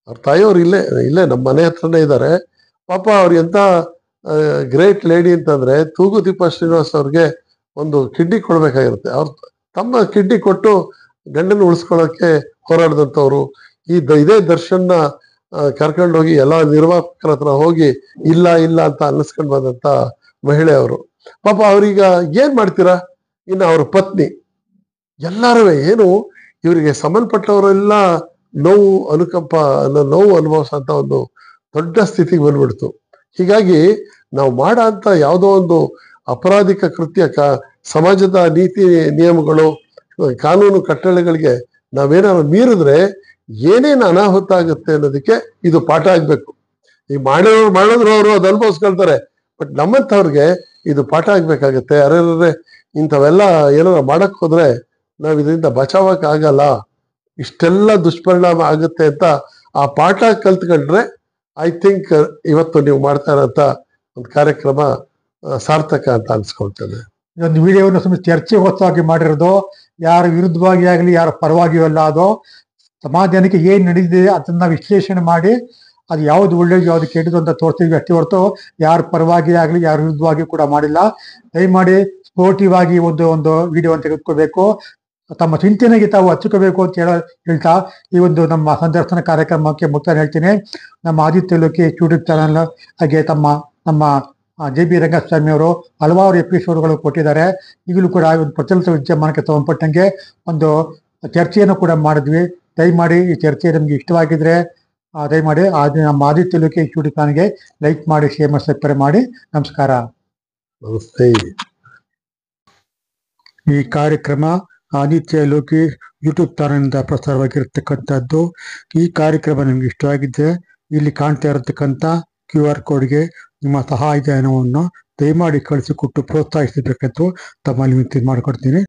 Speaker 2: ಅವ್ರ ತಾಯಿಯವ್ರು ಇಲ್ಲೇ ನಮ್ಮ ಮನೆ ಹತ್ರನೇ ಇದ್ದಾರೆ. ಪಾಪ ಅವ್ರು ಎಂತ ಗ್ರೇಟ್ ಲೇಡಿ ಅಂತಂದ್ರೆ, ತೂಗುದೀಪ ಶ್ರೀನಿವಾಸ್ ಅವ್ರಿಗೆ ಒಂದು ಕಿಡ್ನಿ ಕೊಡ್ಬೇಕಾಗಿರುತ್ತೆ. ಅವ್ರ ತಮ್ಮ ಕಿಡ್ನಿ ಕೊಟ್ಟು ಗಂಡನ ಉಳಿಸ್ಕೊಳ್ಳೋಕೆ ಹೋರಾಡಿದಂಥವ್ರು. ಇದೇ ದರ್ಶನ್ನ ಕರ್ಕೊಂಡೋಗಿ ಎಲ್ಲಾ ನಿರ್ಮಾಪಕರ ಹತ್ರ ಹೋಗಿ ಇಲ್ಲ ಅಂತ ಅನ್ನಿಸ್ಕೊಂಡು ಬಂದಂತ ಮಹಿಳೆ ಅವರು. ಪಾಪ ಅವ್ರೀಗ ಏನ್ ಮಾಡ್ತೀರಾ? ಇನ್ನು ಅವ್ರ ಪತ್ನಿ ಎಲ್ಲಾರು ಏನು ಇವರಿಗೆ ಸಂಬಂಧಪಟ್ಟವರೆಲ್ಲ ನೋವು ಅನುಭವಿಸಂತ ಒಂದು ದೊಡ್ಡ ಸ್ಥಿತಿಗೆ ಬಂದ್ಬಿಡ್ತು. ಹೀಗಾಗಿ ನಾವು ಮಾಡೋ ಅಂತ ಯಾವುದೋ ಒಂದು ಅಪರಾಧಿಕ ಕೃತ್ಯ ಸಮಾಜದ ನೀತಿ ನಿಯಮಗಳು ಕಾನೂನು ಕಟ್ಟಳೆಗಳಿಗೆ ನಾವೇನಾದ್ರು ಮೀರಿದ್ರೆ ಏನೇನು ಅನಾಹುತ ಆಗುತ್ತೆ ಅನ್ನೋದಕ್ಕೆ ಇದು ಪಾಠ ಆಗ್ಬೇಕು. ಈ ಮಾಡಿದ್ರು ಅವರು ಅದು ಅನುಭವಿಸ್ಕೊಳ್ತಾರೆ. ಬಟ್ ನಮ್ಮಂಥವ್ರಿಗೆ ಇದು ಪಾಠ ಆಗ್ಬೇಕಾಗತ್ತೆ. ಅರೆ ಇಂಥವೆಲ್ಲ ಏನಾರ ಮಾಡಕ್ ಹೋದ್ರೆ ನಾವ್ ಇದರಿಂದ ಬಚಾವಕ್ ಆಗಲ್ಲ, ಇಷ್ಟೆಲ್ಲ ದುಷ್ಪರಿಣಾಮ ಆಗುತ್ತೆ ಅಂತ ಆ ಪಾಠ ಕಲ್ತ್ಕೊಂಡ್ರೆ ಐ ಥಿಂಕ್ ಇವತ್ತು ನೀವು ಮಾಡ್ತಾ ಇರೋಂಥ ಒಂದು ಕಾರ್ಯಕ್ರಮ ಸಾರ್ಥಕ ಅಂತ ಅನ್ಸ್ಕೊಳ್ತೇನೆ.
Speaker 1: ಇದೊಂದು ವಿಡಿಯೋವನ್ನು ಸುಮ್ಮನೆ ಚರ್ಚೆ ಹೊತ್ತಾಗಿ ಮಾಡಿರೋದು, ಯಾರ ವಿರುದ್ಧವಾಗಿ ಆಗಲಿ ಯಾರ ಪರವಾಗಿಯೂ ಅಲ್ಲ. ಅದು ಸಮಾಜಕ್ಕೆ ಏನ್ ನಡೀತಿದೆ ಅದನ್ನ ವಿಶ್ಲೇಷಣೆ ಮಾಡಿ ಅದು ಯಾವ್ದು ಒಳ್ಳೇದು ಯಾವ್ದು ಕೆಟ್ಟದು ಅಂತ ತೋರಿಸ್ತೀವಿ ಅಷ್ಟೇ ಹೊರತು ಯಾರ ಪರವಾಗಿ ಆಗಲಿ ಯಾರ ವಿರುದ್ಧವಾಗಿ ಕೂಡ ಮಾಡಿಲ್ಲ. ದಯಮಾಡಿ ಸ್ಪೋರ್ಟಿವ್ ಆಗಿ ಒಂದು ವಿಡಿಯೋವನ್ನು ತೆಗೆದುಕೋಬೇಕು, ತಮ್ಮ ಚಿಂತನೆಗೆ ತಾವು ಹಚ್ಚಿಕೋಬೇಕು ಅಂತ ಹೇಳ್ತಾ ಈ ಒಂದು ನಮ್ಮ ಸಂದರ್ಶನ ಕಾರ್ಯಕ್ರಮಕ್ಕೆ ಮುಕ್ತಾಯ ಹೇಳ್ತೀನಿ. ನಮ್ಮ ಆದಿತ್ಯ ಲೋಕಿ ಯೂಟ್ಯೂಬ್ ಚಾನಲ್ ಹಾಗೆ ನಮ್ಮ JB ರಂಗಸ್ವಾಮಿ ಅವರು ಹಲವಾರು ಎಪಿಸೋಡ್ಗಳು ಕೊಟ್ಟಿದ್ದಾರೆ. ಈಗಲೂ ಕೂಡ ಒಂದು ಪ್ರಚಲಿತ ವಿದ್ಯಮಾನಕ್ಕೆ ಸಂಬಂಧಪಟ್ಟಂಗೆ ಒಂದು ಚರ್ಚೆಯನ್ನು ಕೂಡ ಮಾಡಿದ್ವಿ. ದಯಮಾಡಿ ಈ ಚರ್ಚೆ ನಮ್ಗೆ ಇಷ್ಟವಾಗಿದ್ರೆ ದಯಮಾಡಿ ನಮ್ಮ ಆದಿತ್ಯ ಲೋಕಿ ಯೂಟ್ಯೂಬ್ ಚಾನಲ್ಗೆ ಲೈಕ್ ಮಾಡಿ, ಶೇರ್ ಮಾಡಿ, ಸಬ್ಸ್ಕ್ರೈಬ್ ಮಾಡಿ. ನಮಸ್ಕಾರ.
Speaker 2: ನಮಸ್ತೆ.
Speaker 1: ಈ ಕಾರ್ಯಕ್ರಮ ಆದಿತ್ಯ ಲೋಕಿ ಯೂಟ್ಯೂಬ್ ಚಾನಲ್ನಿಂದ ಪ್ರಸಾರವಾಗಿರ್ತಕ್ಕಂಥದ್ದು. ಈ ಕಾರ್ಯಕ್ರಮ ನಿಮ್ಗೆ ಇಷ್ಟವಾಗಿದ್ದರೆ ಇಲ್ಲಿ ಕಾಣ್ತಾ ಇರತಕ್ಕಂಥ QR ಕೋಡ್ಗೆ ನಿಮ್ಮ ಸಹಾಯಧನವನ್ನು ದಯಮಾಡಿ ಕಳಿಸಿಕೊಟ್ಟು ಪ್ರೋತ್ಸಾಹಿಸಬೇಕಂತ ತಮ್ಮಲ್ಲಿ ವಿನಂತಿ ಮಾಡಿಕೊಡ್ತೀನಿ.